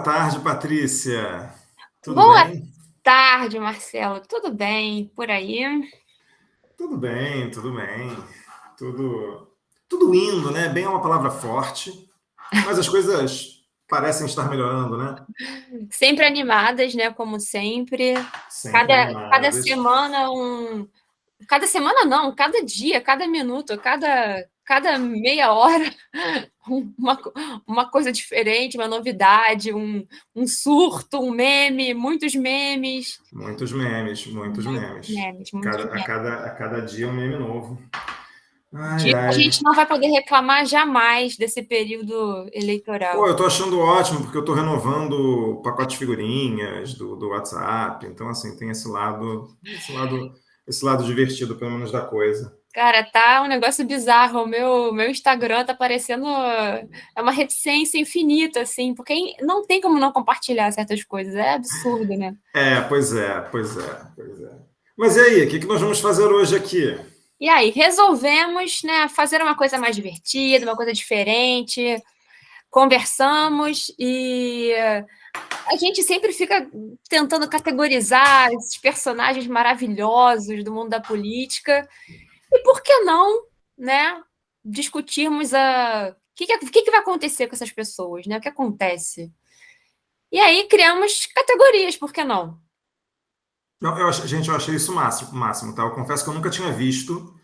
tarde, Patrícia. Tudo Boa bem? tarde, Marcelo. Tudo bem por aí? Tudo bem, tudo bem. Tudo indo, né? Bem é uma palavra forte, mas as coisas parecem estar melhorando, né? Sempre animadas, né? Como sempre. Sempre Cada animadas. semana Cada semana não, cada dia, cada minuto, cada meia hora, uma, uma coisa diferente, uma novidade, um surto, um meme, muitos memes. Muitos memes, muitos Muitos memes. memes, muitos memes. A cada dia um meme novo. Ai, Que a ai. gente não vai poder reclamar jamais desse período Pô, eleitoral. eu tô achando ótimo, porque eu tô renovando o pacote de figurinhas do WhatsApp. Então, assim, tem esse lado divertido, pelo menos, da coisa. Cara, tá um negócio bizarro. O meu Instagram tá parecendo. É uma reticência infinita, assim, porque não tem como não compartilhar certas coisas. É absurdo, né? Pois é, pois é, pois é. Mas e aí, o que nós vamos fazer hoje aqui? E aí, resolvemos, né, fazer uma coisa mais divertida, uma coisa diferente. Conversamos e a gente sempre fica tentando categorizar esses personagens maravilhosos do mundo da política. E por que não, né, discutirmos o que vai acontecer com essas pessoas, né? O que acontece? E aí criamos categorias, por que não? Não, gente, eu achei isso máximo, tá? Eu confesso que eu nunca tinha visto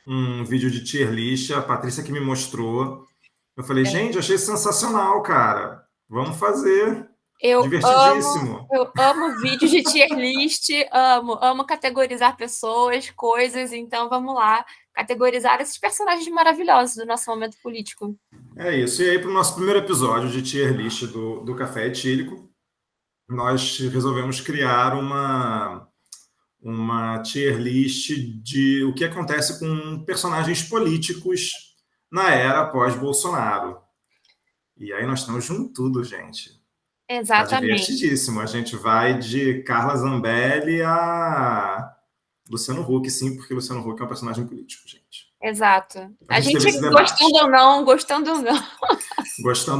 um vídeo de tier list, a Patrícia que me mostrou. Eu falei, gente, eu achei sensacional, cara. Vamos fazer. Divertidíssimo. Eu amo vídeos de tier list, amo categorizar pessoas, coisas, então vamos lá, categorizar esses personagens maravilhosos do nosso momento político. É isso. E aí, para o nosso primeiro episódio de tier list do Café Etílico, nós resolvemos criar uma tier list de o que acontece com personagens políticos na era pós-Bolsonaro. E aí nós estamos junto tudo, gente. Tá Exatamente, divertidíssimo. A gente vai de Carla Zambelli a Luciano Huck, sim, porque Luciano Huck é um personagem político, gente. exato. A A gente teve gente esse debate. gostando ou não. Gostando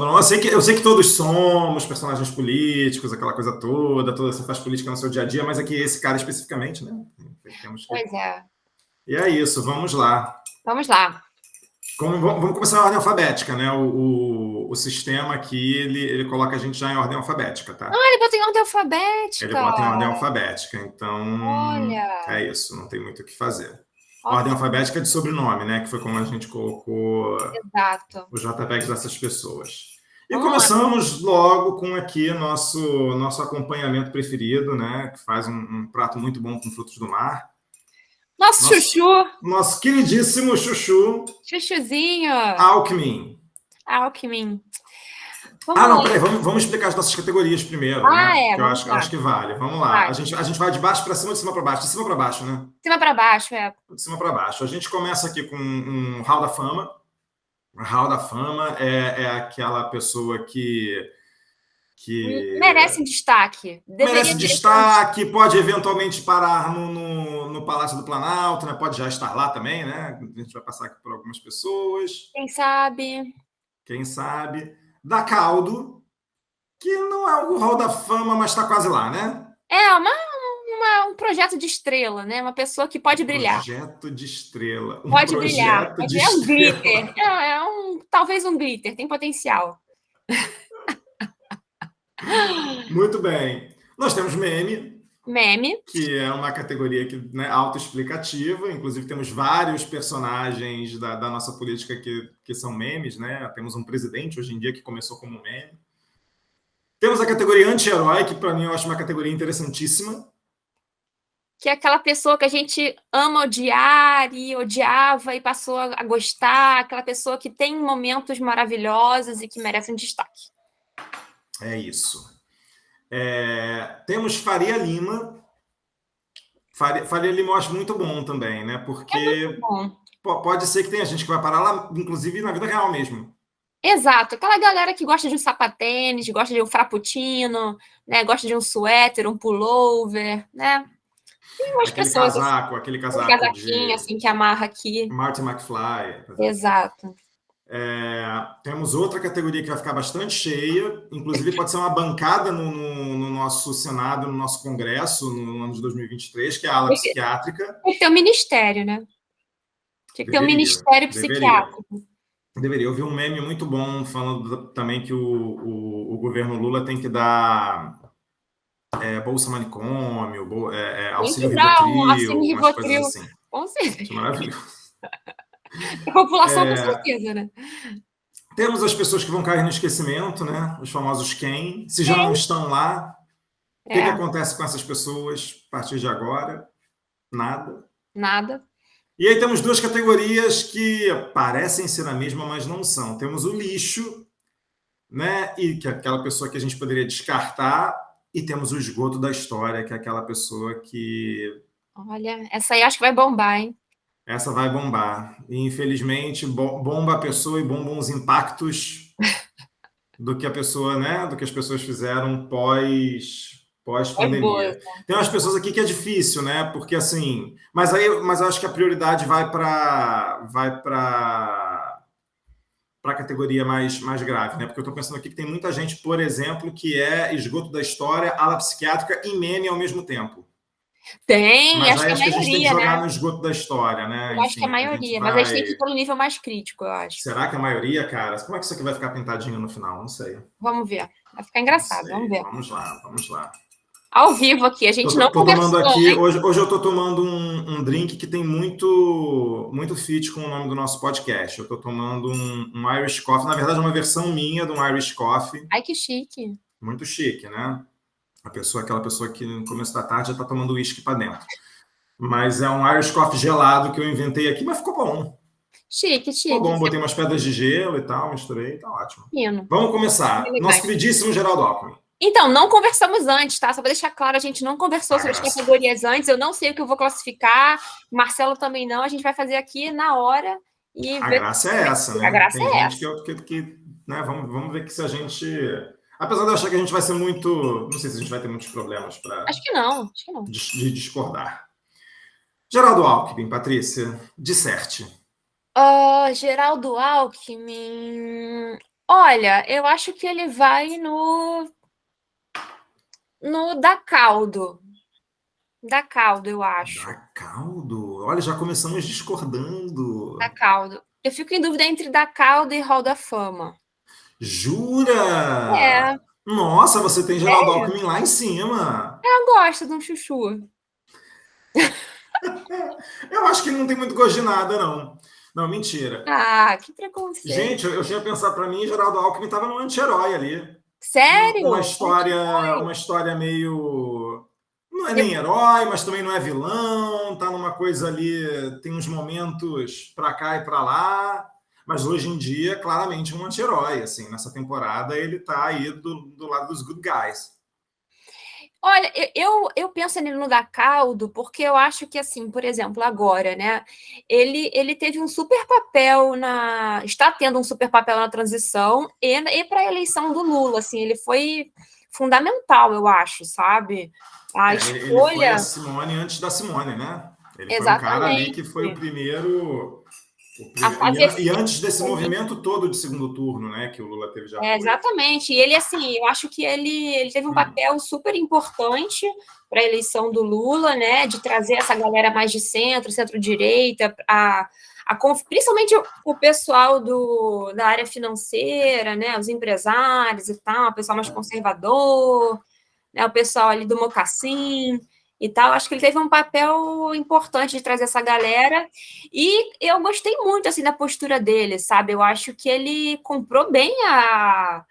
ou não. Eu sei que todos somos personagens políticos, aquela coisa toda, você faz política no seu dia a dia, mas aqui esse cara especificamente, né? Temos que. Pois é. E é isso, vamos lá. Vamos lá. Vamos começar na ordem alfabética, né? O sistema aqui, ele coloca a gente já em ordem alfabética, tá? Ah, ele botou em ordem Ele alfabética. bota em ordem alfabética, então Olha. é isso, não tem muito o que fazer. Ok, Ordem alfabética de sobrenome, né? Que foi como a gente colocou exato. os JPEGs dessas pessoas. E Vamos lá. começamos logo com aqui nosso acompanhamento preferido, né? Que faz um prato muito bom com frutos do mar. Nosso Nosso, chuchu. nosso queridíssimo chuchu Chuchuzinho. Alckmin. Alckmin. Ah, Vamos não, lá. peraí, vamos explicar as nossas categorias primeiro, Ah, né? é. Que eu Vamos acho lá. que vale. Vamos lá. Vai. A gente vai de baixo para cima, de cima para baixo. De cima para baixo, né? De cima para baixo, é. De cima para baixo. A gente começa aqui com um Hall da Fama. O Hall da Fama é aquela pessoa que Merece um destaque. Deveria merece merecer um destaque. destaque, pode eventualmente parar no Palácio do Planalto, né? Pode já estar lá também, né? A gente vai passar aqui por algumas pessoas, Quem sabe? quem sabe. Da Caldo, que não é o Hall da Fama, mas está quase lá, né? É um projeto de estrela, né? Uma pessoa que pode brilhar. Projeto de estrela. Um Pode brilhar. projeto de É um glitter. estrela. Talvez um glitter. Tem potencial. Muito bem. Nós temos meme, Meme. que é uma categoria que, né, autoexplicativa. Inclusive, temos vários personagens da nossa política que são memes, né? Temos um presidente hoje em dia que começou como meme. Temos a categoria anti-herói, que para mim eu acho uma categoria interessantíssima. Que é aquela pessoa que a gente ama odiar e odiava e passou a gostar, aquela pessoa que tem momentos maravilhosos e que merece um destaque. É isso. Temos Faria Lima. Faria Lima eu acho muito bom também, né? É muito Porque bom. pode ser que tenha gente que vai parar lá, inclusive na vida real mesmo. Exato, aquela galera que gosta de um sapatênis, gosta de um frappuccino, né? Gosta de um suéter, um pullover, né? Tem umas pessoas assim, Aquele um casaco casaquinho de assim que amarra aqui. Marty McFly. Exato. Temos outra categoria que vai ficar bastante cheia, inclusive pode ser uma bancada no nosso Senado, no nosso Congresso, no ano de 2023, que é a ala psiquiátrica. Tem que ter um ministério, né? Tinha que ter um ministério psiquiátrico. Deveria. Eu vi um meme muito bom falando também que o governo Lula tem que dar bolsa manicômio, auxílio Rivotril, umas coisas assim. Com certeza. Isso é maravilhoso. A população, com certeza, né? Temos as pessoas que vão cair no esquecimento, né? Os famosos quem. Se já não estão lá, o que acontece com essas pessoas a partir de agora? Nada. E aí temos duas categorias que parecem ser a mesma, mas não são. Temos o lixo, né? E que é aquela pessoa que a gente poderia descartar, e temos o esgoto da história, que é aquela pessoa que... Olha, essa aí acho que vai bombar, hein? Essa vai bombar. E, infelizmente, bomba a pessoa e bombam os impactos do que a pessoa, né? Do que as pessoas fizeram pós-pandemia. Tem umas pessoas aqui que é difícil, né? Porque assim, mas eu acho que a prioridade vai para a categoria mais grave, né? Porque eu estou pensando aqui que tem muita gente, por exemplo, que é esgoto da história, ala psiquiátrica e meme ao mesmo tempo. Tem, mas acho que a gente tem que jogar, né, no esgoto da história, né? Eu acho que a maioria, mas a gente tem que ir pelo nível mais crítico, eu acho. Será que a maioria, cara? Como é que isso aqui vai ficar pintadinho no final? Não sei. Vamos ver. Vai ficar engraçado, vamos ver. Vamos lá. Ao vivo aqui, a gente não conversou. Tomando aqui, hoje eu estou tomando um drink que tem muito fit com o nome do nosso podcast. Eu estou tomando um Irish Coffee, na verdade, uma versão minha de um Irish Coffee. Ai, que chique. Muito chique, né? Aquela pessoa que no começo da tarde já está tomando uísque para dentro. Mas é um Irish Coffee gelado que eu inventei aqui, mas ficou bom. Chique. Ficou bom, botei umas pedras de gelo e tal, misturei, tá ótimo. Fino. Vamos começar. Nosso queridíssimo Geraldo Alckmin. Então, não conversamos antes, tá? Só para deixar claro, a gente não conversou sobre as categorias antes. Eu não sei o que eu vou classificar. Marcelo também não. A gente vai fazer aqui na hora. E a graça é essa, né? A graça é essa. Né? Vamos ver que se a gente... Apesar de eu achar que a gente vai ser muito... Não sei se a gente vai ter muitos problemas para... Acho que não. De discordar. Geraldo Alckmin, Patrícia, disserte. Geraldo Alckmin... Olha, eu acho que ele vai no da caldo. Da caldo, eu acho. Da caldo? Olha, já começamos discordando. Da caldo. Eu fico em dúvida entre da caldo e Hall da Fama. Jura? Nossa, você tem Geraldo Alckmin lá em cima. Eu gosto de um chuchu. Eu acho que ele não tem muito gosto de nada, não. Não, mentira. Que preconceito. Gente, eu tinha pensado para mim, Geraldo Alckmin estava no anti-herói ali. Sério? Uma história meio... Não é nem herói, mas também não é vilão. Tá numa coisa ali, tem uns momentos para cá e para lá. Mas hoje em dia, claramente um anti-herói. Assim, nessa temporada, ele tá aí do lado dos good guys. Olha, eu penso nele no da caldo, porque eu acho que, assim, por exemplo, agora, né? Ele teve um super papel está tendo um super papel na transição e para a eleição do Lula, assim, ele foi fundamental, eu acho, sabe? Ele foi a Simone antes da Simone, né? Ele foi um cara ali que foi o primeiro... E antes desse movimento todo de segundo turno, né, que o Lula teve já. Exatamente. E ele, assim, eu acho que ele teve um papel super importante para a eleição do Lula, né, de trazer essa galera mais de centro-direita, principalmente o pessoal da área financeira, né, os empresários e tal, o pessoal mais conservador, né, o pessoal ali do mocassim e tal. Acho que ele teve um papel importante de trazer essa galera e eu gostei muito, assim, da postura dele, sabe? Eu acho que ele comprou bem a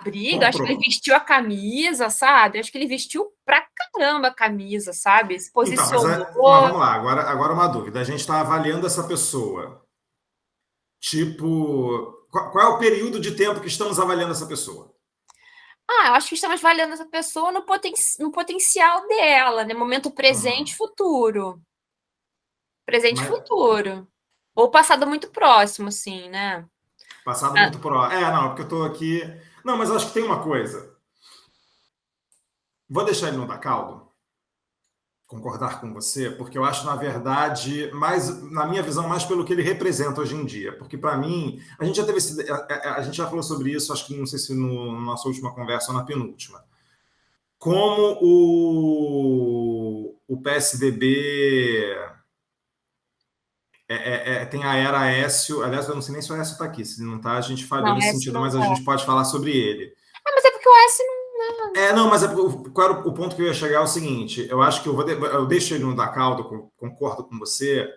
briga, acho que ele vestiu a camisa, sabe? Acho que ele vestiu pra caramba a camisa, sabe? Se posicionou. Então, mas vamos lá, agora uma dúvida. A gente está avaliando essa pessoa. Tipo, qual é o período de tempo que estamos avaliando essa pessoa? Eu acho que estamos avaliando essa pessoa no potencial dela, né? Momento presente e futuro. Presente e futuro. Ou passado muito próximo, assim, né? Passado muito próximo. Não, porque eu tô aqui... Não, mas acho que tem uma coisa. Vou deixar ele no da caldo. concordar com você, porque eu acho, na verdade, mais, na minha visão, mais pelo que ele representa hoje em dia. Porque, para mim, a gente já teve a gente já falou sobre isso, acho que não sei se no nossa última conversa ou na penúltima. Como o PSDB tem a era Aécio, aliás, eu não sei nem se o Aécio está aqui, se não está, a gente falhou nesse sentido, mas a gente pode falar sobre ele. Mas é porque o Aécio não... Não, mas qual era o ponto que eu ia chegar é o seguinte, eu acho que eu deixo ele no da caldo, concordo com você,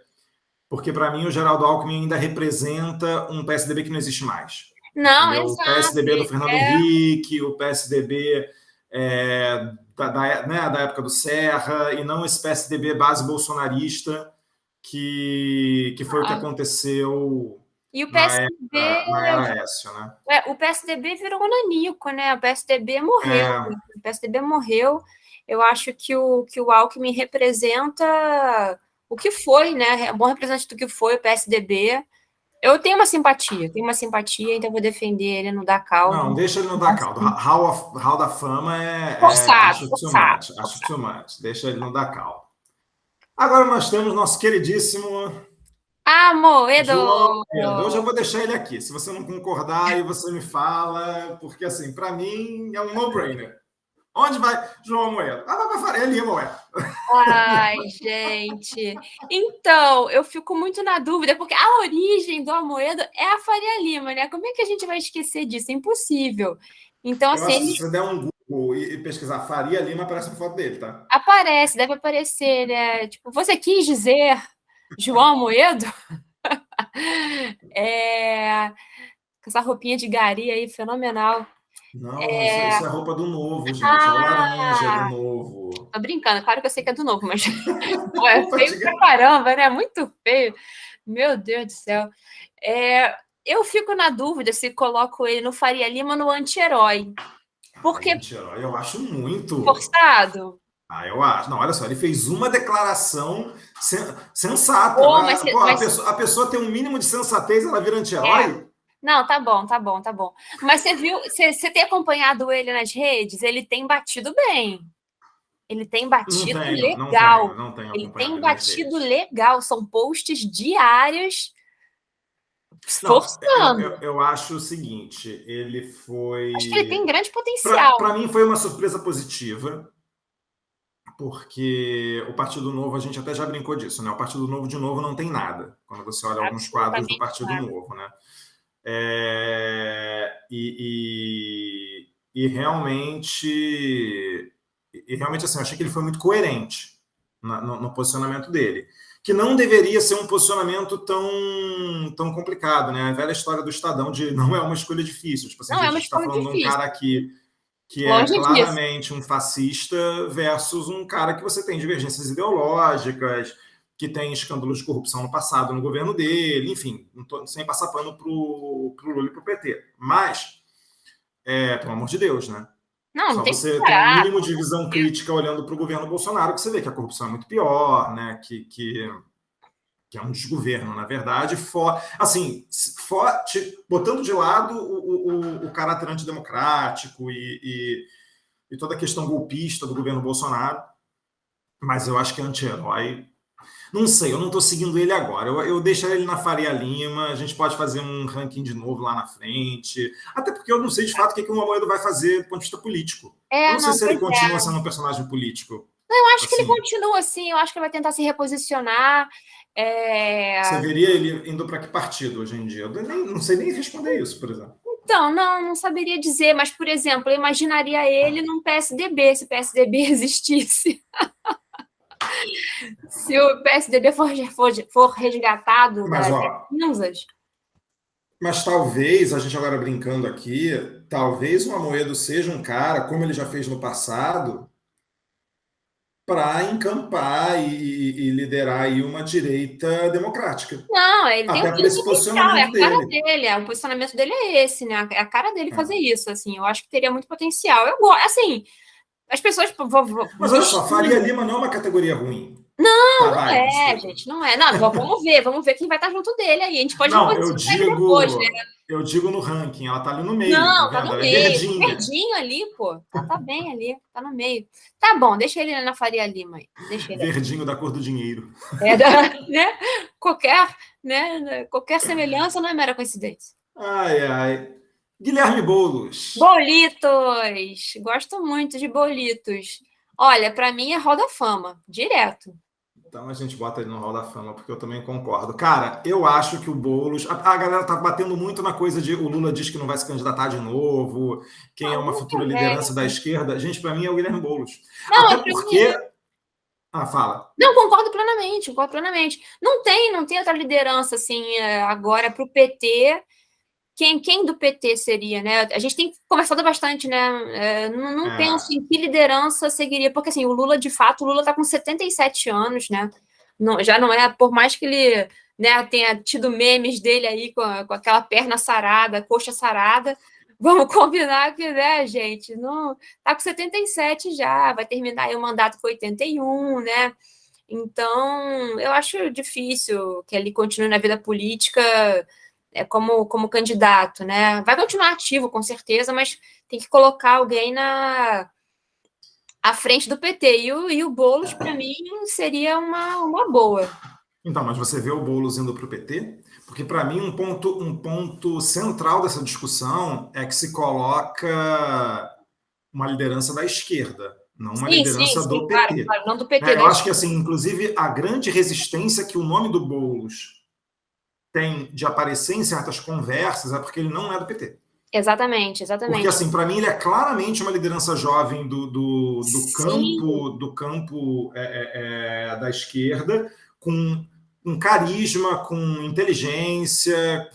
porque para mim o Geraldo Alckmin ainda representa um PSDB que não existe mais. Não, entendeu? exato. O PSDB do Fernando Henrique, o PSDB da época do Serra, e não esse PSDB base bolsonarista que foi o que aconteceu e o PSDB, na era Aécio, né? O PSDB virou um nanico, né? O PSDB morreu. O PSDB morreu. Eu acho que o Alckmin representa o que foi, né? É um bom representante do que foi o PSDB. Eu tenho uma simpatia, então vou defender ele no da caldo. Não, deixa ele no da caldo. Hall da Fama forçado. Acho too much. Deixa ele no da caldo. Agora nós temos nosso queridíssimo Moedo! João Moedo. Eu já vou deixar ele aqui. Se você não concordar, aí você me fala, porque assim, para mim é um no-brainer. Onde vai João Moedo? Vai para Faria Lima, ué. Ai, gente. Então, eu fico muito na dúvida, porque a origem do Amoedo é a Faria Lima, né? Como é que a gente vai esquecer disso? É impossível. Então, assim, se você der um Google e pesquisar Faria Lima, aparece uma foto dele, tá? Aparece, deve aparecer, né? Tipo, você quis dizer João Amoedo? Com essa roupinha de gari aí, fenomenal. Não, isso é a roupa do Novo, gente. É o laranja do Novo. Tô brincando, claro que eu sei que é do Novo, mas é feio pra caramba, né? Muito feio. Meu Deus do céu. Eu fico na dúvida se coloco ele no Faria Lima ou no anti-herói. Porque... Anti-herói, eu acho muito... forçado? Eu acho. Não, olha só, ele fez uma declaração sensata. A pessoa tem um mínimo de sensatez, ela vira anti-herói? Não, tá bom. Mas você viu, você tem acompanhado ele nas redes? Ele tem batido bem. Ele tem batido legal. Não tenho ele tem batido legal. São posts diários forçando. Eu acho o seguinte, ele foi... Acho que ele tem grande potencial. Para mim foi uma surpresa positiva, porque o Partido Novo, a gente até já brincou disso, né? O Partido Novo, de novo, não tem nada, quando você olha alguns quadros do Partido Novo, né? E realmente, assim, eu achei que ele foi muito coerente no posicionamento dele, que não deveria ser um posicionamento tão complicado, né? A velha história do Estadão de não é uma escolha difícil. Tipo assim, a gente está falando de um cara que é claramente um fascista versus um cara que você tem divergências ideológicas, que tem escândalos de corrupção no passado no governo dele, enfim, sem passar pano pro Lula e pro PT. Mas, pelo amor de Deus, né? Não Só tem você tem um mínimo de visão crítica olhando para o governo Bolsonaro, que você vê que a corrupção é muito pior, né? Que é um desgoverno, na verdade, botando de lado o caráter antidemocrático e toda a questão golpista do governo Bolsonaro, mas eu acho que é anti-herói. Não sei, eu não estou seguindo ele agora. Eu deixaria ele na Faria Lima, a gente pode fazer um ranking de novo lá na frente, até porque eu não sei de fato o que o Amoedo vai fazer do ponto de vista político. Eu não sei se ele continua sendo um personagem político. Não, eu acho que ele continua assim, eu acho que ele vai tentar se reposicionar. Você veria ele indo para que partido hoje em dia? Eu não sei nem responder isso, por exemplo. Então, não saberia dizer, mas, por exemplo, eu imaginaria ele num PSDB, se o PSDB existisse. Se o PSDB for resgatado das cinzas. Mas talvez, a gente agora brincando aqui, talvez o Amoedo seja um cara, como ele já fez no passado, para encampar e liderar aí uma direita democrática. Não, ele tem esse posicionamento dele. É a cara dele, o posicionamento dele é esse, né? É a cara dele fazer isso, assim. Eu acho que teria muito potencial. Eu gosto, assim, As pessoas... Mas olha só, Faria Lima não é uma categoria ruim. Não, não Vai, é, desculpa. gente, não é. Não, vamos ver quem vai estar junto dele aí. A gente pode Não, negociar ele depois, né? eu digo no ranking, ela tá ali no meio, tá Não, tá vendo? no Ela é meio. verdinha. Verdinho ali, pô. Tá bem ali, tá no meio. Tá bom, deixa ele na Faria Lima aí. Deixa ele Verdinho da cor do dinheiro. né? Qualquer semelhança não é mera coincidência. Ai, ai. Guilherme Boulos. Bolitos! Gosto muito de bolitos. Olha, para mim é Hall da Fama, direto. Então a gente bota ele no Hall da Fama, porque eu também concordo. Cara, eu acho que o Boulos. A galera tá batendo muito na coisa de o Lula diz que não vai se candidatar de novo, quem é uma futura liderança da esquerda. Gente, para mim é o Guilherme Boulos. Não, até porque. Fala. Não, concordo plenamente, concordo plenamente. Não tem outra liderança assim agora para o PT. Quem do PT seria, né? A gente tem conversado bastante, né? Não penso em que liderança seguiria, porque assim, o Lula, de fato, o Lula está com 77 anos, né? Não, já não é, por mais que ele, né, tenha tido memes dele aí com aquela perna sarada, coxa sarada, vamos combinar que, né, gente, não tá com 77 já, vai terminar aí o mandato com 81, né? Então, eu acho difícil que ele continue na vida política como candidato, né? Vai continuar ativo, com certeza, mas tem que colocar alguém à frente do PT. E o Boulos, para mim, seria uma boa. Então, mas você vê o Boulos indo para o PT? Porque, para mim, um ponto central dessa discussão é que se coloca uma liderança da esquerda, não uma liderança do PT. Claro, não do PT. Eu acho que, assim, inclusive, a grande resistência que o nome do Boulos tem de aparecer em certas conversas é porque ele não é do PT. Exatamente. Porque, assim, para mim, ele é claramente uma liderança jovem do campo da esquerda, com carisma, com inteligência,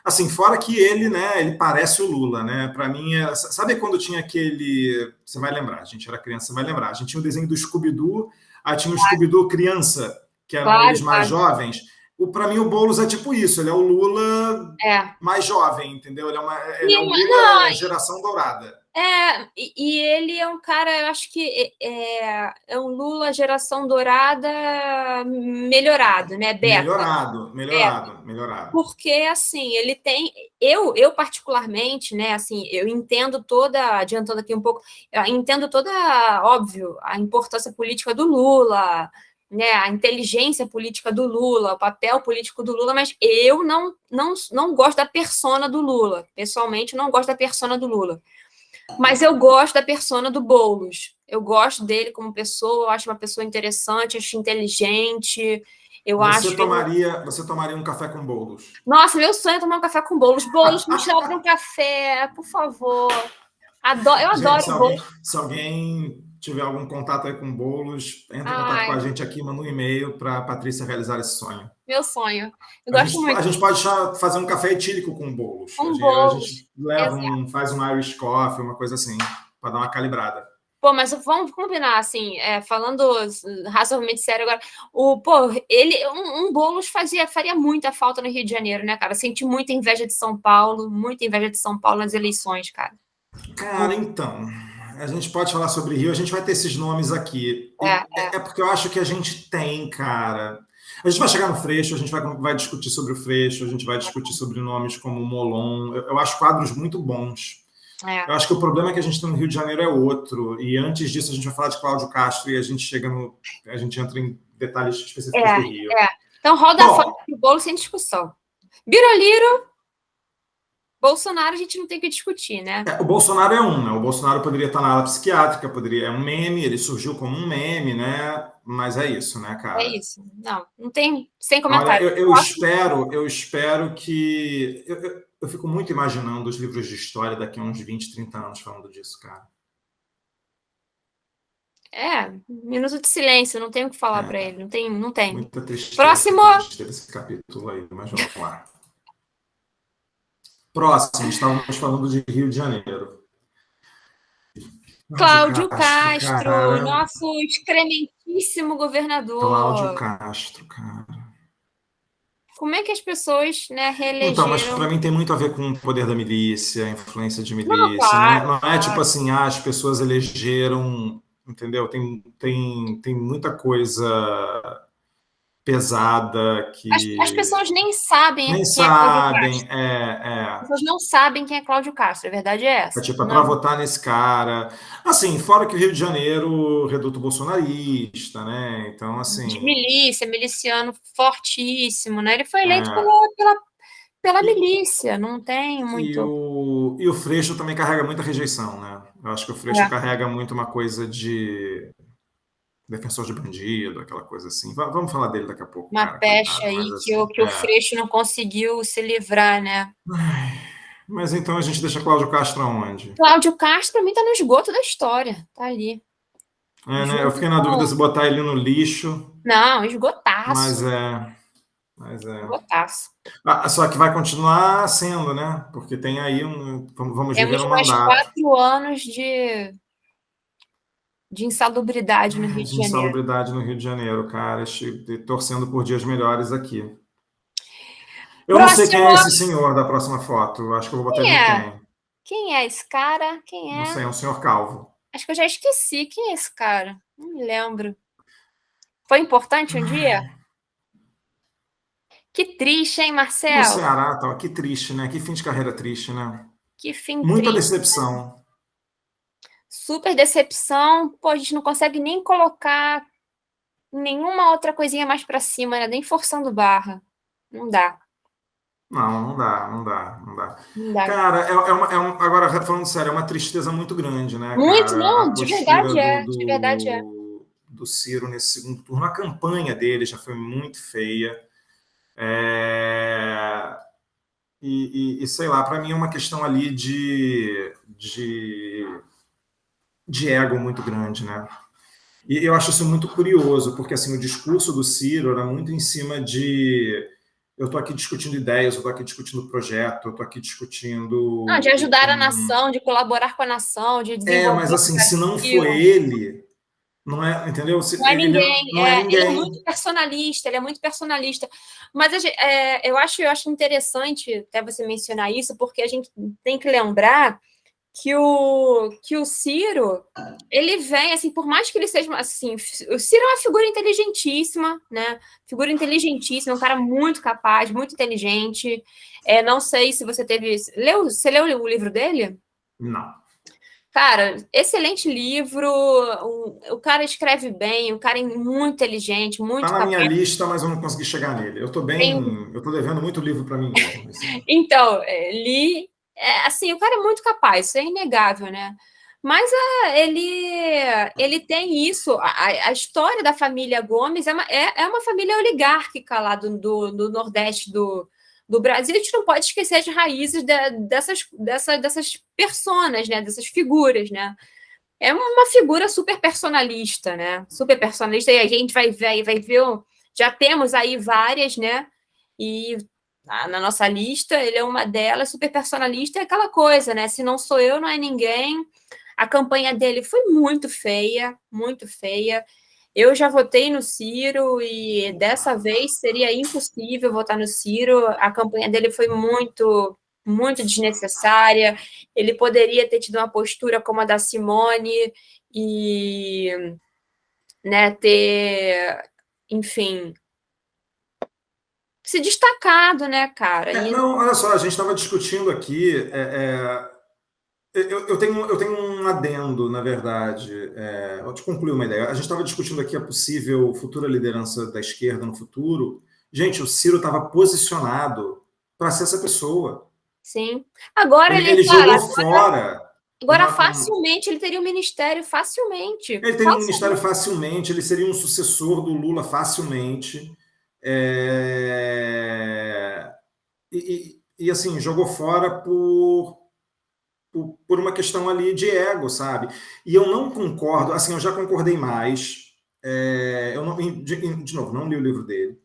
assim, fora que ele, né, ele parece o Lula, né? Para mim, sabe quando tinha aquele, você vai lembrar, a gente era criança, você vai lembrar, a gente tinha o desenho do Scooby-Doo, aí tinha o Scooby-Doo criança, que eram eles mais jovens. Para mim, o Boulos é tipo isso, ele é o Lula mais jovem, entendeu? Ele é o Lula geração dourada. E ele é um cara, eu acho que é um Lula geração dourada melhorado, né? Beta. Melhorado. Porque, assim, ele tem... Eu particularmente, né, assim, eu entendo adiantando aqui um pouco, eu entendo óbvio, a importância política do Lula, né, a inteligência política do Lula, o papel político do Lula, mas eu não gosto da persona do Lula. Pessoalmente, não gosto da persona do Lula. Mas eu gosto da persona do Boulos. Eu gosto dele como pessoa, eu acho uma pessoa interessante, acho inteligente. Você tomaria um café com Boulos? Nossa, meu sonho é tomar um café com Boulos. Boulos, me chama para um café, por favor. Eu adoro Boulos. Se alguém tiver algum contato aí com Boulos, entre em contato com a gente aqui, manda um e-mail para a Patrícia realizar esse sonho. Meu sonho. Eu gosto muito. A gente pode fazer um café etílico com Boulos. A gente faz um Irish Coffee, uma coisa assim, para dar uma calibrada. Pô, mas vamos combinar, assim, falando razoavelmente sério agora, um Boulos faria muita falta no Rio de Janeiro, né, cara? Senti muita inveja de São Paulo nas eleições, cara. Cara, então, a gente pode falar sobre Rio, a gente vai ter esses nomes aqui. É porque eu acho que a gente tem, cara. A gente vai chegar no Freixo, a gente vai discutir sobre o Freixo, a gente vai discutir sobre nomes como o Molon. Eu acho quadros muito bons. Eu acho que o problema que a gente tem no Rio de Janeiro é outro. E antes disso, a gente vai falar de Cláudio Castro e a gente entra em detalhes específicos do Rio. Então, roda a foto do Boulos sem discussão. Biroliro, Bolsonaro, a gente não tem que discutir, né? O Bolsonaro né? O Bolsonaro poderia estar na ala psiquiátrica, é um meme, ele surgiu como um meme, né? Mas é isso, né, cara? É isso. Não tem, sem comentário. Olha, eu espero que... Eu fico muito imaginando os livros de história daqui a uns 20, 30 anos falando disso, cara. Minuto de silêncio, não tem o que falar para ele, não tem. Muita tristeza. Próximo! Esse capítulo aí, mas vamos lá. Próximo, estávamos falando de Rio de Janeiro. Cláudio Castro, nosso excrementíssimo governador. Cláudio Castro, cara. Como é que as pessoas, né, Então, mas reelegeram? para mim tem muito a ver com o poder da milícia, a influência de Não, milícia. claro, Não é tipo claro. assim, as pessoas elegeram, entendeu? Tem muita coisa pesada As que pessoas nem sabem nem quem é Cláudio sabem. Castro. As pessoas não sabem quem é Cláudio Castro, a verdade é essa. Tipo, é para Não, votar nesse cara. Assim, fora que o Rio de Janeiro, reduto bolsonarista, né? Então, de assim. milícia, miliciano fortíssimo, né? Ele foi eleito É, pela milícia, não tem muito. e o Freixo também carrega muita rejeição, né? Eu acho que o Freixo É, carrega muito uma coisa de defensor de bandido, aquela coisa assim. Vamos falar dele daqui a pouco, uma cara, pecha coitado, mas aí assim. que o Freixo não conseguiu se livrar, né? Ai, mas então a gente deixa Cláudio Castro aonde? Cláudio Castro, para mim, tá no esgoto da história. Tá ali. É, né? Eu Junto fiquei na dúvida com. se botar ele no lixo, Não, mas esgotaço. é. Mas é. Esgotaço. Só que vai continuar sendo, né? Porque tem aí um. Vamos viver Temos um mais mandato 4 anos de insalubridade no Rio de de Janeiro. insalubridade no Rio de Janeiro, cara. Torcendo por dias melhores aqui. Eu não sei quem Próximo. é esse senhor da próxima foto. Eu acho que eu vou botar ele Quem no é? quem. Quem é esse cara? Quem Não é? sei, é um senhor calvo. Acho que eu já esqueci. Quem é esse cara? Não me lembro. Foi importante um dia? Que triste, hein, No Marcelo? Ceará, tal. Que triste, né? Que fim de carreira triste, né? Que fim Muita triste. decepção. Super decepção. Pô, a gente não consegue nem colocar nenhuma outra coisinha mais pra cima, né? Nem forçando barra. Não dá. Não, não dá, não dá, não dá. Não dá. Cara, agora falando sério, é uma tristeza muito grande, né, Muito, cara? A não, de postura verdade é. De verdade é. do Ciro nesse segundo turno, a campanha dele já foi muito feia. É, sei lá, para mim é uma questão ali de ego muito grande, né? E eu acho isso muito curioso, porque assim, o discurso do Ciro era muito em cima de eu estou aqui discutindo ideias, eu estou aqui discutindo projeto, eu estou aqui Não, de discutindo ajudar a um... nação, de colaborar com a nação, de Mas desenvolver o assim, se não for Brasil. ele, não é, entendeu? Não é Ele ninguém. não é Ele é ninguém. muito personalista, ele é muito personalista. Mas eu acho interessante até você mencionar isso, porque a gente tem que lembrar que o Ciro, ele vem, assim, por mais que ele seja, assim, o Ciro é uma figura inteligentíssima, né? Figura inteligentíssima, um cara muito capaz, muito inteligente. Não sei se você você leu o livro dele? Não. Cara, excelente livro, o cara escreve bem, o cara é muito inteligente, Tá muito na minha capaz. lista, mas eu não consegui chegar nele. Eu tô devendo muito livro para mim mesmo. Assim. Então, assim, o cara é muito capaz, isso é inegável, né? Mas ele tem isso. A história da família Gomes é uma família oligárquica lá do Nordeste do Brasil. A gente não pode esquecer as raízes dessas personas, né? Dessas figuras, né? É uma figura super personalista, né? Super personalista, e a gente vai ver. Já temos aí várias, né? E na nossa lista, ele é uma delas, super personalista, é aquela coisa, né? Se não sou eu, não é ninguém. A campanha dele foi muito feia, muito feia. Eu já votei no Ciro e dessa vez seria impossível votar no Ciro. A campanha dele foi muito, muito desnecessária. Ele poderia ter tido uma postura como a da Simone e, né, ter, enfim, se destacado, né, cara? Não, olha só, a gente estava discutindo aqui. Eu tenho um adendo, na verdade. Vou te concluir uma ideia. A gente estava discutindo aqui a possível futura liderança da esquerda no futuro. Gente, o Ciro estava posicionado para ser essa pessoa. Sim. Agora Ele jogou fora agora facilmente ele teria um ministério facilmente. ele teria um ministério Facilmente. facilmente, ele seria um sucessor do Lula facilmente. Assim, jogou fora por uma questão ali de ego, sabe? E eu não concordo, assim, eu já concordei mais. Eu não, de novo, não li o livro dele.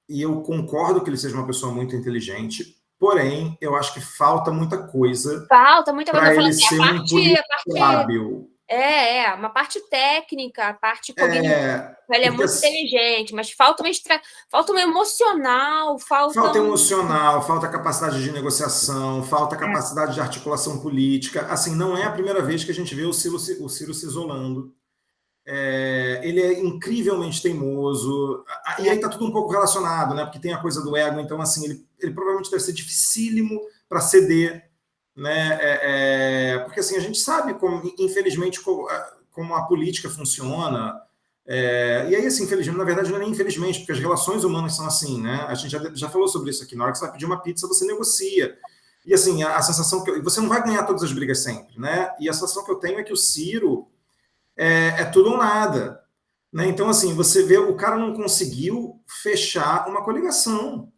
E eu concordo que ele seja uma pessoa muito inteligente, porém, eu acho que falta muita coisa Falta muita coisa. para Tô falando ele assim, ser um político hábil. Uma parte técnica, a parte cognitiva. Ele é muito inteligente, mas falta um emocional, falta emocional, falta capacidade de negociação, falta capacidade de articulação política. Assim, não é a primeira vez que a gente vê o Ciro se isolando. Ele é incrivelmente teimoso. E aí tá tudo um pouco relacionado, né? Porque tem a coisa do ego. Então, assim, ele provavelmente deve ser dificílimo para ceder, né? Porque assim a gente sabe como, infelizmente, como a política funciona. E aí, assim, infelizmente, na verdade, não é nem infelizmente, porque as relações humanas são assim, né? A gente já falou sobre isso aqui. Na hora que você vai pedir uma pizza, você negocia. E assim, a sensação que você não vai ganhar todas as brigas sempre, né? E a sensação que eu tenho é que o Ciro é tudo ou nada, né? Então, assim, você vê, o cara não conseguiu fechar uma coligação.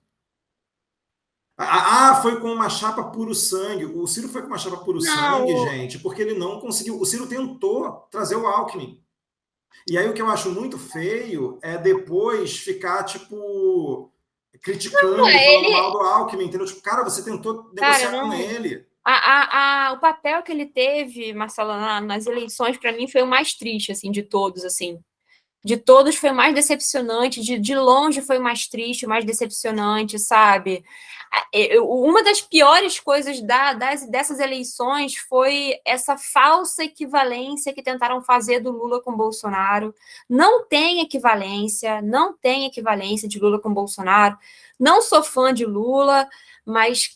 Foi com uma chapa puro sangue. O Ciro foi com uma chapa puro sangue, gente, porque ele não conseguiu. O Ciro tentou trazer o Alckmin. E aí o que eu acho muito feio é depois ficar, tipo, criticando, falando mal do Alckmin, entendeu? Tipo, cara, você tentou negociar com ele. O papel que ele teve, Marcelo, nas eleições, para mim, foi o mais triste, assim, de todos, assim. De todos foi o mais decepcionante, de longe foi o mais triste, o mais decepcionante, sabe? Uma das piores coisas dessas eleições foi essa falsa equivalência que tentaram fazer do Lula com Bolsonaro. Não tem equivalência de Lula com Bolsonaro. Não sou fã de Lula, mas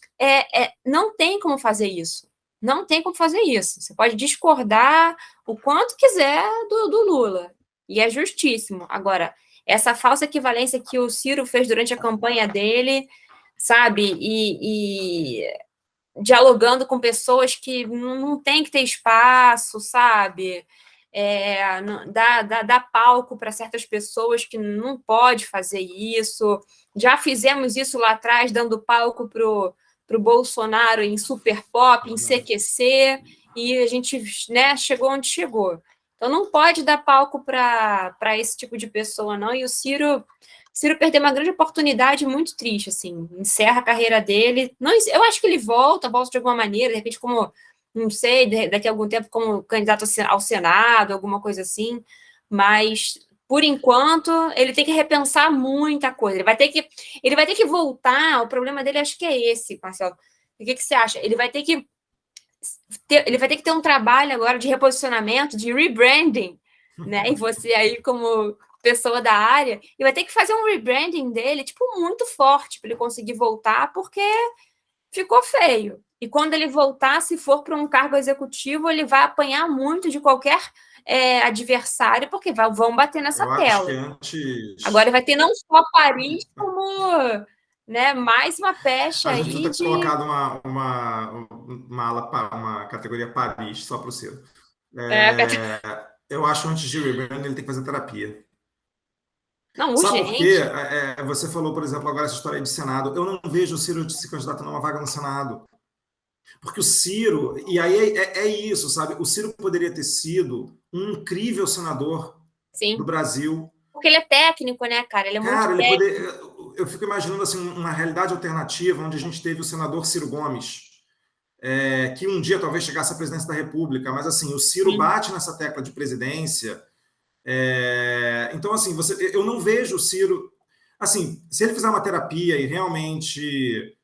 não tem como fazer isso. Não tem como fazer isso. Você pode discordar o quanto quiser do Lula. E é justíssimo. Agora, essa falsa equivalência que o Ciro fez durante a campanha dele, sabe? E dialogando com pessoas que não tem que ter espaço, sabe? Dá palco para certas pessoas que não pode fazer isso. Já fizemos isso lá atrás, dando palco para o Bolsonaro em Super Pop, em CQC, e a gente, né, chegou onde chegou. Então, não pode dar palco para esse tipo de pessoa, não. E o Ciro perdeu uma grande oportunidade muito triste, assim. Encerra a carreira dele. Não, eu acho que ele volta de alguma maneira, de repente, como, não sei, daqui a algum tempo, como candidato ao Senado, alguma coisa assim. Mas, por enquanto, ele tem que repensar muita coisa. Ele vai ter que voltar. O problema dele, acho que é esse, Marcelo. O que você acha? Ele vai ter que ter um trabalho agora de reposicionamento, de rebranding, né? E você aí, como pessoa da área, e vai ter que fazer um rebranding dele, tipo, muito forte para ele conseguir voltar, porque ficou feio. E quando ele voltar, se for para um cargo executivo, ele vai apanhar muito de qualquer adversário, porque vão bater nessa tela. Agora ele vai ter não só Paris, como... né, mais uma pecha aí. A gente tem colocado uma categoria Paris só para o Ciro. Eu acho antes de rebranding ele tem que fazer terapia. Não, sabe por quê? Você falou, por exemplo, agora essa história aí de Senado. Eu não vejo o Ciro se candidatando a uma vaga no Senado. Porque o Ciro... E aí é isso, sabe? O Ciro poderia ter sido um incrível senador do Brasil. Porque ele é técnico, né, cara? Ele é muito técnico. Eu fico imaginando assim, uma realidade alternativa onde a gente teve o senador Ciro Gomes, que um dia talvez chegasse à presidência da República, mas assim, o Ciro bate nessa tecla de presidência. Então, assim, eu não vejo o Ciro... Assim, se ele fizer uma terapia e realmente,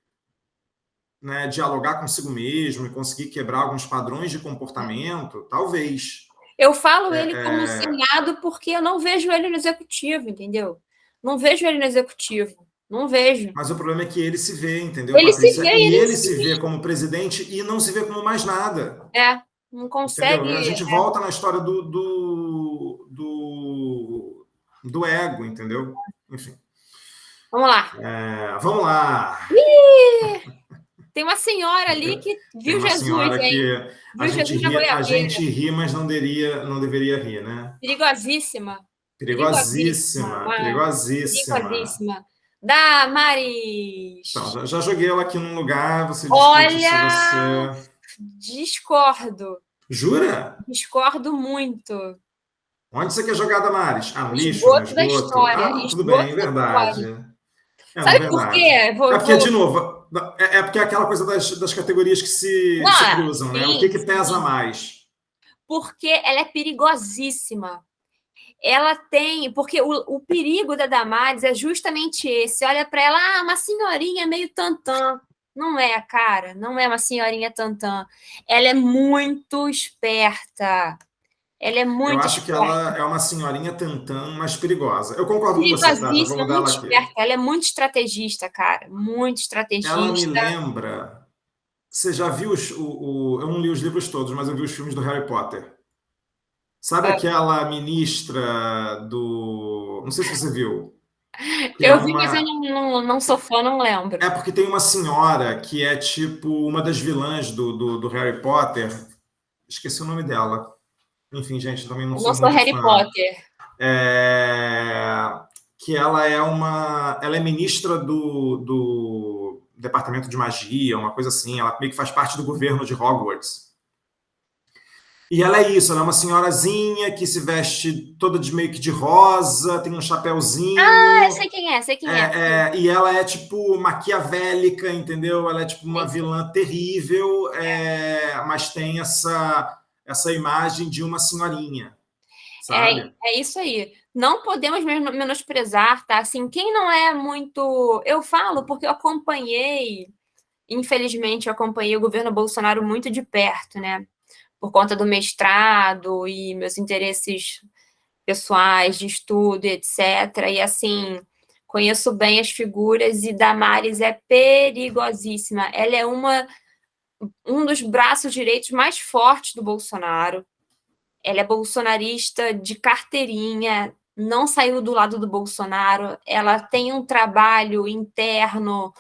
né, dialogar consigo mesmo e conseguir quebrar alguns padrões de comportamento, talvez. Eu falo ele como Senado porque eu não vejo ele no Executivo, entendeu? Não vejo ele no Executivo. Não vejo. Mas o problema é que ele se vê, entendeu, ele Patrícia? Ele se vê como presidente e não se vê como mais nada. Não consegue... Entendeu? A gente volta na história do ego, entendeu? Enfim. Vamos lá. Vamos lá. Tem uma senhora ali que viu Jesus. Senhora que a gente ri, mas não deveria rir, né? Perigosíssima. Perigosíssima. Damares. Então, já joguei ela aqui num lugar, você discute. Olha, discordo. Jura? Discordo muito. Onde você quer jogar, Damares? No lixo? Esgoto da história. Tudo bem, verdade. Sabe por quê? Porque, de novo, porque é aquela coisa das categorias que se cruzam, né? O que pesa mais? porque ela é perigosíssima. Ela tem... Porque o perigo da Damares é justamente esse. Olha para ela, uma senhorinha meio tantã. Não é, cara. Não é uma senhorinha tantã. Ela é muito esperta. Ela é Eu muito acho que esperta. ela é uma senhorinha tantã, mas perigosa. Eu concordo com você, tá? Já vou Perigosíssima, mudar muito ela aqui. esperta. Ela é muito estrategista, cara. Muito Ela me estrategista. lembra. Você já viu eu não li os livros todos, mas eu vi os filmes do Harry Potter. Sabe aquela ministra do. Não sei se você viu. Que é Eu vi, mas eu uma. não sou fã, não lembro. É porque tem uma senhora que é tipo uma das vilãs do Harry Potter. Esqueci o nome dela. Enfim, gente, também não Eu não sou sou muito Harry fã. Potter. Que ela é uma. Ela é ministra do Departamento de Magia, uma coisa assim. Ela meio que faz parte do governo de Hogwarts. E ela é isso, ela é uma senhorazinha que se veste toda de meio que de rosa, tem um Ah, eu chapéuzinho, sei quem é, sei quem é. e ela é tipo maquiavélica, entendeu? Ela é tipo uma Sei, sei. vilã terrível, mas tem essa imagem de uma senhorinha, É, sabe? é isso aí. Não podemos menosprezar, tá? Assim, quem não é muito. Eu falo porque eu acompanhei, infelizmente, eu acompanhei o governo Bolsonaro muito de perto, né? Por conta do mestrado e meus interesses pessoais de estudo, etc. E assim, conheço bem as figuras e Damares é perigosíssima. Ela é um dos braços direitos mais fortes do Bolsonaro. Ela é bolsonarista de carteirinha, não saiu do lado do Bolsonaro. Ela tem um trabalho interno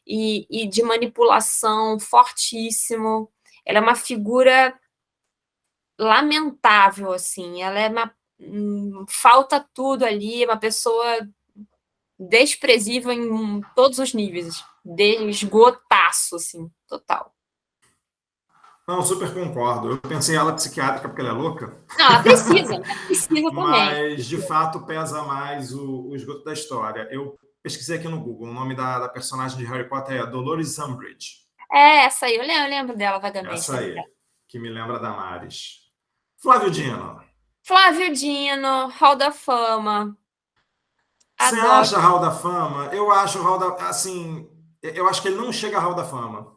e de manipulação fortíssimo. Ela é uma figura lamentável, assim. Ela é uma falta tudo ali, é uma pessoa desprezível em todos os níveis, de esgotaço, assim, total. Não, super concordo. Eu pensei ela psiquiátrica porque ela é louca, Não, ela precisa também. mas de fato pesa mais o esgoto da história. Eu pesquisei aqui no Google, o nome da personagem de Harry Potter é Dolores Umbridge. É, essa aí, eu lembro dela vagamente. Essa aí, que me lembra da Maris. Flávio Dino, Flávio Dino, Hall da Fama, você adoro. acha Hall da Fama? Eu acho o Hall da... Assim, eu acho que ele não chega a Hall da Fama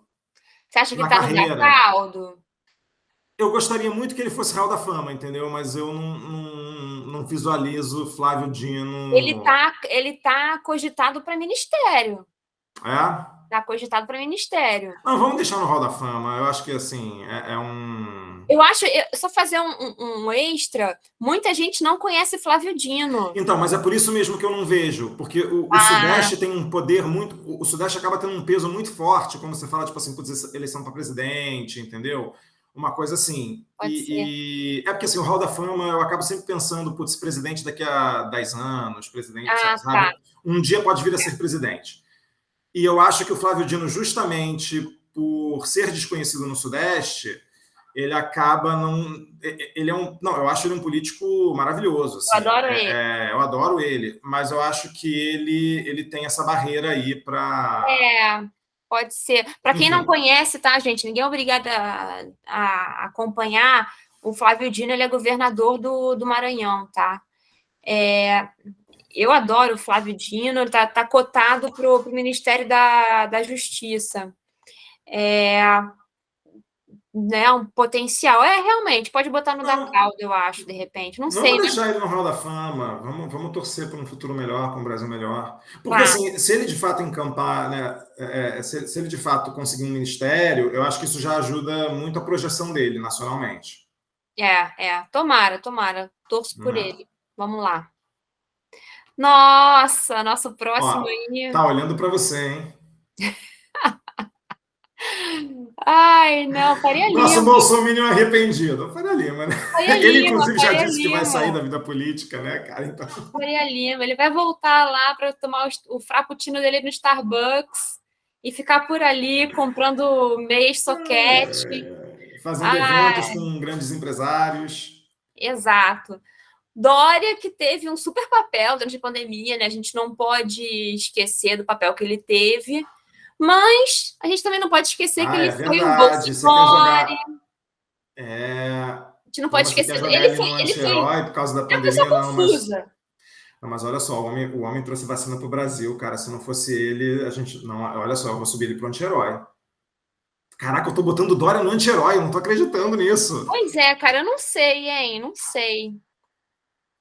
Você acha que na tá no carreira. caldo? Eu gostaria muito que ele fosse Hall da Fama, entendeu? Mas eu não visualizo Flávio Dino... Ele tá cogitado para ministério. É? Tá cogitado para ministério. Não, vamos deixar no Hall da Fama. Eu acho que, assim, é um... Eu acho, só fazer um extra, muita gente não conhece Flávio Dino. Então, mas é por isso mesmo que eu não vejo, porque o Ah, Sudeste tem um poder muito. O Sudeste acaba tendo um peso muito forte quando você fala, tipo assim, putz, eleição para presidente, entendeu? Uma coisa assim. pode ser. É porque assim, o Hall da Fama, eu acabo sempre pensando, putz, presidente daqui a 10 anos, presidente, Ah, sabe? tá. Um dia pode vir a ser presidente. E eu acho que o Flávio Dino, justamente por ser desconhecido no Sudeste, ele acaba não. Ele é um. Não, eu acho ele um político maravilhoso. Eu Assim, adoro ele. eu adoro ele, mas eu acho que ele tem essa barreira aí para. É, pode ser. Para quem não Enfim. conhece, tá, gente? Ninguém é obrigado a acompanhar. O Flávio Dino, ele é governador do Maranhão, tá? Eu adoro o Flávio Dino, ele tá cotado para o Ministério da Justiça. Né, um potencial. Realmente, pode botar no da Não, calda, eu acho, de repente. Não sei, vamos né? deixar ele no Hall da Fama. Vamos torcer para um futuro melhor, para um Brasil melhor. Porque, Tá. assim, se ele de fato encampar, né, se ele de fato conseguir um ministério, eu acho que isso já ajuda muito a projeção dele nacionalmente. Tomara, tomara. Torço por Né? ele. Vamos lá. Nossa, nosso próximo Ó, aí. tá olhando para você, hein? Ai, não, Faria Nosso Lima. bolsominion arrependido. Faria Lima, né? Faria Ele, Lima, inclusive, já Faria disse que vai sair Lima. da vida política, né, cara? Então, Faria Lima. Ele vai voltar lá para tomar o frappuccino dele no Starbucks e ficar por ali comprando meias soquete. fazendo eventos Ah, com grandes empresários. exato. Dória, que teve um super papel durante a pandemia, né? A gente não pode esquecer do papel que ele teve, mas a gente também não pode esquecer que Ah, ele é foi um verdade. Você quer Bolsonaro. jogar. É... gente não pode Como você quer esquecer. jogar ele no Ele foi anti-herói por causa da é uma pessoa pandemia? Não, mas... confusa. Não, mas olha só, o homem trouxe vacina para o Brasil, cara. Se não fosse ele, a gente... Não, olha só, eu vou subir ele para o anti-herói. Caraca, eu tô botando o Dória no anti-herói, eu não tô acreditando nisso. Pois é, cara, eu não sei, hein? Não sei.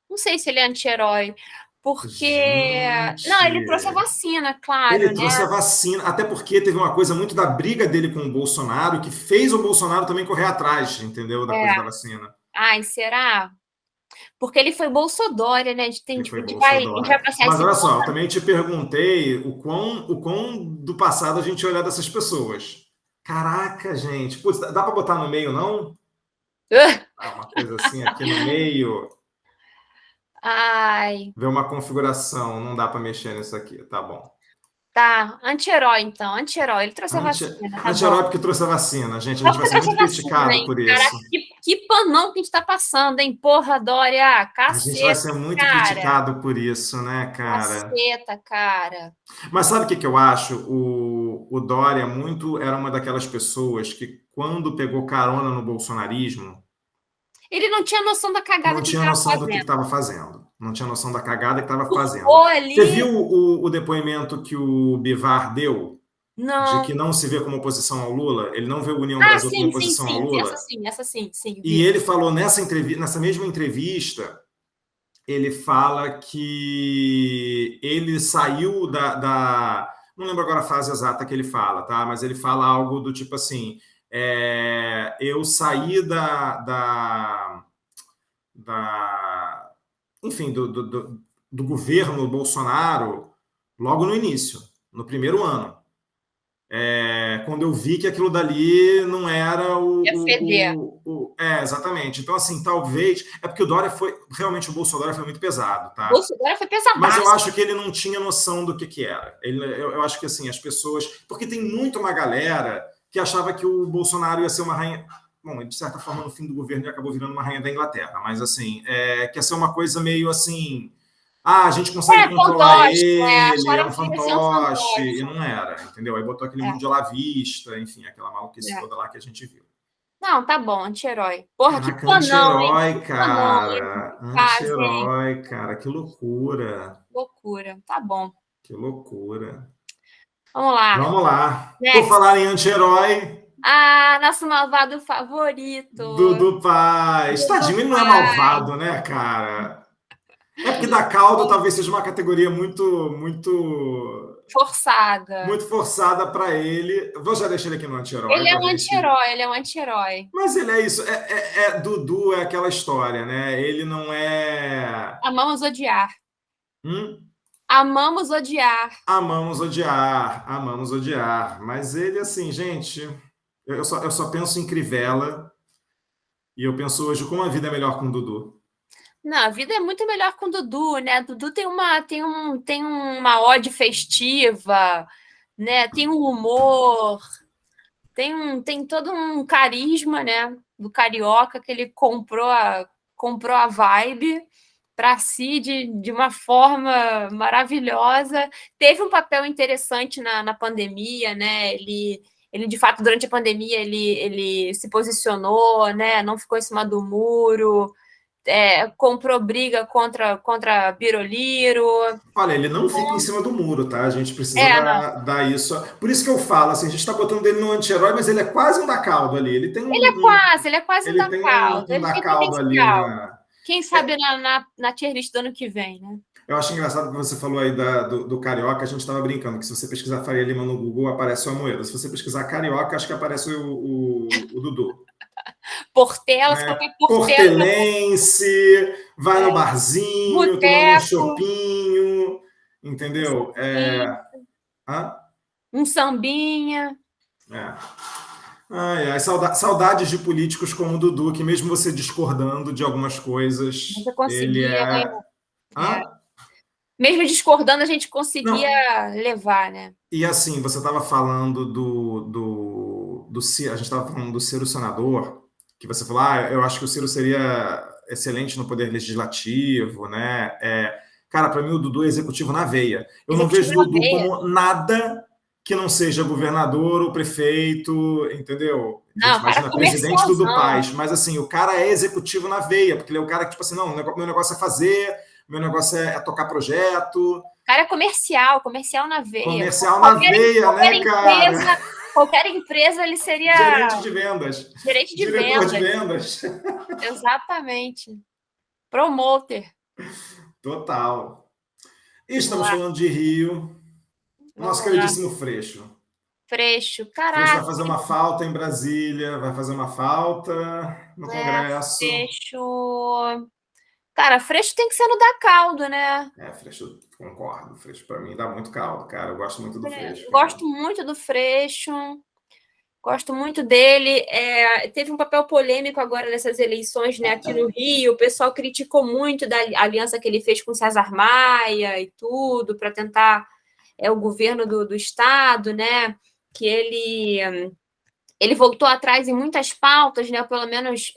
Não sei se ele é anti-herói. Porque. Não, ele trouxe a Gente... vacina, claro, Ele né? trouxe a vacina, até porque teve uma coisa muito da briga dele com o Bolsonaro, que fez o Bolsonaro também correr atrás, entendeu? Da coisa da vacina. Ai, será? Porque ele foi Bolsodória, né? Ele foi A gente vai Bolsonaro. passar Mas esse olha ponto. só, eu também te perguntei o quão do passado a gente olhar dessas pessoas. Caraca, gente. Putz, dá para botar no meio, não? Ah, uma coisa assim aqui no meio. Ai, Ver uma configuração. Não dá para mexer nisso aqui. Tá bom. tá. Anti-herói, então. Anti-herói. Ele trouxe a vacina, tá bom. Anti-herói porque trouxe a vacina, gente. A Só gente vai porque ser trouxe muito a vacina, criticado hein? por Caraca, isso. que panão que a gente tá passando, hein? Porra, Dória. A gente vai Caceta, ser muito cara. criticado por isso, né, cara? Caceta, cara. Mas sabe o que eu acho? O Dória muito era uma daquelas pessoas que, quando pegou carona no bolsonarismo, Ele não tinha noção da cagada não que ele tinha tava noção do que fazendo. estava fazendo. Não tinha noção da cagada que estava fazendo. Surfou Você ali. viu o depoimento que o Bivar deu? De Não. que não se vê como oposição ao Lula? Ele não vê o União Ah, Brasil como sim, sim, oposição ao sim. Lula? Essa sim, sim, E vi. ele falou nessa mesma entrevista, ele fala que ele saiu não lembro agora a frase exata que ele fala, tá? Mas ele fala algo do tipo assim: eu saí enfim, do governo Bolsonaro logo no início, no primeiro ano. Quando eu vi que aquilo dali não era Ia feder. exatamente. Então, assim, talvez. É porque o Dória foi. Realmente, o Bolsonaro foi muito pesado, tá? Bolsonaro foi Mas eu pesadaço. acho que ele não tinha noção do que era. Eu acho que, assim, as pessoas. Porque tem muito uma galera que achava que o Bolsonaro ia ser uma rainha. Bom, de certa forma, no fim do governo, ele acabou virando uma rainha da Inglaterra. Mas, assim, que ia ser uma coisa meio assim. Ah, a gente consegue controlar Fantoche, né? ele, é Acharam um que ia ser um fantoche, e fantoche. não era, entendeu? Aí botou aquele mundialavista, enfim, aquela maluquice toda lá que a gente viu. Não, tá bom, anti-herói. Porra, que Caraca, panão, hein? anti-herói, Que panão, hein? cara. Faz, hein? Anti-herói, cara. Que loucura. Loucura. Tá bom. Que loucura. Vamos lá. Vamos lá. Por Next. falar em anti-herói, Ah, nosso malvado favorito. Dudu Paz. Tadinho, ele não é malvado, né, cara? É porque dar caldo talvez seja uma categoria muito Forçada. muito forçada para ele. Vou já deixar ele aqui no anti-herói Ele é pra um gente. anti-herói, ele é um anti-herói. Mas ele é isso. Dudu é aquela história, né? Ele não é. Amamos odiar. Hum? Amamos odiar. Amamos odiar, amamos odiar. Mas ele, assim, gente, eu só penso em Crivella e eu penso hoje como a vida é melhor com o Dudu. Não, a vida é muito melhor com o Dudu, né? Dudu tem uma ode festiva, né? Tem um humor, tem todo um carisma, né? Do carioca que ele comprou a vibe para si de uma forma maravilhosa. Teve um papel interessante na pandemia, né? Ele, de fato, durante a pandemia, ele se posicionou, né? Não ficou em cima do muro, comprou briga contra Biroliro. Olha, ele não fica em cima do muro, tá? A gente precisa Não. dar isso. Por isso que eu falo, assim, a gente está botando ele no anti-herói, mas ele é quase um da caldo ali. Ele tem Ele é quase um ele da tem caldo. um Ele da tem caldo ali potencial. na. Quem sabe na tier list do ano que vem, né? Eu acho engraçado que você falou aí do Carioca, a gente estava brincando, que se você pesquisar Faria Lima no Google, aparece o Amoedo. Se você pesquisar Carioca, acho que aparece o Dudu. Portela, se Né? qualquer Portela. Portelense, vai no barzinho, tomando um Boteco. chopinho, entendeu? Um sambinha. Saudades de políticos como o Dudu, que mesmo você discordando de algumas coisas, Você ele conseguia. Hã? Mesmo discordando, a gente conseguia Não. levar, né? E assim, você estava falando a gente estava falando do Ciro senador, que você falou, eu acho que o Ciro seria excelente no poder legislativo, né? Cara, para mim o Dudu é executivo na veia. Eu não vejo o Dudu como nada que não seja governador ou prefeito, entendeu? A gente Não, o cara é imagina presidente do comercialzão. país, mas assim, o cara é executivo na veia, porque ele é o cara que, tipo assim, não, meu negócio é fazer, meu negócio é tocar projeto, O cara é comercial na veia. comercial na veia, né, cara? Qualquer empresa ele Gerente seria de vendas, gerente de diretor de vendas. vendas. Exatamente. Promoter. Total. E Vamos estamos lá, falando de Rio, nosso vamos lá. queridíssimo Freixo. Freixo, Freixo caraca, vai fazer uma falta em Brasília, vai fazer uma falta no Congresso. Freixo. Cara, Freixo tem que ser no da caldo, né? Freixo, concordo. Freixo, para mim, dá muito caldo, cara. Eu gosto muito do Freixo, cara. Gosto muito do Freixo. Gosto muito dele. Teve um papel polêmico agora nessas eleições, né, aqui no Rio. O pessoal criticou muito da aliança que ele fez com César Maia e tudo, para tentar o governo do Estado, né? Que ele voltou atrás em muitas pautas, né? Pelo menos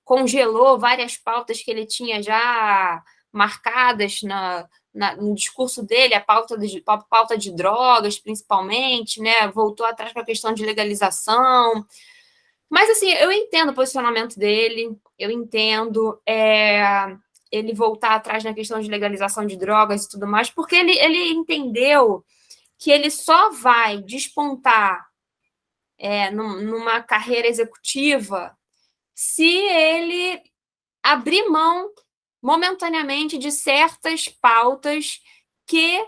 congelou várias pautas que ele tinha já marcadas no discurso dele, a pauta de drogas, principalmente, né? Voltou atrás com a questão de legalização. Mas, assim, eu entendo o posicionamento dele, eu entendo ele voltar atrás na questão de legalização de drogas e tudo mais, porque ele entendeu que ele só vai despontar numa carreira executiva se ele abrir mão momentaneamente de certas pautas que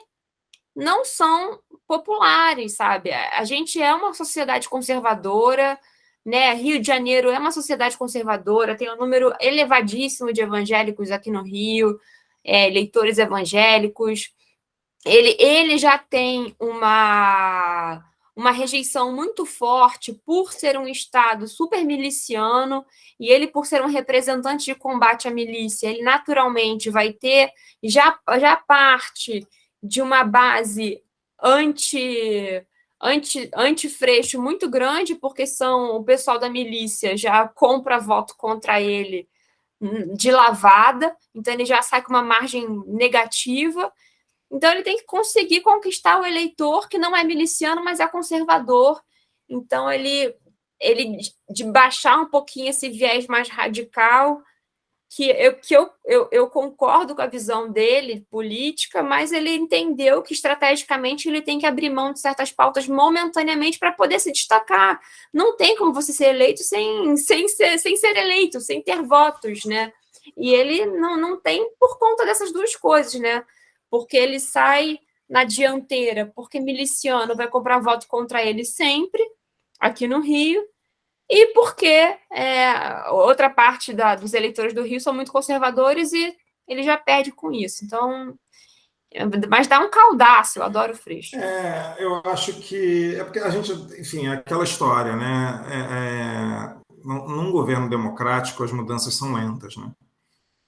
não são populares, sabe? A gente é uma sociedade conservadora, né? Rio de Janeiro é uma sociedade conservadora, tem um número elevadíssimo de evangélicos aqui no Rio, eleitores evangélicos. Ele já tem uma rejeição muito forte por ser um Estado super miliciano, e ele, por ser um representante de combate à milícia, ele naturalmente vai ter já parte de uma base anti-Freixo muito grande, porque o pessoal da milícia já compra voto contra ele de lavada, então ele já sai com uma margem negativa. Então, ele tem que conseguir conquistar o eleitor que não é miliciano, mas é conservador. Então, ele de baixar um pouquinho esse viés mais radical, eu concordo com a visão dele, política, mas ele entendeu que, estrategicamente, ele tem que abrir mão de certas pautas momentaneamente para poder se destacar. Não tem como você ser eleito sem ser eleito, sem ter votos, né? E ele não tem por conta dessas duas coisas, né? Porque ele sai na dianteira, porque miliciano vai comprar voto contra ele sempre, aqui no Rio, e porque outra parte dos eleitores do Rio são muito conservadores e ele já perde com isso. Então, mas dá um caldaço, eu adoro o Freixo. Eu acho que é porque a gente, enfim, é aquela história, né? Num governo democrático, as mudanças são lentas, né?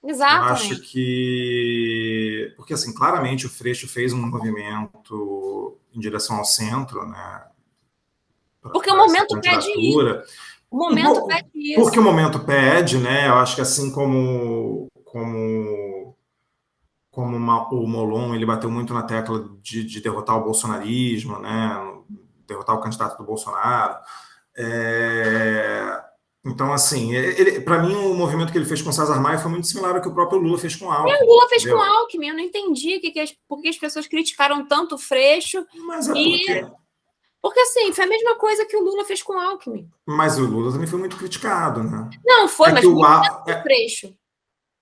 Eu acho Exatamente. que, porque assim, claramente o Freixo fez um movimento em direção ao centro, né? Porque o Para essa momento pede isso. candidatura. O momento pede Porque isso. o momento pede, né? Eu acho que assim como o Molon, ele bateu muito na tecla de derrotar o bolsonarismo, né? Derrotar o candidato do Bolsonaro. Então, assim, para mim, o movimento que ele fez com o César Maia foi muito similar ao que o próprio Lula fez com o O Alckmin. Lula fez com o Entendeu? Alckmin, eu não entendi por que as pessoas criticaram tanto o Freixo. Mas é E porque, assim, foi a mesma coisa que o Lula fez com o Alckmin. Mas o Lula também foi muito criticado, né? Não, foi, É que mas muito menos que o Freixo.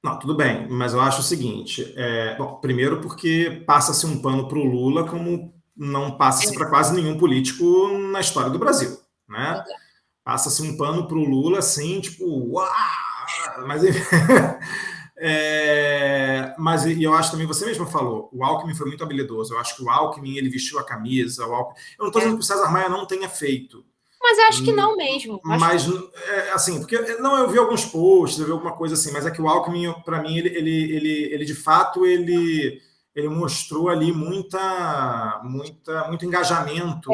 Não, tudo bem, mas eu acho o seguinte: bom, primeiro porque passa-se um pano para o Lula como não passa-se para quase nenhum político na história do Brasil, né? Passa-se um pano para o Lula assim, tipo, uau! Mas, mas eu acho também, você mesmo falou, o Alckmin foi muito habilidoso. Eu acho que o Alckmin, ele vestiu a camisa. Eu não estou dizendo que o César Maia não tenha feito, Mas acho que não mesmo. mas, assim, porque não, eu vi alguns posts, eu vi alguma coisa assim, mas é que o Alckmin, para mim, ele de fato, ele mostrou ali muito engajamento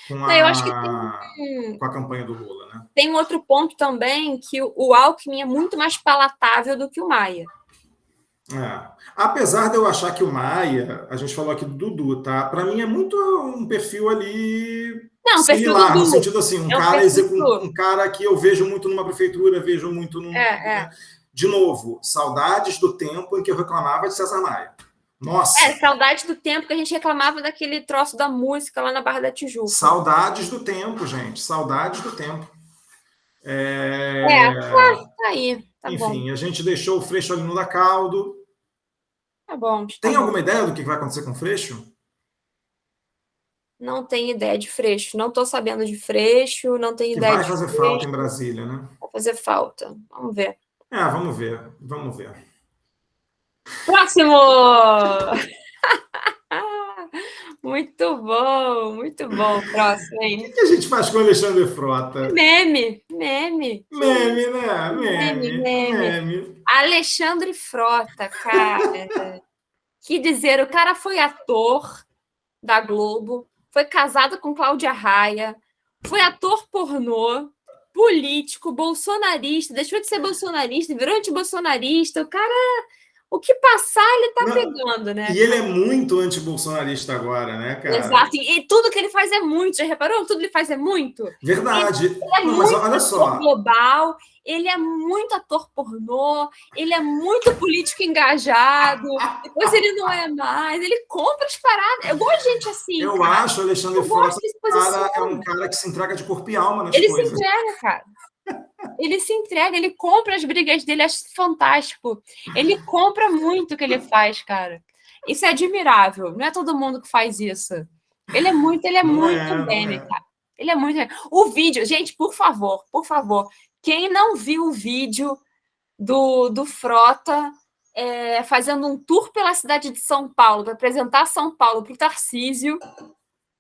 com Não, eu acho que com a campanha do Lula, né? tem um outro ponto também, que o Alckmin é muito mais palatável do que o Maia. Apesar de eu achar que o Maia, a gente falou aqui do Dudu, tá? Para mim é muito um perfil ali Não, o perfil do similar, no Dudu. sentido assim, É um perfil do... um cara que eu vejo muito numa prefeitura, vejo muito É. De novo, saudades do tempo em que eu reclamava de César Maia. Nossa! Saudade do tempo que a gente reclamava daquele troço da música lá na Barra da Tijuca. Saudades do tempo, gente. Saudades do tempo. Tá aí, tá Enfim, bom. a gente deixou o Freixo ali no da Caldo. Tá bom. Tem alguma ideia do que vai acontecer com o Freixo? Não tenho ideia de Freixo. Não tô sabendo de Freixo, não tenho Que ideia vai de fazer Freixo. falta em Brasília, né? Vai fazer falta. Vamos ver. Vamos ver, vamos ver. Próximo! Muito bom, muito bom. Próximo, O hein? que a gente faz com o Alexandre Frota? Meme. Meme, né? Meme. Meme. Alexandre Frota, cara. Que dizer, o cara foi ator da Globo, foi casado com Cláudia Raia, foi ator pornô, político, bolsonarista, deixou de ser bolsonarista, virou antibolsonarista. O cara, o que passar, ele tá pegando, né? E ele é muito antibolsonarista agora, né, cara? Exato. E tudo que ele faz é muito. Já reparou? Tudo que ele faz é muito. Verdade. Ele é Não, muito mas olha ator só. global, ele é muito ator pornô, ele é muito político engajado, depois ele não é mais, ele compra as paradas. Eu gosto de gente assim, Eu cara. acho o Alexandre Eu Frota gosto desse é um posiciona. cara que se entrega de corpo e alma nas Ele se coisas. entrega, cara. Ele se entrega, ele compra as brigas dele, acho fantástico. Ele compra muito o que ele faz, cara. Isso é admirável. Não é todo mundo que faz isso. Ele é muito Não meme, é. cara. Ele é muito. O vídeo, gente, por favor. Quem não viu o vídeo do Frota fazendo um tour pela cidade de São Paulo para apresentar São Paulo para o Tarcísio,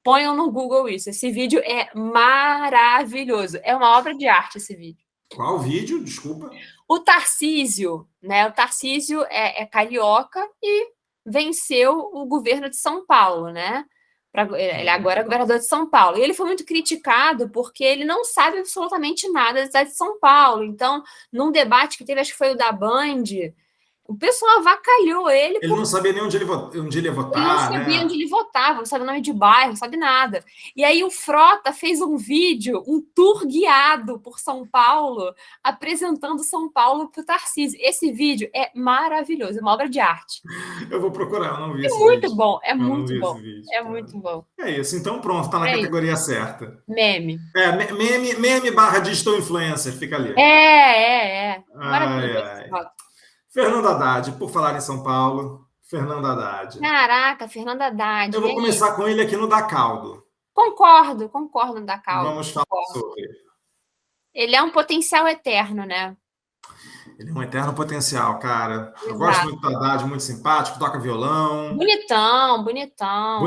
ponham no Google isso. Esse vídeo é maravilhoso. É uma obra de arte esse vídeo. Qual vídeo? Desculpa. O Tarcísio, né? O Tarcísio é carioca e venceu o governo de São Paulo, né? Ele agora é governador de São Paulo. E ele foi muito criticado porque ele não sabe absolutamente nada da cidade de São Paulo. Então, num debate que teve, acho que foi o da Band, o pessoal avacalhou ele. Ele não sabia nem onde ele ia votar, ele não sabia onde ele votava, não sabe o nome de bairro, não sabe nada. E aí o Frota fez um vídeo, um tour guiado por São Paulo, apresentando São Paulo para o Tarcísio. Esse vídeo é maravilhoso, é uma obra de arte. Eu vou procurar, eu não vi esse Muito vídeo. bom, Eu não vi esse vídeo, é cara. muito bom. É isso, então pronto, tá na categoria certa. Meme. Meme barra digital influencer, fica ali. Maravilhoso. Fernando Haddad, por falar em São Paulo, Fernando Haddad. Caraca, Fernando Haddad. Eu vou começar com ele aqui no Da Caldo. Concordo no Da Caldo. Vamos falar sobre. Ele é um potencial eterno, né? Ele é um eterno potencial, cara. Exato. Eu gosto muito do Haddad, muito simpático, toca violão. Bonitão. Bonitão.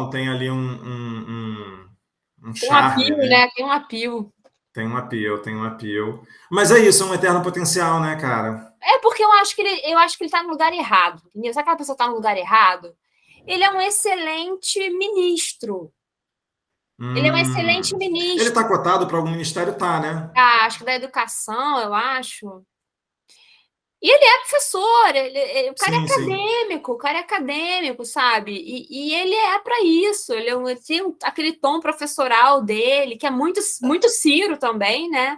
Tem ali um charme. Tem um apio, né? Tem um apio. Tem um apio. Mas é isso, é um eterno potencial, né, cara? É porque eu acho que ele tá no lugar errado. Entendeu? Sabe aquela pessoa tá no lugar errado? Ele é um excelente ministro. Ele é um excelente ministro. Ele está cotado para algum ministério, tá, né? Acho que da educação, eu acho. E ele é professor, o cara é acadêmico, sabe? E ele é para isso, ele tem aquele tom professoral dele, que é muito Ciro também, né?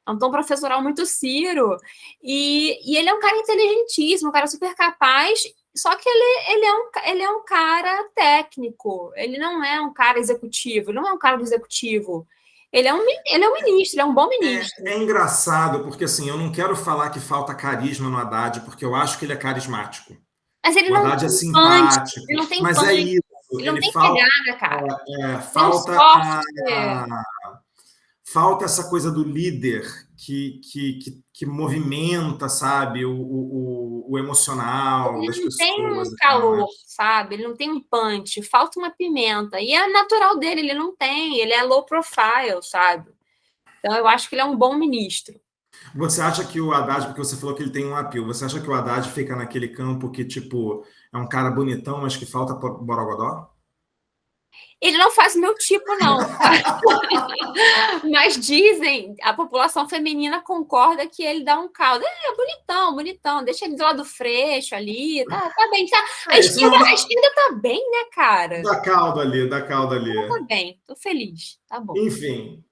É um tom professoral muito Ciro. E ele é um cara inteligentíssimo, um cara super capaz, só que ele é um cara técnico, ele não é um cara executivo, ele não é um cara do executivo. Ele é um ministro, ele é um bom ministro. É engraçado, porque assim, eu não quero falar que falta carisma no Haddad, porque eu acho que ele é carismático. Mas ele o não Haddad é simpático. Ele não tem mas punch. é isso. Ele não tem pegada, cara. Falta essa coisa do líder que movimenta, sabe, o emocional das pessoas. Ele não tem um calor, sabe? Ele não tem um punch. Falta uma pimenta. E é natural dele, ele não tem. Ele é low profile, sabe? Então, eu acho que ele é um bom ministro. Você acha que o Haddad, porque você falou que ele tem um apelo, você acha que o Haddad fica naquele campo que, tipo, é um cara bonitão, mas que falta borogodó? Ele não faz o meu tipo, não. Mas dizem, a população feminina concorda que ele dá um caldo. É bonitão, bonitão. Deixa ele do lado freixo ali. Tá bem. Tá. Isso não A esquerda tá bem, né, cara? dá caldo ali, dá caldo ali. Tá bem, tô feliz. Tá bom. Enfim,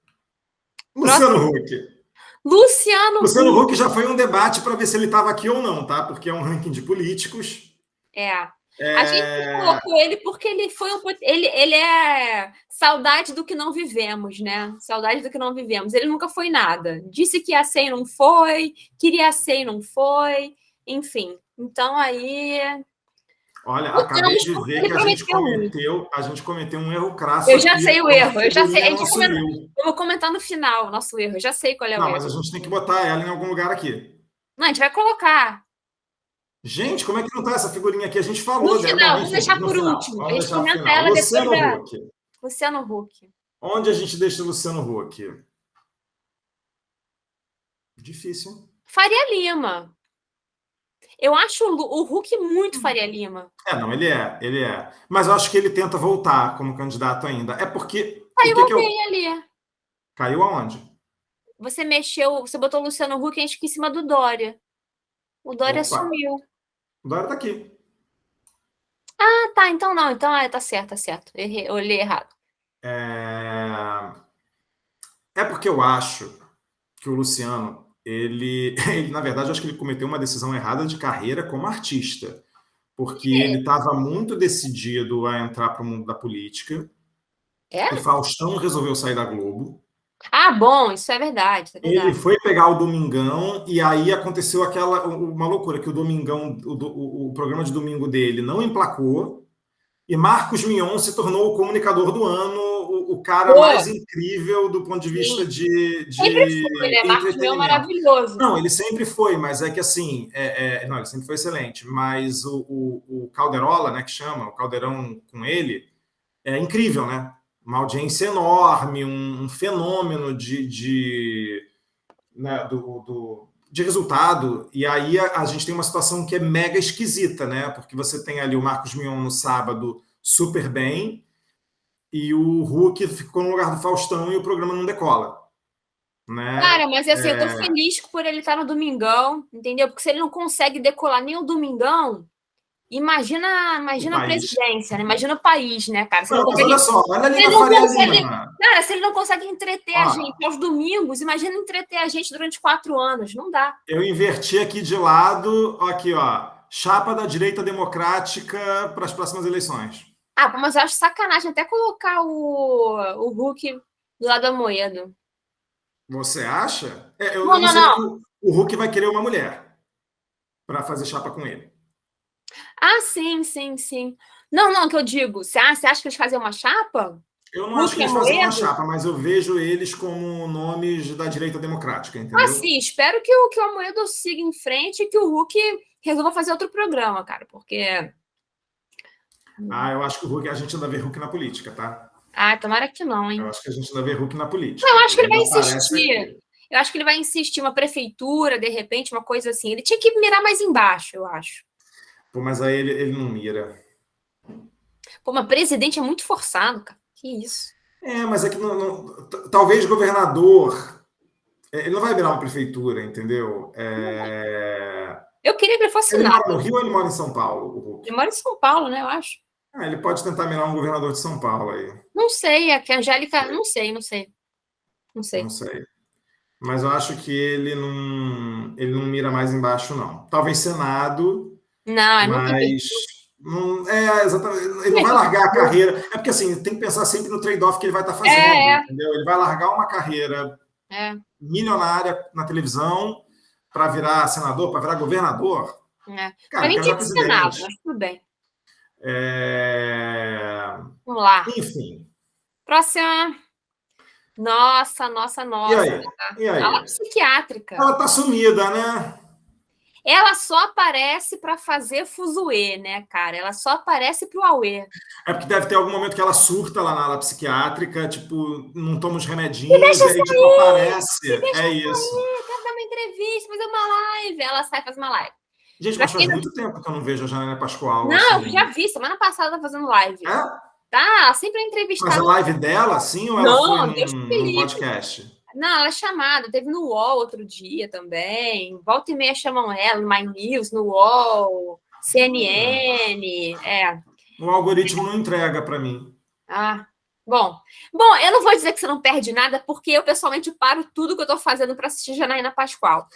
Próximo. Luciano Huck. Luciano Luciano Huck. Huck já foi um debate para ver se ele estava aqui ou não, tá? Porque é um ranking de políticos. A gente colocou ele porque ele foi ele é saudade do que não vivemos, né? Saudade do que não vivemos. Ele nunca foi nada. Disse que ia ser e não foi, queria ser e não foi, enfim. Então aí. Olha, acabei de ver que a gente cometeu um erro crasso. Eu já sei o erro, eu já sei. Eu vou comentar no final o nosso erro. Eu já sei qual é o erro. Não, mas a gente tem que botar ela em algum lugar aqui. Não, a gente vai colocar. Gente, como é que não tá essa figurinha aqui? A gente falou no dela. final, vamos deixar por último. A gente comenta ela Luciano depois Huck. Luciano Huck. Onde a gente deixa o Luciano Huck? Difícil. Faria Lima. Eu acho o Huck muito Faria Lima. Não, ele é. Mas eu acho que ele tenta voltar como candidato ainda. É porque... Caiu alguém ali. Caiu aonde? Você botou o Luciano Huck em cima do Dória. O Dória sumiu. O Dória tá aqui. Ah, tá. Então não. Então tá certo, tá certo. Eu olhei errado. É porque eu acho que o Luciano, ele, na verdade, eu acho que ele cometeu uma decisão errada de carreira como artista. Porque ele estava muito decidido a entrar para o mundo da política. O Faustão resolveu sair da Globo. Ah, bom, isso é verdade. Ele foi pegar o Domingão e aí aconteceu uma loucura, que o Domingão, o programa de domingo dele não emplacou e Marcos Mion se tornou o comunicador do ano, o cara mais incrível do ponto de vista de sempre foi, né? Marcos Mion maravilhoso. Não, ele sempre foi, mas é que assim, não, ele sempre foi excelente, mas o Calderola, né, que chama, o Caldeirão com ele, é incrível, né? Uma audiência enorme, um fenômeno de resultado. E aí a gente tem uma situação que é mega esquisita, né? Porque você tem ali o Marcos Mion no sábado super bem e o Huck ficou no lugar do Faustão e o programa não decola. Né? Cara, mas assim, eu tô feliz por ele estar no Domingão, entendeu? Porque se ele não consegue decolar nem o Domingão, imagina a presidência, né? Imagina o país, né, cara? Olha só, olha ali na Faria Lima. Cara, se ele não consegue entreter a gente aos domingos, imagina entreter a gente durante 4 anos. Não dá. Eu inverti aqui de lado, aqui, ó. Chapa da direita democrática para as próximas eleições. Mas eu acho sacanagem até colocar o Huck do lado do Amoedo. Você acha? Eu não sei que o Huck vai querer uma mulher para fazer chapa com ele. Sim. Não, que eu digo. Você acha que eles fazem uma chapa? Eu não acho que eles fazem uma chapa, mas eu vejo eles como nomes da direita democrática, entendeu? Sim, espero que o Amoedo siga em frente e que o Huck resolva fazer outro programa, cara, porque... eu acho que a gente ainda vê Huck na política, tá? Tomara que não, hein? Eu acho que a gente ainda vê Huck na política. Eu acho que ele vai insistir. Eu acho que ele vai insistir, uma prefeitura, de repente, uma coisa assim. Ele tinha que mirar mais embaixo, eu acho. Mas aí ele não mira. Mas presidente é muito forçado, cara. Que isso? Mas é que talvez governador... Ele não vai virar uma prefeitura, entendeu? Eu queria que ele fosse nada. Ele mora no Rio ou ele mora em São Paulo, o Huck? Ele mora em São Paulo, né, eu acho. Ele pode tentar mirar um governador de São Paulo aí. Não sei, a Angélica... Não sei. Mas eu acho que ele não mira mais embaixo, não. Talvez Senado. Não, mas exatamente. Ele não vai largar a carreira. É porque assim, tem que pensar sempre no trade-off que ele vai estar fazendo, entendeu? Ele vai largar uma carreira milionária na televisão para virar senador, para virar governador. Cara, nem tinha Senado, mas tudo bem. Vamos lá. Enfim. Próxima. Nossa. E aí? Ala psiquiátrica. Ela tá sumida, né? Ela só aparece para fazer fuzuê, né, cara? Ela só aparece pro auê. É porque deve ter algum momento que ela surta lá na ala psiquiátrica, tipo, não toma os remedinhos, aí tipo, aparece. É isso. Quero dar uma entrevista, fazer uma live. Ela sai e faz uma live. Gente, mas faz muito tempo que eu não vejo a Janaína Pascoal. Não, assim. Eu já vi. Semana passada fazendo live. Tá, sempre é Mas entrevistada. a live dela, sim, ou ela foi Não, Deus me num livre. podcast? Não, ela é chamada. Teve no UOL outro dia também. Volta e meia chamam ela, no My News, no UOL, CNN. O algoritmo não entrega para mim. Ah, bom. Bom, eu não vou dizer que você não perde nada, porque eu pessoalmente paro tudo que eu tô fazendo para assistir Janaína Pascoal.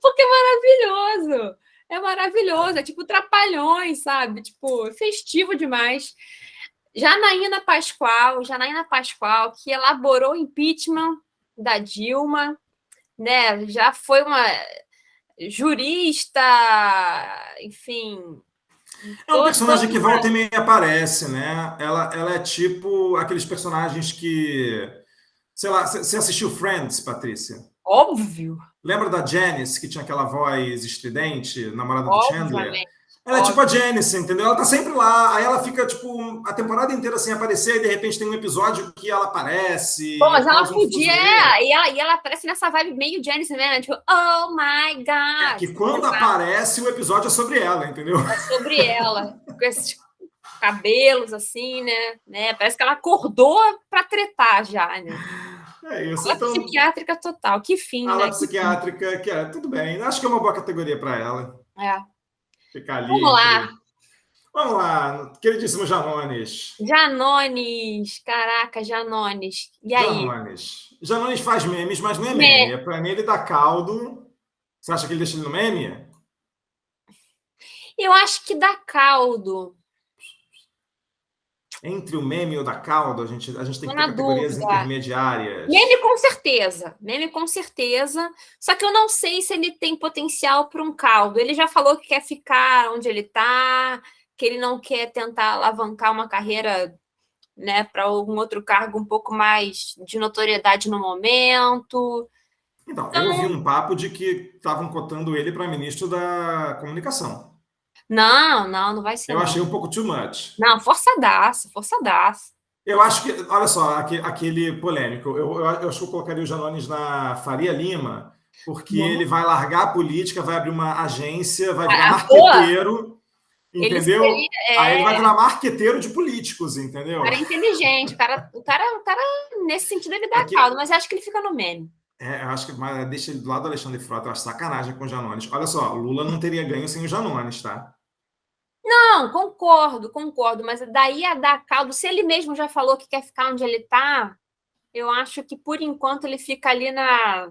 Porque é maravilhoso. É maravilhoso. É tipo Trapalhões, sabe? Tipo, festivo demais. Janaína Pascoal, que elaborou o impeachment da Dilma, né? Já foi uma jurista, enfim, É um toda personagem que volta e meia aparece, né? Ela é tipo aqueles personagens que. Sei lá, você assistiu Friends, Patrícia? óbvio, Lembra da Janice, que tinha aquela voz estridente, namorada do Chandler? obviamente, Ela é tipo a óbvio. Janice, entendeu? Ela tá sempre lá, aí ela fica, tipo, a temporada inteira sem aparecer, e de repente tem um episódio que ela aparece Bom, e mas ela causa um podia, fuzuê. e ela aparece nessa vibe meio Janice, né? Tipo, oh my É God, que quando aparece, o episódio é sobre ela, entendeu? é sobre ela, com esses cabelos assim, né? Parece que ela acordou para tretar já, né? É isso. Ela é Então, psiquiátrica total, que fim, ala né? Que fim. psiquiátrica, que é, tudo bem. Acho que é uma boa categoria para ela. É. Ficar ali Vamos lá, entre. Vamos lá, queridíssimo Janones. Janones, caraca, Janones. E aí? Janones. Janones faz memes, mas não é meme. Me- É para mim ele dá caldo. Você acha que ele deixa ele no meme? Eu acho que dá caldo. Entre o meme e o da caldo, a gente tem Tô que ter na categorias dúvida. intermediárias. Meme com certeza, meme com certeza. Só que eu não sei se ele tem potencial para um caldo. Ele já falou que quer ficar onde ele está, que ele não quer tentar alavancar uma carreira, né, para algum outro cargo um pouco mais de notoriedade no momento. Então, eu ouvi Então, um papo de que estavam cotando ele para ministro da comunicação. não vai ser Eu achei não. um pouco too much. Não, forçadaço, forçadaço. Eu acho que, olha só, aquele polêmico. Eu acho que eu colocaria o Janones na Faria Lima, porque ele Não. vai largar a política, vai abrir uma agência, vai virar Pô, marqueteiro, ele entendeu? Aí ele vai virar marqueteiro de políticos, entendeu? cara é inteligente, o cara, nesse sentido, ele É dá que, caldo, mas eu acho que ele fica no meme. eu acho que mas deixa ele do lado do Alexandre Frota, eu acho sacanagem com o Janones. Olha só, o Lula não teria ganho sem o Janones, tá? Não, concordo, mas daí a dar caldo, se ele mesmo já falou que quer ficar onde ele tá, eu acho que por enquanto ele fica ali na.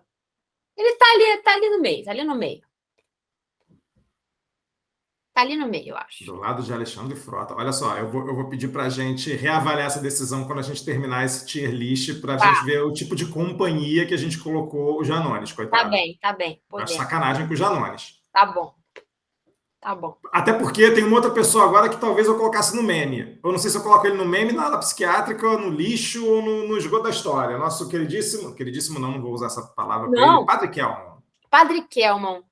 Ele tá ali no meio, tá ali no meio. Tá ali no meio, eu acho. Do lado de Alexandre Frota. Olha só, eu vou pedir para a gente reavaliar essa decisão quando a gente terminar esse tier list, para a Tá, gente ver o tipo de companhia que a gente colocou o Janones, coitado. tá bem, Eu acho podemos. sacanagem com o Janones. Tá bom, tá bom. Até porque tem uma outra pessoa agora que talvez eu colocasse no meme. Eu não sei se eu coloco ele no meme, na ala psiquiátrica, no lixo ou no esgoto da história. Nosso queridíssimo não vou usar essa palavra para ele, Não, Padre Kelman. Padre Kelman.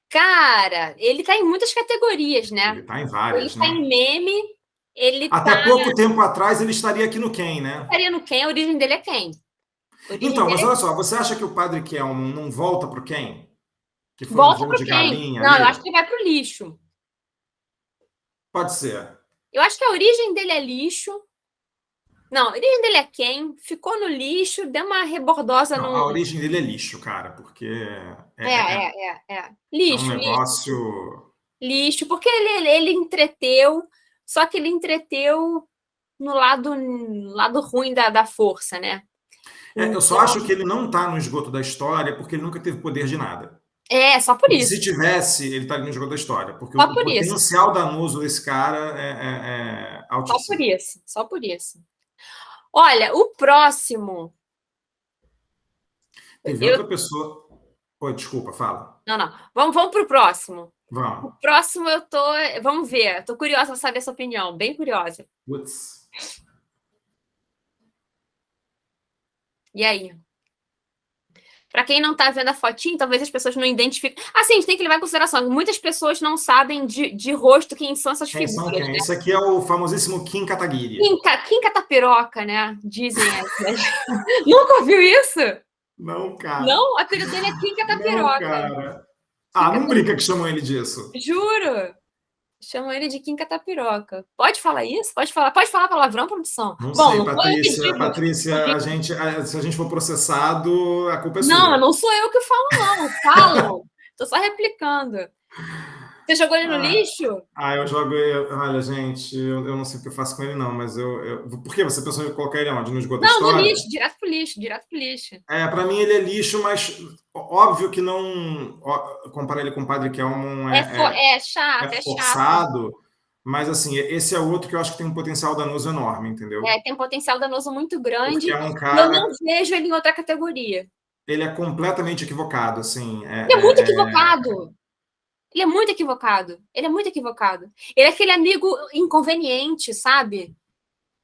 Cara, ele tá em muitas categorias, Ele né? está em Ele várias, tá né? em meme, ele Até pouco tempo atrás ele estaria aqui no Quem, né? estaria no quem? A origem dele é quem? A origem Então, mas dele olha só, você acha que o Padre Kelman não volta para o Quem? Que foi um volta voo pro de quem? galinha Não, eu acho ali? que vai pro lixo. Pode ser. Eu acho que a origem dele é lixo. Não, a origem dele é quem? Ficou no lixo, deu uma rebordosa Não, no. a origem dele é lixo, cara, porque é, É, é, é um Lixo, negócio. lixo, porque ele entreteu, só que ele entreteu no lado ruim da força, né? Eu só Então, acho que ele não tá no esgoto da história porque ele nunca teve poder de nada. só por Porque se isso. tivesse, ele estaria no esgoto da história. Porque Só o por isso. potencial danoso desse cara é Só por altíssimo. isso. Só por isso. Olha, o próximo. Teve Eu, outra pessoa. Oi, desculpa, fala. não. Vamos pro próximo. O Vamos. próximo eu tô. Vamos ver. Tô curiosa pra saber a sua opinião. Bem curiosa. Putz. E aí? Para quem não tá vendo a fotinho, talvez as pessoas não identifiquem. Assim, a gente tem que levar em consideração que muitas pessoas não sabem de rosto quem são essas Quem são figuras, quem? né? Esse aqui é o famosíssimo Kim Kataguiri. Kim Catapiroca, né? Dizem as... Nunca ouviu isso? Não, cara. Não? O apelido dele é Kim Não, Catapiroca. cara. Ah, não brinca que chamam ele disso. Juro. Chamam ele de Kim Catapiroca. Pode falar isso? Pode falar palavrão, produção? Não Bom, sei, não foi eu que digo. Patrícia, se a gente for processado, a culpa é Não, sua. não sou eu que falo, não. Falam. Tô só replicando. Você jogou ele no lixo? Eu jogo ele. Olha, gente, eu não sei o que eu faço com ele, não, mas por que você pensou em colocar ele onde? No esgoto da Não, no história? lixo, direto pro lixo, direto pro lixo. Para mim ele é lixo, mas óbvio que não. Comparar ele com o Padre Kelmon É chato, é é chato. forçado, mas assim, esse é outro que eu acho que tem um potencial danoso enorme, entendeu? Tem um potencial danoso muito grande. Porque é um E eu cara. não vejo ele em outra categoria. Ele é completamente equivocado, assim. Ele é muito equivocado. Ele é muito equivocado. Ele é muito equivocado. Ele é aquele amigo inconveniente, sabe?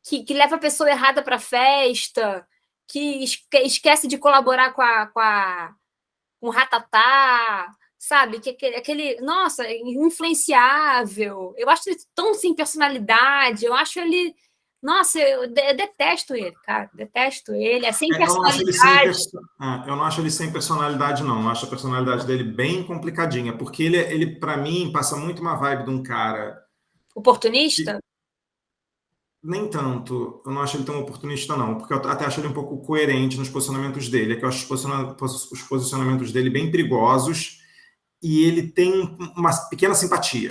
Que leva a pessoa errada para festa, que esquece de colaborar com o ratatá, sabe? Nossa, influenciável. Eu acho ele tão sem personalidade. Eu acho ele. Nossa, eu detesto ele, cara. Detesto ele. É sem personalidade. Eu não acho ele sem personalidade, não. Eu acho a personalidade dele bem complicadinha, porque ele para mim, passa muito uma vibe de um cara. Oportunista? Nem tanto. Eu não acho ele tão oportunista, não, porque eu até acho ele um pouco coerente nos posicionamentos dele. É que eu acho os posicionamentos dele bem perigosos e ele tem uma pequena simpatia.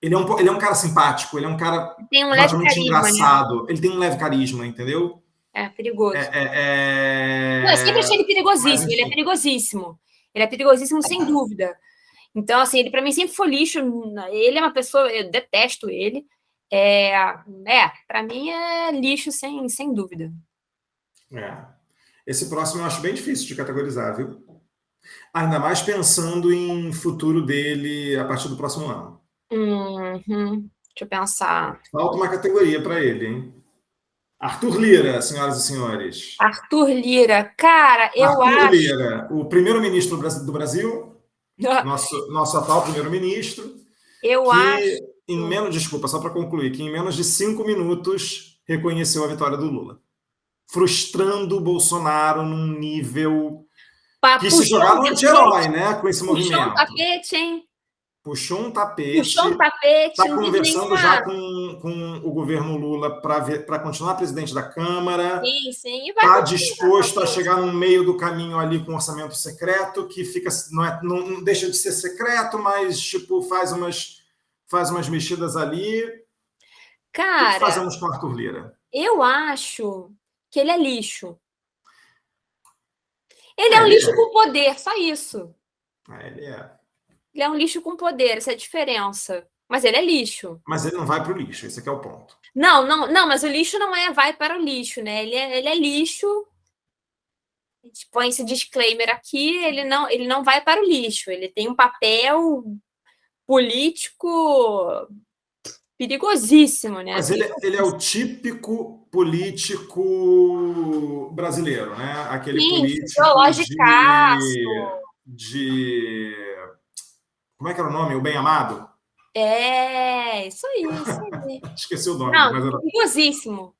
Ele é um cara simpático, ele é um cara tem um relativamente leve carisma, engraçado. né? Ele tem um leve carisma, entendeu? É perigoso. Não, eu sempre achei ele perigosíssimo. Mas, ele é perigosíssimo. Ele é perigosíssimo, sem dúvida. Então, assim, ele para mim sempre foi lixo. Ele é uma pessoa, eu detesto ele. Para mim é lixo sem dúvida. Esse próximo eu acho bem difícil de categorizar, viu? Ainda mais pensando em futuro dele a partir do próximo ano. Deixa eu pensar. Falta uma categoria para ele, hein? Arthur Lira, senhoras e senhores. Arthur Lira, cara, eu acho. Arthur Lira, o primeiro-ministro do Brasil, nosso atual primeiro-ministro, acho. Desculpa, só para concluir, que em menos de 5 minutos reconheceu a vitória do Lula, frustrando o Bolsonaro num nível que se jogar no anti-herói, né? Com esse movimento. Puxou um tapete, hein? Puxou um tapete. Está conversando já com o governo Lula para continuar presidente da Câmara. Sim. Está disposto a chegar no meio do caminho ali com um orçamento secreto, que fica não deixa de ser secreto, mas tipo faz umas mexidas ali. Cara, o que fazemos com o Arthur Lira? Eu acho que ele é lixo. Ele é um lixo com poder, só isso. Ele é. Ele é um lixo com poder, essa é a diferença. Mas ele é lixo. Mas ele não vai para o lixo, esse aqui é o ponto. Não, mas o lixo não vai para o lixo, né? Ele é lixo. A gente põe esse disclaimer aqui, ele não vai para o lixo. Ele tem um papel político perigosíssimo, né? Mas ele é o típico político brasileiro, né? Aquele político de... Como é que era o nome? O Bem Amado? Isso aí. Esqueci o nome. Não, perigosíssimo.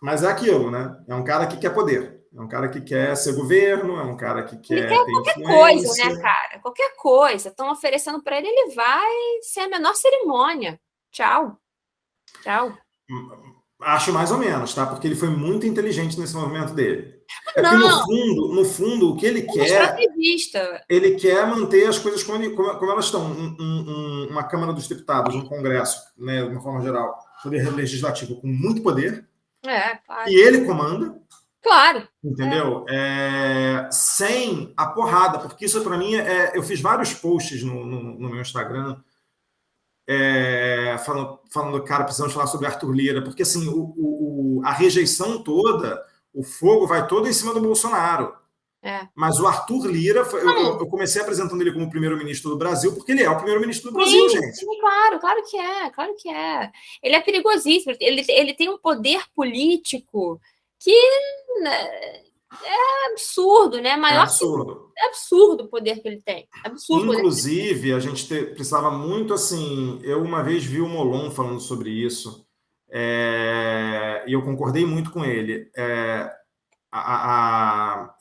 Mas é aquilo, né? É um cara que quer poder. É um cara que quer ser governo, é um cara que quer ter qualquer influência. Coisa, né, cara? Qualquer coisa. Estão oferecendo para ele, ele vai sem a menor cerimônia. Tchau. Acho mais ou menos, tá? Porque ele foi muito inteligente nesse movimento dele. Porque no fundo, o que ele quer... Ele quer manter as coisas como elas estão. Uma Câmara dos Deputados, um Congresso, né, de uma forma geral, poder legislativo com muito poder. Claro. E ele comanda. Claro. Entendeu? Sem a porrada, porque isso para mim eu fiz vários posts no meu Instagram falando, cara, precisamos falar sobre Arthur Lira, porque assim, a rejeição toda, o fogo vai todo em cima do Bolsonaro. Mas o Arthur Lira, eu comecei apresentando ele como primeiro-ministro do Brasil, porque ele é o primeiro-ministro do Brasil, gente. Sim, claro que é. Ele é perigosíssimo, ele tem um poder político que é absurdo, né? É absurdo o poder que ele tem. Absurdo. Inclusive, a gente precisava muito, assim... Eu uma vez vi o Molon falando sobre isso, e eu concordei muito com ele.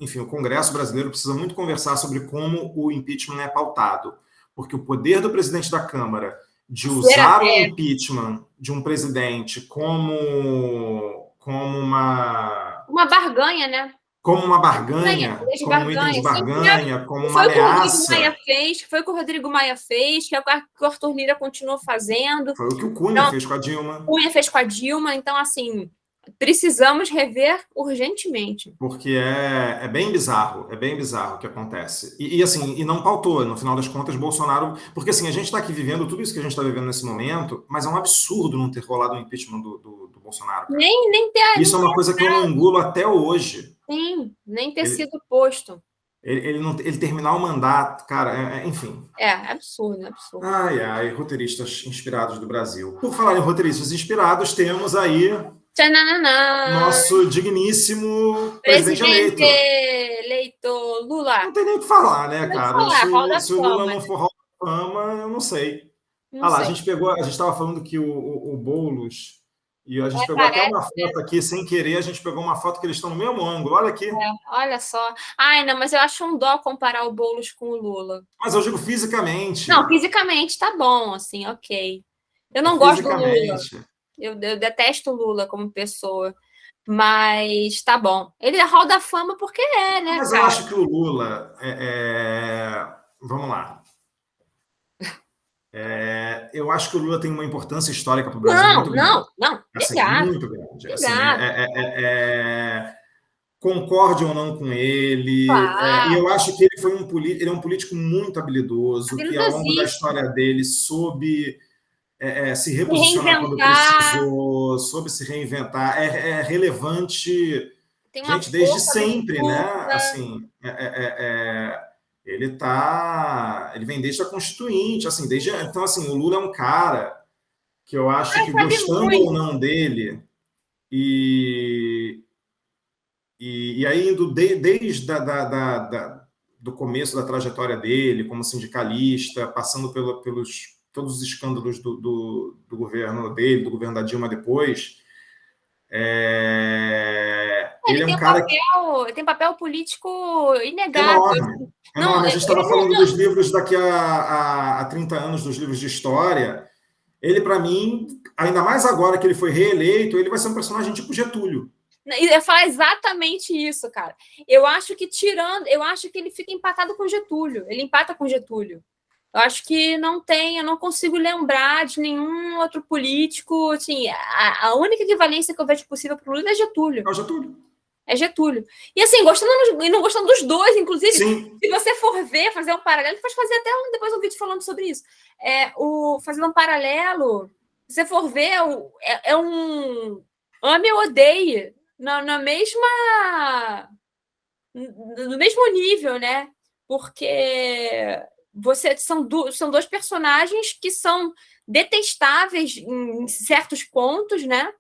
Enfim, o Congresso brasileiro precisa muito conversar sobre como o impeachment é pautado, porque o poder do presidente da Câmara de usar o impeachment de um presidente como uma barganha, né? Como uma barganha, como um item de barganha, como uma ameaça. Foi o que o Rodrigo Maia fez, que é o que o Arthur Lira continuou fazendo. Foi o que o Cunha fez com a Dilma. Cunha fez com a Dilma, então, assim, precisamos rever urgentemente. Porque é bem bizarro o que acontece. E assim, e não pautou, no final das contas, Bolsonaro... Porque assim, a gente está aqui vivendo tudo isso que a gente está vivendo nesse momento, mas é um absurdo não ter rolado o impeachment do Bolsonaro. Cara. Nem ter... Isso é uma coisa que eu não engulo até hoje. Sim, nem ter sido posto. Ele terminar o mandato, cara, enfim. Absurdo. Ai, roteiristas inspirados do Brasil. Por falar em roteiristas inspirados, temos aí nosso digníssimo presidente eleito Lula. Não tem nem o que falar, né, cara? Se o Lula não for Hall da Fama, eu não sei. Lá, a gente estava falando que o Boulos, e a gente pegou até uma foto aqui, sem querer, a gente pegou uma foto que eles estão no mesmo ângulo, olha aqui. Olha só. Ai, não, mas eu acho um dó comparar o Boulos com o Lula. Mas eu digo fisicamente. Não, fisicamente tá bom, assim, ok. Eu não gosto do Lula. Eu detesto o Lula como pessoa, mas tá bom. Ele é Hall da Fama porque né, mas cara? Eu acho que o Lula vamos lá. Eu acho que o Lula tem uma importância histórica para o Brasil muito grande. Não. Assim, muito grande. Assim, concorde ou não com ele. Claro. E eu acho que ele é um político muito habilidoso, que ao longo da história dele soube se reposicionar quando precisou, soube se reinventar. É relevante, gente, desde sempre, né? Assim, ele vem desde a Constituinte, assim, então assim, o Lula é um cara que eu acho que gostando ou não dele e aí indo desde do começo da trajetória dele como sindicalista, passando pelos todos os escândalos do governo dele, do governo da Dilma depois, ele é um cara que tem papel político inegável. Enorme. A gente estava falando dos livros daqui a 30 anos, dos livros de história. Ele, para mim, ainda mais agora que ele foi reeleito, ele vai ser um personagem tipo Getúlio. Eu ia falar exatamente isso, cara. Eu acho que ele fica empatado com Getúlio. Ele empata com Getúlio. Eu acho que eu não consigo lembrar de nenhum outro político, assim, a única equivalência que eu vejo possível para o Lula é Getúlio. É Getúlio. E assim, gostando e não gostando dos dois, inclusive, Sim. Se você for ver, fazer um paralelo, pode fazer até depois um vídeo falando sobre isso. Fazendo um paralelo, se você for ver, um ame ou odeie, no mesmo nível, né? Porque são dois personagens que são detestáveis em certos pontos, né?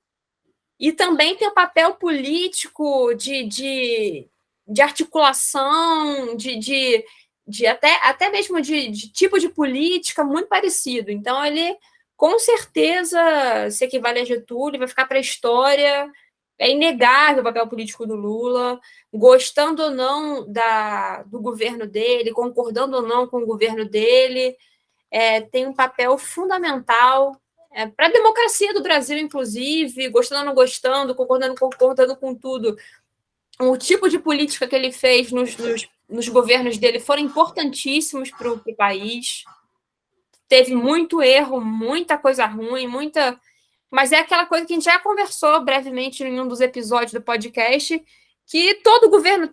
E também tem o papel político de articulação, até mesmo de tipo de política muito parecido. Então, ele, com certeza, se equivale a Getúlio, vai ficar para a história. É inegável o papel político do Lula, gostando ou não do governo dele, concordando ou não com o governo dele, tem um papel fundamental para a democracia do Brasil, inclusive, gostando ou não gostando, concordando com tudo. O tipo de política que ele fez nos governos dele foram importantíssimos para o país. Teve muito erro, muita coisa ruim, mas é aquela coisa que a gente já conversou brevemente em um dos episódios do podcast, que todo governo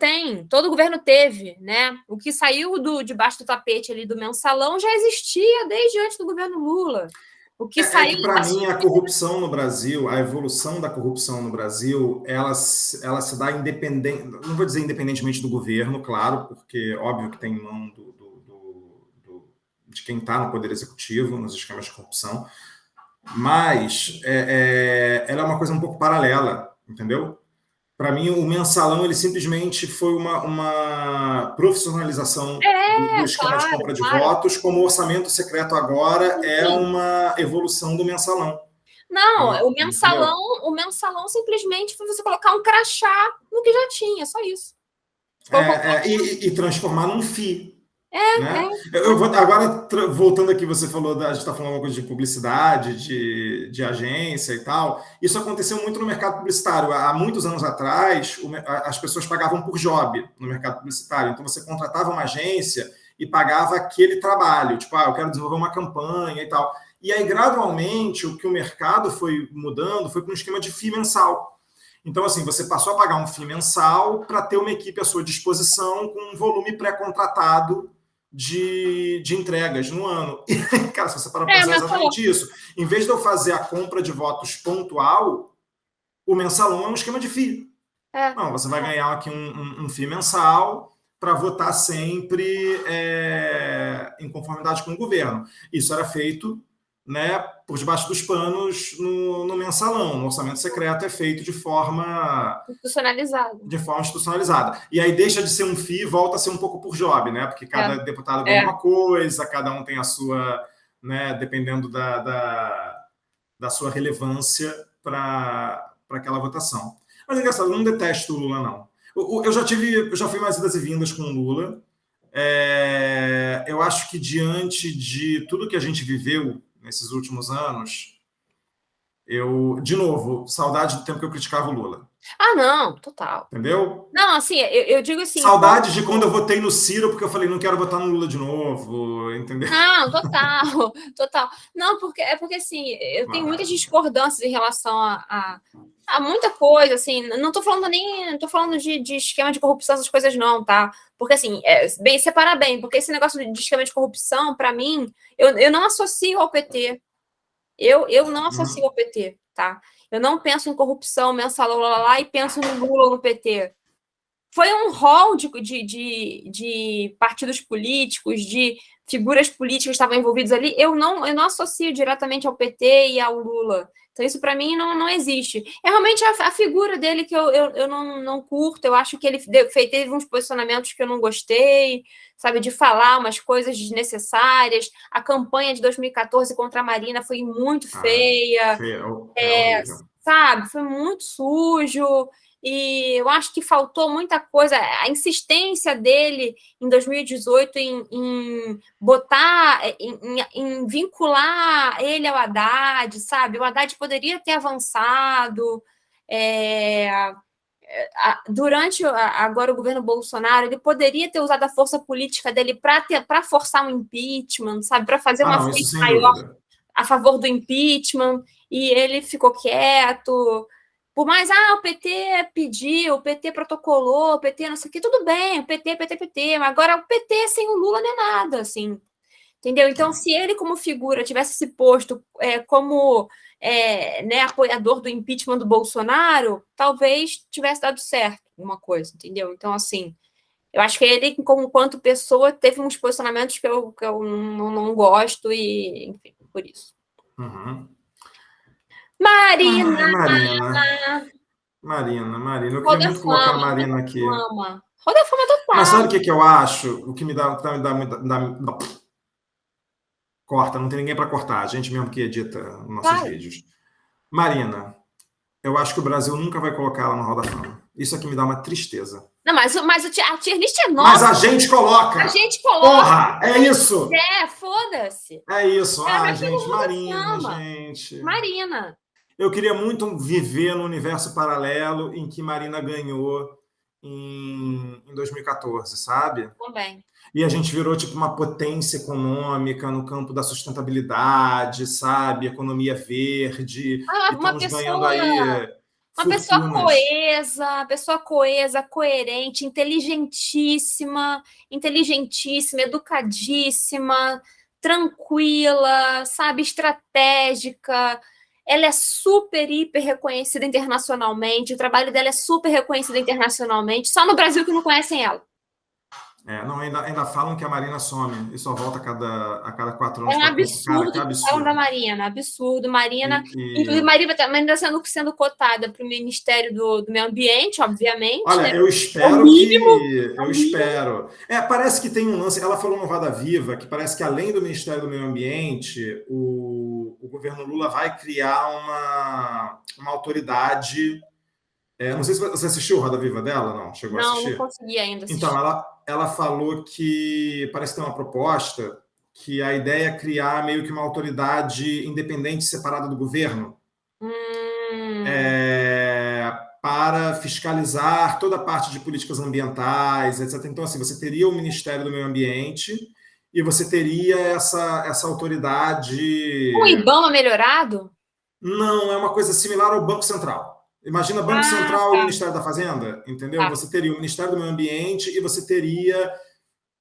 teve, né? O que saiu debaixo do tapete ali do mensalão já existia desde antes do governo Lula. O que saiu... que para mim a corrupção no Brasil, a evolução da corrupção no Brasil, ela se dá independente, não vou dizer independentemente do governo, claro, porque óbvio que tem mão de quem está no Poder Executivo, nos esquemas de corrupção, mas ela é uma coisa um pouco paralela, entendeu? Para mim, o mensalão ele simplesmente foi uma profissionalização do esquema de compra de votos, como o orçamento secreto agora é uma evolução do mensalão. Não, o mensalão simplesmente foi você colocar um crachá no que já tinha, só isso. E transformar num FII. Né? Eu vou agora voltando aqui, você falou a gente está falando uma coisa de publicidade, de agência e tal. Isso aconteceu muito no mercado publicitário. Há muitos anos atrás, as pessoas pagavam por job no mercado publicitário. Então você contratava uma agência e pagava aquele trabalho, tipo, eu quero desenvolver uma campanha e tal. E aí, gradualmente, o que o mercado foi mudando foi para um esquema de FII mensal. Então, assim, você passou a pagar um FII mensal para ter uma equipe à sua disposição com um volume pré-contratado de entregas no ano. E, cara, se você parar para pensar, é exatamente isso. Em vez de eu fazer a compra de votos pontual, o mensalão é um esquema de FII. Não, você vai ganhar aqui um FII mensal para votar sempre em conformidade com o governo. Isso era feito, né, por debaixo dos panos no mensalão. No orçamento secreto é feito de forma institucionalizada. E aí deixa de ser um FII e volta a ser um pouco por job, né? Porque cada deputado ganha uma coisa, cada um tem a sua, né, dependendo da sua relevância para aquela votação. Mas é engraçado, eu não detesto o Lula, não. Eu já fui mais idas e vindas com o Lula. Eu acho que diante de tudo que a gente viveu nesses últimos anos, de novo, saudade do tempo que eu criticava o Lula. Não, total. Entendeu? Não, assim, eu digo assim... Saudade de quando eu votei no Ciro, porque eu falei, não quero votar no Lula de novo, entendeu? Não, total. Não, porque assim, eu tenho muitas discordâncias em relação a muita coisa, assim, não tô falando de esquema de corrupção, essas coisas não, tá? Porque, assim, separar bem, porque esse negócio de esquema de corrupção, para mim, eu não associo ao PT. Eu não associo ao PT, tá? Eu não penso em corrupção, mensalão, lá, e penso no Lula ou no PT. Foi um rol de partidos políticos, de figuras políticas que estavam envolvidos ali. Eu não associo diretamente ao PT e ao Lula. Então, isso para mim não existe. É realmente a figura dele que eu não curto. Eu acho que ele teve uns posicionamentos que eu não gostei, sabe, de falar umas coisas desnecessárias. A campanha de 2014 contra a Marina foi muito feia. Sabe, foi muito sujo. E eu acho que faltou muita coisa, a insistência dele em 2018 em botar, em vincular ele ao Haddad, sabe? O Haddad poderia ter avançado. Durante agora o governo Bolsonaro, ele poderia ter usado a força política dele para forçar um impeachment, sabe? Para fazer uma frente maior a favor do impeachment, e ele ficou quieto. Por mais, o PT pediu, o PT protocolou, o PT não sei o que, tudo bem, o PT, mas agora o PT sem o Lula não é nada, assim, entendeu? Então, se ele como figura tivesse se posto como né, apoiador do impeachment do Bolsonaro, talvez tivesse dado certo uma coisa, entendeu? Então, assim, eu acho que ele, enquanto pessoa, teve uns posicionamentos que eu não gosto e, enfim, por isso. Marina. Eu queria muito colocar a Marina aqui. Roda a fama total. Mas sabe o que eu acho? O que me dá corta, não tem ninguém para cortar, a gente mesmo que edita nossos vídeos. Marina, eu acho que o Brasil nunca vai colocar ela no Hall da Fama. Isso aqui me dá uma tristeza. Não, mas a tier list é nossa. Mas a gente coloca. Porra, é isso. Foda-se. É isso. Gente, Marina, gente. Marina. Eu queria muito viver no universo paralelo em que Marina ganhou em 2014, sabe? Também. E a gente virou tipo uma potência econômica no campo da sustentabilidade, sabe? Economia verde. E estamos ganhando aí uma pessoa coesa, coerente, inteligentíssima, educadíssima, tranquila, sabe? Estratégica. Ela é super, hiper reconhecida internacionalmente. O trabalho dela é super reconhecido internacionalmente. Só no Brasil que não conhecem ela. Ainda falam que a Marina some e só volta a cada 4 anos. É um absurdo que falam da Marina. Absurdo. Marina, inclusive, Marina está sendo cotada para o Ministério do Meio Ambiente, obviamente. Olha, né? eu espero Eu espero. Parece que tem um lance. Ela falou no Roda Viva que parece que, além do Ministério do Meio Ambiente, o governo Lula vai criar uma autoridade Não sei se você assistiu Roda Viva dela, não? Chegou a Não, não assistir? consegui ainda Então, assistir. ela falou que parece ter uma proposta que a ideia é criar meio que uma autoridade independente separada do governo, Hum, para fiscalizar toda a parte de políticas ambientais, etc. Então, assim, você teria o Ministério do Meio Ambiente e você teria essa um autoridade. IBAMA melhorado? Não, é uma coisa similar ao Banco Central. Imagina Banco Ah, Central e tá, Ministério da Fazenda, entendeu? tá. Você teria o Ministério do Meio Ambiente e você teria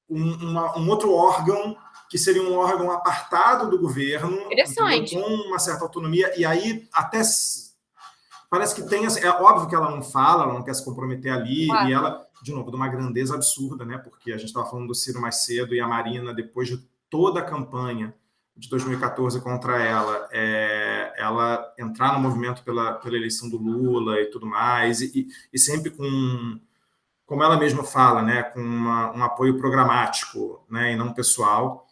um outro órgão que seria um órgão apartado do governo, entendeu? Com Interessante. uma certa autonomia, e aí até parece que tem. É óbvio que ela não fala, ela não quer se comprometer ali, e Claro. ela, de novo, de uma grandeza absurda, né? Porque a gente estava falando do Ciro mais cedo e a Marina, depois de toda a campanha de 2014 contra ela, ela entrar no movimento pela eleição do Lula e tudo mais, e sempre com, como ela mesma fala, né, com um apoio programático, né, e não pessoal.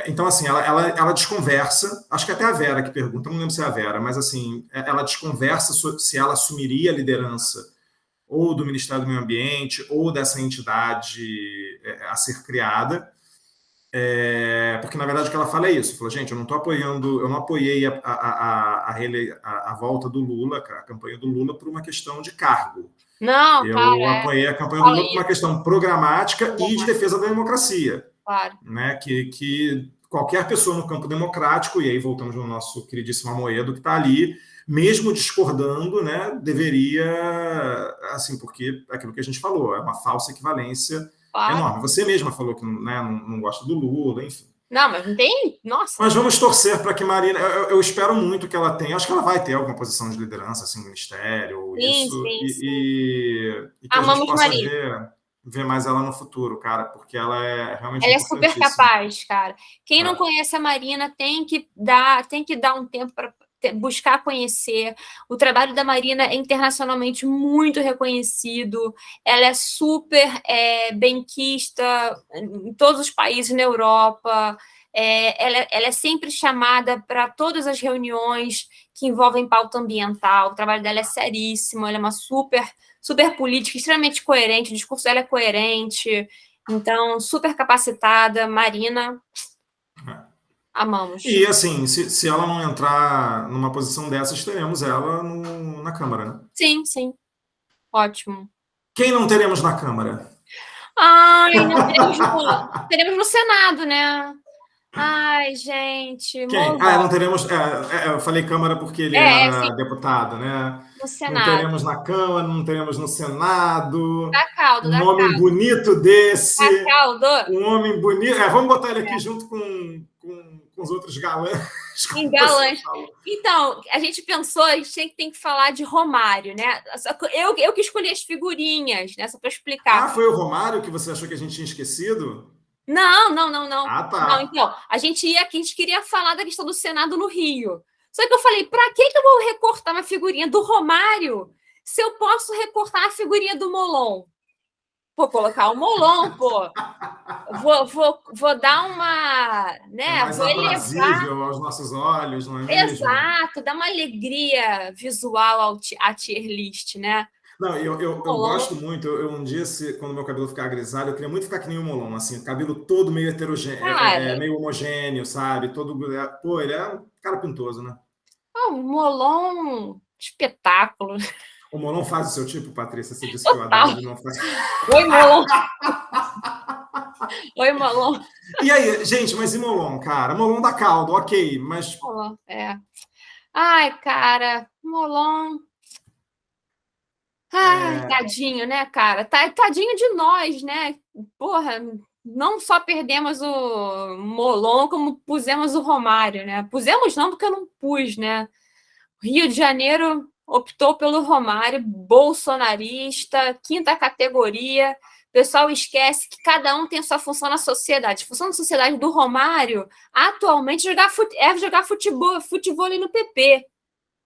Então, assim, ela desconversa, acho que até a Vera que pergunta, não lembro se é a Vera, mas assim, ela desconversa se ela assumiria a liderança ou do Ministério do Meio Ambiente ou dessa entidade a ser criada, porque na verdade o que ela fala é isso, fala, gente, eu não estou apoiando, eu não apoiei a volta do Lula, a campanha do Lula por uma questão de cargo. Não, Eu claro, apoiei a campanha do fala Lula por uma isso. questão programática e de defesa da democracia, Claro. né? Que qualquer pessoa no campo democrático, e aí voltamos no nosso queridíssimo Amoedo, que está ali, mesmo discordando, né, deveria, assim, porque é aquilo que a gente falou, é uma falsa equivalência Claro. enorme. Você mesma falou que, né, não gosta do Lula, enfim. Não, mas não tem. Nossa. Mas vamos torcer para que Marina. Eu espero muito que ela tenha. Acho que ela vai ter alguma posição de liderança, assim, no ministério, ou Sim, isso, sim, sim. e que a gente Amamos possa Marina. ver mais ela no futuro, cara, porque ela é realmente Ela é super importantíssima. capaz, cara. Quem não conhece a Marina tem que dar um tempo para buscar conhecer. O trabalho da Marina é internacionalmente muito reconhecido. Ela é super benquista em todos os países na Europa. Ela é sempre chamada para todas as reuniões que envolvem pauta ambiental. O trabalho dela é seríssimo. Ela é uma super política, extremamente coerente. O discurso dela é coerente. Então, super capacitada, Marina, amamos. E assim, se ela não entrar numa posição dessas, teremos ela na Câmara, né? Sim, sim, ótimo. Quem não teremos na Câmara? Ai, não teremos no Senado, né? Ai, gente, Quem? Não Molon. teremos. Eu falei Câmara porque ele Sim, era deputado, né? no Não Senado. teremos na Câmara, não teremos no Senado. Dá caldo, Um dá homem caldo. bonito desse, Dá caldo. um homem bonito. Vamos botar ele aqui junto com os outros galãs, Em como você galãs. falou. Então, a gente pensou, a gente tem que falar de Romário, né? Eu que escolhi as figurinhas, né? Só para explicar. Foi o Romário que você achou que a gente tinha esquecido? Não, não, não, não. Ah, Não, tá. então, a gente queria falar da questão do Senado no Rio. Só que eu falei, para que eu vou recortar uma figurinha do Romário se eu posso recortar a figurinha do Molon? Vou colocar o Molon, pô. Vou dar uma, É né? mais Vou elevar, aprazível aos nossos olhos, não é mesmo? exato, dar uma alegria visual à tier list, né? Não, eu Molon, gosto muito. Um dia, quando meu cabelo ficar grisalho, eu queria muito ficar que nem o Molon, assim, cabelo todo meio heterogêneo, cara, meio homogêneo, sabe? Pô, ele é um cara pintoso, né? o Molon, espetáculo, O Molon faz o seu tipo, Patrícia? Você disse que o total. Haddad não faz. Oi, Molon. Oi, Molon. E aí, gente, mas e Molon, cara? Molon dá caldo, ok, mas. Molon, é. Ai, cara, Molon. Ai, tadinho, né, cara? Tadinho de nós, né? Porra, não só perdemos o Molon, como pusemos o Romário, né? Pusemos não, porque eu não pus, né? Rio de Janeiro optou pelo Romário, bolsonarista, quinta categoria. O pessoal esquece que cada um tem sua função na sociedade. A função da sociedade do Romário, atualmente, é jogar futebol ali no PP.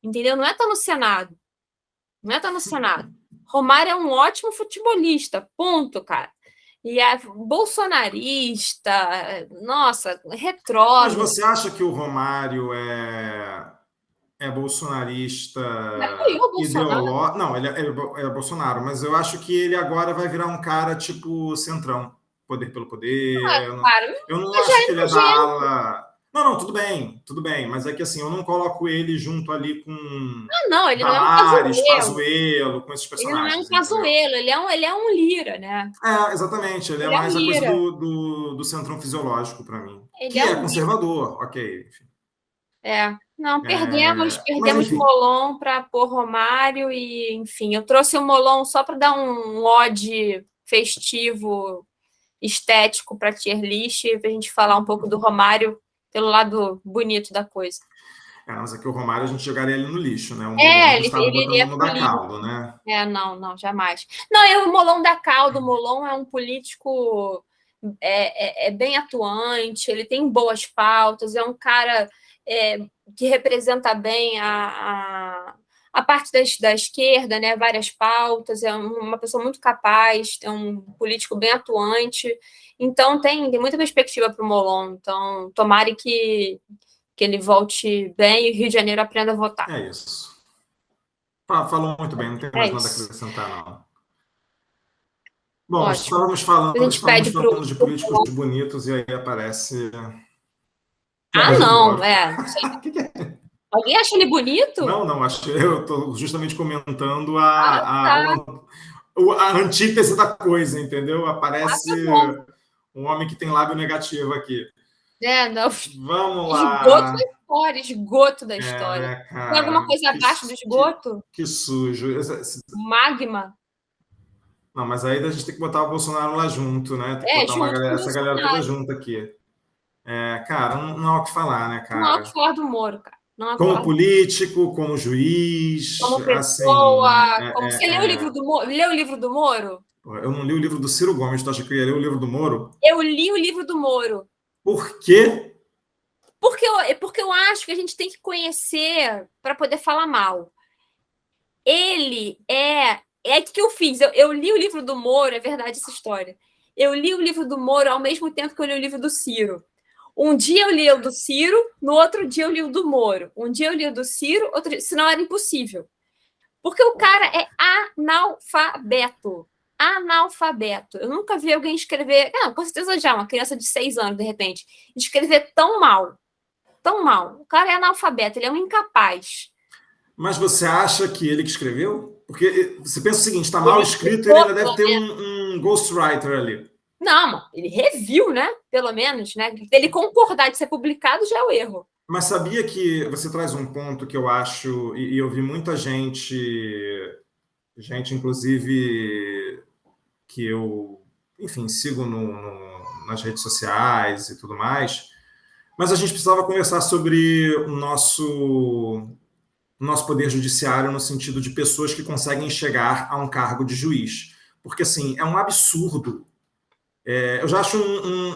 Entendeu? Não é estar no Senado. Não é estar no Senado. Romário é um ótimo futebolista, ponto, cara. E é bolsonarista, nossa, Mas retrógrado. você acha que o Romário é bolsonarista Apoiou o Bolsonaro. Não, ele é Bolsonaro, mas eu acho que ele agora vai virar um cara tipo centrão, poder pelo poder. Claro, Eu não mas já acho é que ele é da nojento. ala. Não, não, tudo bem, mas é que assim, eu não coloco ele junto ali com Não, ele não é um Damares, Pazuello. Pazuello, com esses Ele não é um personagens, entendeu? Pazuello, ele é um Lira, né? É, exatamente, ele é Ele é um mais a coisa Lira. do centrão fisiológico para mim, Ele que é é um Lira. conservador, ok. Enfim. Não, perdemos, Mas perdemos enfim, Molon para pôr Romário e, enfim, eu trouxe o Molon só para dar um ode festivo, estético para tier list, para a gente falar um pouco do Romário pelo lado bonito da coisa. mas aqui o Romário a gente jogaria ele no lixo, né? O Molon a gente estava Ele botando iria no pro da lixo. caldo, né? Não, jamais. Não, o Molon da Caldo, o Molon é um político bem atuante, ele tem boas pautas, é um cara que representa bem a parte da esquerda, né? Várias pautas, é uma pessoa muito capaz, é um político bem atuante. Então, tem muita perspectiva para o Molon. Então, tomara que ele volte bem e o Rio de Janeiro aprenda a votar. É isso. Falou muito bem, não tem É mais nada a isso. acrescentar, não. Bom, Ótimo. A estávamos gente pede para falando de políticos bonitos e aí aparece Sérgio Não, Moro. Alguém acha ele bonito? Não, acho que eu estou justamente comentando Tá, a antítese da coisa, entendeu? Aparece tá bom. um homem que tem lábio negativo aqui. Não. Vamos Esgoto lá. da história, esgoto da história. Né, Tem alguma cara? coisa abaixo do esgoto? Que sujo. Magma? Não, mas aí a gente tem que botar o Bolsonaro lá junto, né? Tem que botar Junto com o essa galera toda Bolsonaro. junto aqui. Cara, não há o que falar, né, Não há o que cara? falar do Moro, cara. Não há o que Como falar do político, como juiz, como assim. pessoa, como você leu o livro do Moro? Leu o livro do Moro? Eu não li o livro do Ciro Gomes, tu acha que eu ia ler o livro do Moro? Eu li o livro do Moro. Por quê? Porque eu acho que a gente tem que conhecer para poder falar mal. Ele é o que eu fiz. Eu li o livro do Moro, é verdade essa história. Eu li o livro do Moro ao mesmo tempo que eu li o livro do Ciro. Um dia eu li o do Ciro, no outro dia eu li o do Moro. Um dia eu li o do Ciro, outro dia, senão era impossível. Porque o cara é analfabeto. Analfabeto. Eu nunca vi alguém escrever. Com certeza já, uma criança de 6 anos, de repente, escrever tão mal. Tão mal. O cara é analfabeto, ele é um incapaz. Mas você acha que ele que escreveu? Porque você pensa o seguinte, está mal Ele escrito, ele ainda deve ter né? um ghostwriter ali. Não, ele reviu, né? Pelo menos, né? Ele concordar de ser publicado já é o erro. Mas sabia que você traz um ponto que eu acho, e eu vi muita gente inclusive, que eu, enfim, sigo nas redes sociais e tudo mais, mas a gente precisava conversar sobre o nosso poder judiciário no sentido de pessoas que conseguem chegar a um cargo de juiz. Porque, assim, é um absurdo. Eu já acho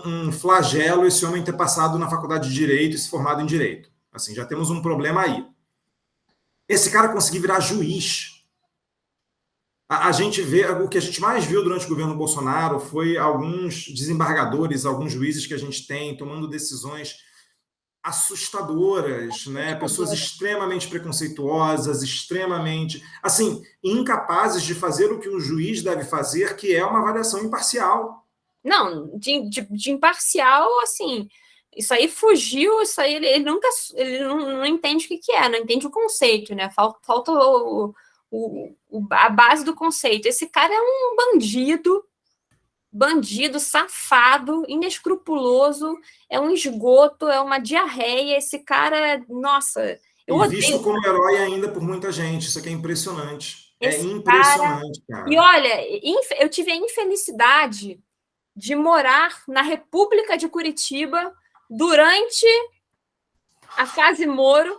um flagelo esse homem ter passado na faculdade de Direito e se formado em Direito. Assim, já temos um problema aí. Esse cara conseguir virar juiz. A gente vê, o que a gente mais viu durante o governo Bolsonaro foi alguns desembargadores, alguns juízes que a gente tem tomando decisões assustadoras, né? Pessoas extremamente preconceituosas, extremamente, assim, incapazes de fazer o que o juiz deve fazer, que é uma avaliação imparcial. Não, de imparcial, assim, isso aí fugiu, isso aí ele nunca, ele não entende o que é, não entende o conceito, né? Falta a base do conceito. Esse cara é um bandido, safado, inescrupuloso, é um esgoto, é uma diarreia. Esse cara, nossa, eu E odeio visto como herói ainda por muita gente. Isso aqui é impressionante. É esse cara. impressionante, E cara. olha, eu tive a infelicidade de morar na República de Curitiba durante a fase Moro,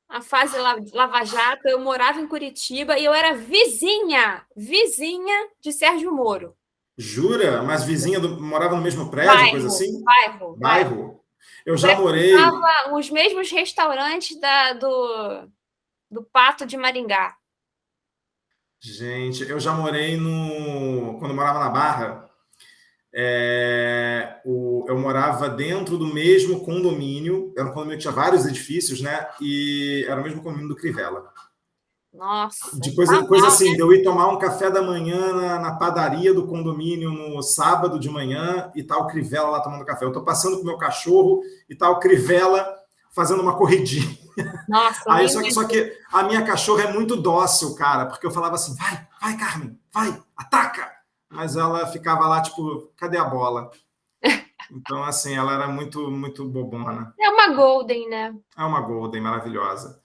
a fase Lava Jato. Eu morava em Curitiba e eu era vizinha de Sérgio Moro. Jura? Mas vizinha morava no mesmo prédio, coisa Bairro, assim? bairro, bairro. Bairro. Eu já morei. Frequentava os mesmos restaurantes do Pato de Maringá. Gente, eu já morei no. Quando eu morava na Barra, Eu morava dentro do mesmo condomínio, era um condomínio que tinha vários edifícios, né? E era o mesmo condomínio do Crivella. Nossa, De tá coisa mal, assim, né? de eu ir tomar um café da manhã na padaria do condomínio no sábado de manhã e tá o Crivella lá tomando café. Eu tô passando com o meu cachorro e tá o Crivella fazendo uma corridinha. Nossa, Aí, nem só que a minha cachorra é muito dócil, cara, porque eu falava assim, vai, Carmen, vai, ataca! Mas ela ficava lá, tipo, cadê a bola? Então, assim, ela era muito, muito bobona. é uma Golden, né? É uma Golden maravilhosa.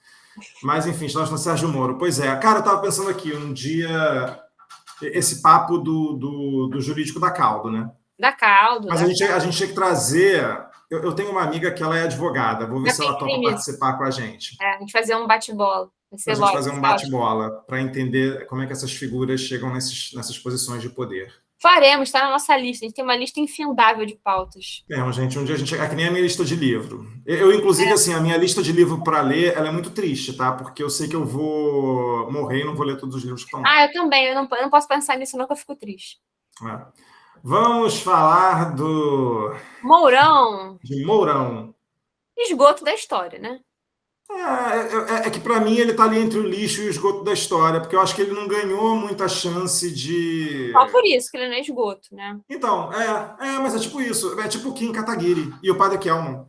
Mas, enfim, estamos no Sérgio Moro. Pois é, cara, eu estava pensando aqui, um dia, esse papo do jurídico da Caldo, né? Da Caldo, Mas a gente tinha que trazer. Eu tenho uma amiga que ela é advogada, vou ver já se ela topa pensei nisso. participar com a gente. A gente fazer um bate-bola. Vai Para ser a gente logo, fazer um bate-bola, para entender como é que essas figuras chegam nessas posições de poder. Faremos, está na nossa lista. A gente tem uma lista infindável de pautas. Gente, um dia a gente. É que nem a minha lista de livro. Inclusive, assim, a minha lista de livro para ler, ela é muito triste, tá? Porque eu sei que eu vou morrer e não vou ler todos os livros que estão lá. Eu também. Eu não posso pensar nisso, não, que eu fico triste. Vamos falar Mourão. de Mourão. Esgoto da história, né? É que para mim ele está ali entre o lixo e o esgoto da história, porque eu acho que ele não ganhou muita chance de. Só por isso que ele não é esgoto, né? Então, mas é tipo isso. É tipo o Kim Kataguiri e o Padre Kelman.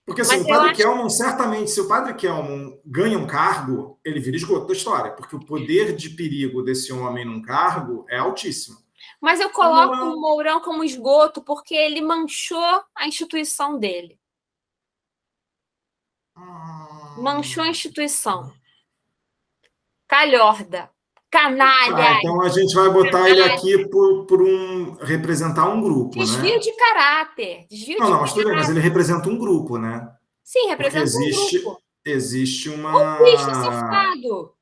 Porque assim, o Padre Kelman, certamente, se o Padre Kelman ganha um cargo, ele vira esgoto da história, porque o poder de perigo desse homem num cargo é altíssimo. Mas eu coloco o Mourão como esgoto porque ele manchou a instituição dele. Manchou a instituição. Calhorda. Canalha. Então a gente vai botar ele aqui por representar um grupo, Desvio né? de caráter. Não, mas tudo bem, mas ele representa um grupo, né? Sim, representa um grupo. Existe uma. Golpista safado.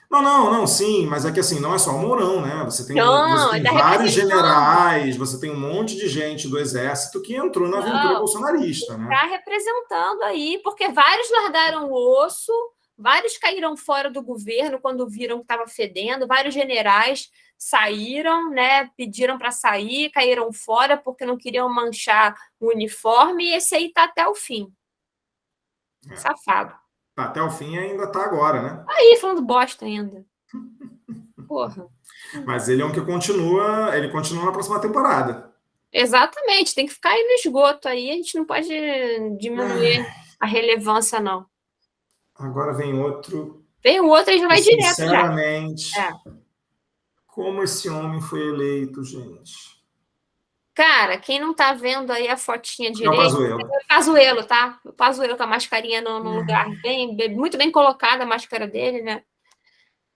Não, sim, mas é que assim, não é só o Mourão, né? Você tem Ele tá vários representando. generais, você tem um monte de gente do exército que entrou na aventura bolsonarista, né? Está representando aí, porque vários largaram o osso, vários caíram fora do governo quando viram que estava fedendo, vários generais saíram, né? Pediram para sair, caíram fora porque não queriam manchar o uniforme, e esse aí está até o fim. Safado. Tá até o fim e ainda tá agora, né? Aí, falando bosta ainda. Porra. Mas ele é um que ele continua na próxima temporada. Exatamente, tem que ficar aí no esgoto aí, a gente não pode diminuir a relevância, não. Agora vem outro. Vem o outro e já vai direto. Sinceramente, como esse homem foi eleito, gente? Cara, quem não tá vendo aí a fotinha direita... É o Pazuello. É o Pazuello, tá? O Pazuello com a mascarinha no lugar. Muito bem colocada a máscara dele, né?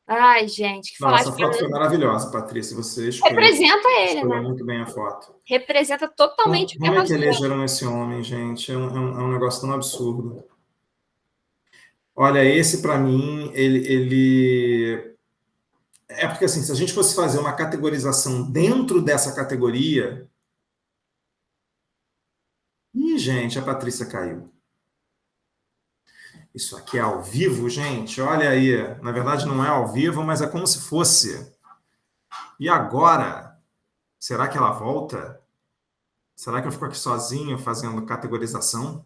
Ai, gente, que falar essa foto foi maravilhosa, Patrícia. Você representa ele, né? muito bem a foto. Representa totalmente o que Como é que elegeram esse homem, gente? É um negócio tão absurdo. Olha, esse para mim, ele... É porque, assim, se a gente fosse fazer uma categorização dentro dessa categoria... Ih, gente, a Patrícia caiu. Isso aqui é ao vivo, gente? Olha aí. Na verdade, não é ao vivo, mas é como se fosse. E agora? Será que ela volta? Será que eu fico aqui sozinho fazendo categorização?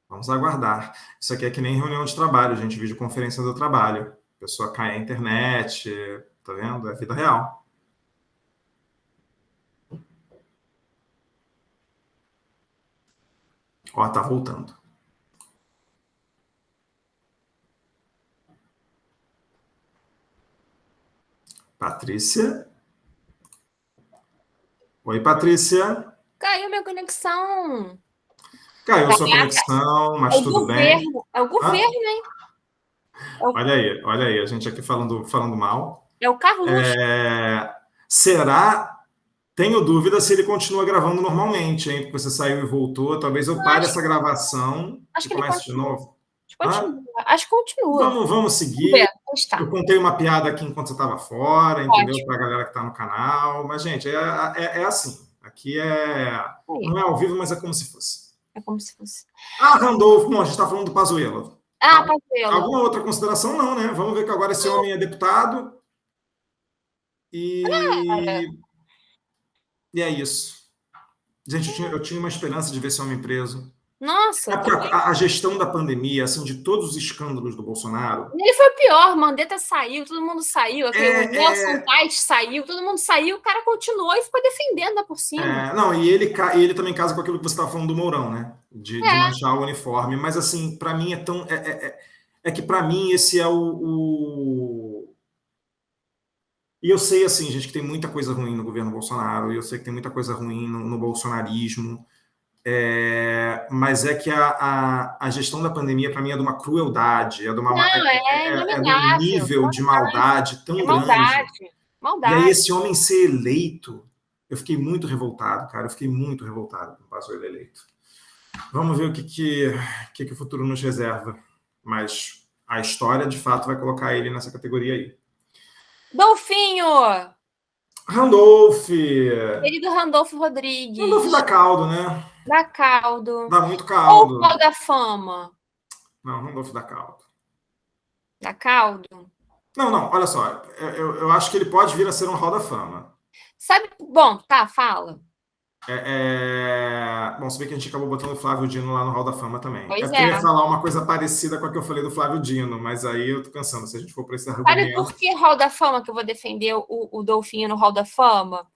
Vamos aguardar. Isso aqui é que nem reunião de trabalho, gente. Videoconferência do trabalho. A pessoa cai na internet, tá vendo? É vida real. Ó, tá voltando. Patrícia? Oi, Patrícia. Caiu minha conexão. Caiu sua conexão, mas tudo bem. É o governo, hein? Olha aí, a gente aqui falando mal. É o Carluxo. Será? Tenho dúvida se ele continua gravando normalmente, hein? Porque você saiu e voltou. Talvez eu pare essa gravação e comece de novo. Acho que continua. Vamos seguir. Eu contei uma piada aqui enquanto você estava fora, entendeu? Para a galera que está no canal. Mas, gente, é assim. Aqui não é ao vivo, mas é como se fosse. É como se fosse. Randolfo. Bom, a gente está falando do Pazuello. Pazuello. Alguma outra consideração? Não, né? Vamos ver que agora esse homem é deputado. E... E é isso. Gente, eu tinha uma esperança de ver esse homem preso. Nossa, A gestão da pandemia, assim, de todos os escândalos do Bolsonaro. ele foi o pior, Mandetta saiu, todo mundo saiu, o Nelson É, Tait saiu, todo mundo saiu, o cara continuou e ficou defendendo por cima. não, e ele também casa com aquilo que você estava falando do Mourão, né? De manchar o uniforme. Mas, assim, para mim é tão. É que, para mim, esse é o. E eu sei, assim, gente, que tem muita coisa ruim no governo Bolsonaro, e eu sei que tem muita coisa ruim no bolsonarismo. Mas é que a gestão da pandemia, para mim, é de uma crueldade, Não, é é de um inominável. nível de maldade tão É grande. maldade. E aí, Maldade. esse homem ser eleito, eu fiquei muito revoltado, cara. Eu fiquei muito revoltado quando passou ele eleito. Vamos ver o que o futuro nos reserva. Mas a história, de fato, vai colocar ele nessa categoria aí. Dolfinho! Randolph! Querido Randolfo Rodrigues. Randolph dá caldo, né? Dá caldo. Dá muito Ou caldo. o Hall da Fama. Não, Randolph dá caldo. Dá caldo? Não, olha só. Eu acho que ele pode vir a ser um Hall da Fama. Sabe... Bom, tá, fala. Bom, se bem que a gente acabou botando o Flávio Dino lá no Hall da Fama também. Pois Porque eu é. ia falar uma coisa parecida com a que eu falei do Flávio Dino, mas aí eu tô pensando, se a gente for para esse Sabe argumento... por que Hall da Fama que eu vou defender o Dolfinho no Hall da Fama?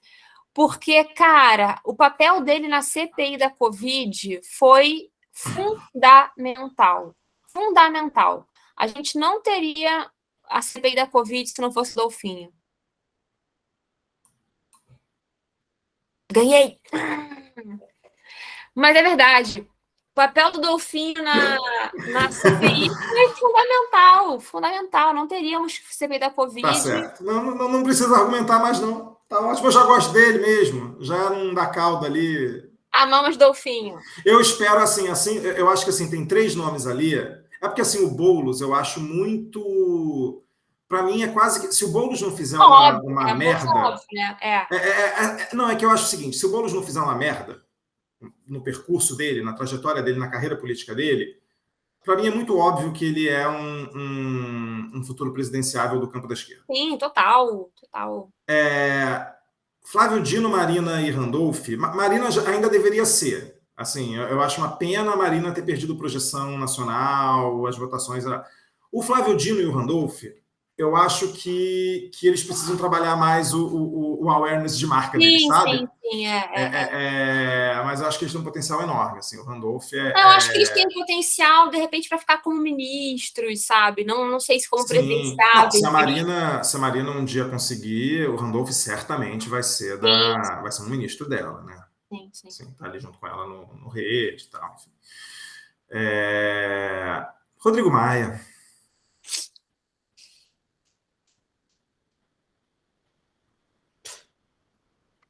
Porque, cara, o papel dele na CPI da Covid foi fundamental. Fundamental. A gente não teria a CPI da Covid se não fosse o Dolfinho. Ganhei! Mas é verdade. O papel do Dolfinho na CPI foi fundamental. Fundamental. Não teríamos CPI da Covid. Tá certo. Não precisa argumentar mais, não. Tá ótimo, eu já gosto dele mesmo. Já não dá caldo ali. Amamos Dolfinho. Eu espero, assim, eu acho que assim, tem 3 nomes ali. É porque assim, o Boulos, eu acho muito. Para mim, é quase que. Se o Boulos não fizer uma merda. Óbvio, né? Não, é que eu acho o seguinte: se o Boulos não fizer uma merda no percurso dele, na trajetória dele, na carreira política dele, para mim é muito óbvio que ele é um futuro presidenciável do campo da esquerda. Sim, total. Flávio Dino, Marina e Randolph. Marina ainda deveria ser. Assim, eu acho uma pena a Marina ter perdido projeção nacional, as votações. O Flávio Dino e o Randolph, eu acho que eles precisam trabalhar mais o awareness de marca deles, sabe? Sim. Mas eu acho que eles têm um potencial enorme. Assim, o Randolph eu acho que eles têm potencial, de repente, para ficar como ministros, sabe? Não sei se como presidenciável. Se a Marina um dia conseguir, o Randolph certamente vai ser um ministro dela, né? Sim. Tá ali junto com ela no rede e tal. Rodrigo Maia.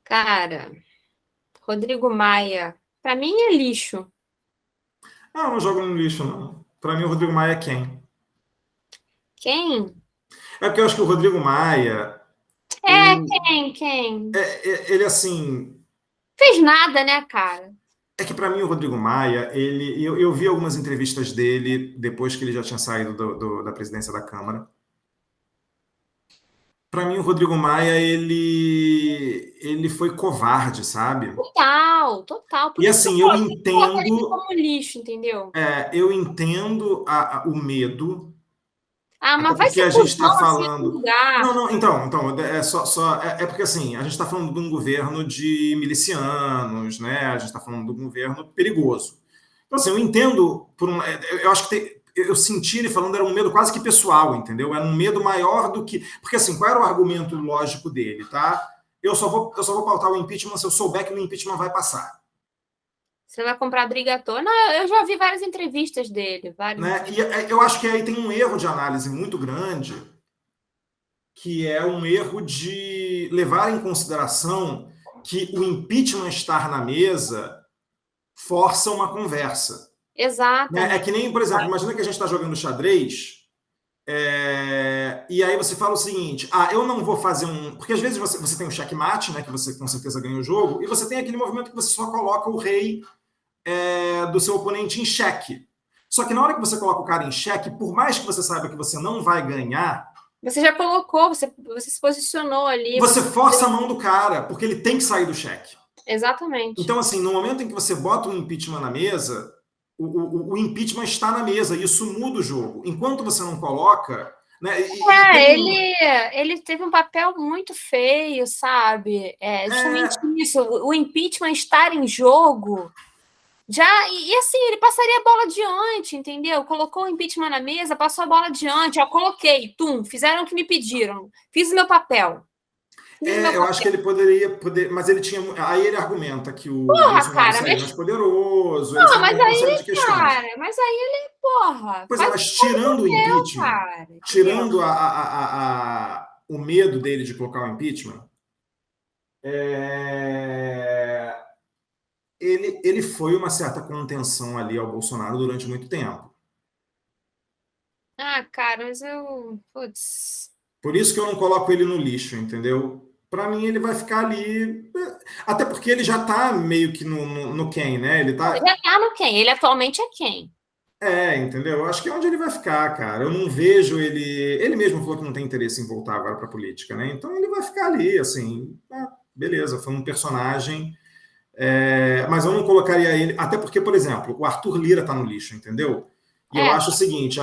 Cara, Rodrigo Maia, para mim é lixo. Eu não jogo no lixo, não. Para mim, o Rodrigo Maia é quem? Quem? É porque eu acho que o Rodrigo Maia... Quem? Ele, assim... Fez nada, né, cara? É que, para mim, o Rodrigo Maia, eu vi algumas entrevistas dele depois que ele já tinha saído da presidência da Câmara. Para mim, o Rodrigo Maia, ele foi covarde, sabe? Total. Por E isso assim, que eu coloca ele entendo... como lixo, entendeu? Eu entendo o medo... Mas vai porque ser a gente está assim, falando... lugar. Então, é porque assim, a gente está falando de um governo de milicianos, né? A gente está falando de um governo perigoso. Então, assim, eu entendo, eu acho que eu senti ele falando, era um medo quase que pessoal, entendeu? Era um medo maior do que... Porque assim, qual era o argumento lógico dele, tá? Eu só vou pautar o impeachment se eu souber que o impeachment vai passar. Você vai comprar briga à toa? Não, eu já vi várias entrevistas dele. Né? E eu acho que aí tem um erro de análise muito grande, que é um erro de levar em consideração que o impeachment estar na mesa força uma conversa. Exato. É que nem, por exemplo, imagina que a gente está jogando xadrez e aí você fala o seguinte, eu não vou fazer um... Porque às vezes você tem um checkmate, né, que você com certeza ganha o jogo, e você tem aquele movimento que você só coloca o rei do seu oponente em xeque. Só que na hora que você coloca o cara em xeque, por mais que você saiba que você não vai ganhar, Você já colocou, você se posicionou ali. Você força a mão do cara, porque ele tem que sair do cheque. Exatamente. Então, assim, no momento em que você bota um impeachment na mesa, o impeachment está na mesa, e isso muda o jogo. Enquanto você não coloca... Né, ele teve um papel muito feio, sabe? Justamente isso, o impeachment estar em jogo... E assim, ele passaria a bola adiante, entendeu? Colocou o impeachment na mesa, passou a bola adiante, coloquei, fizeram o que me pediram, fiz o meu papel. Eu acho que ele poderia, mas ele tinha. Aí ele argumenta que o Bolsonaro seria mais poderoso, ele mas uma série de questões. Cara, mas aí ele, Pois é, mas tirando o impeachment, cara, tirando o medo dele de colocar o impeachment, ele foi uma certa contenção ali ao Bolsonaro durante muito tempo. Cara, mas eu... Putz. Por isso que eu não coloco ele no lixo, entendeu? Para mim, ele vai ficar ali. Até porque ele já está meio que no quem, né? Ele já está no quem, ele atualmente é quem. Entendeu? Eu acho que é onde ele vai ficar, cara. Eu não vejo ele. Ele mesmo falou que não tem interesse em voltar agora para a política, né? Então ele vai ficar ali, assim. Beleza, foi um personagem. Mas eu não colocaria ele. Até porque, por exemplo, o Arthur Lira está no lixo, entendeu? E eu acho o seguinte: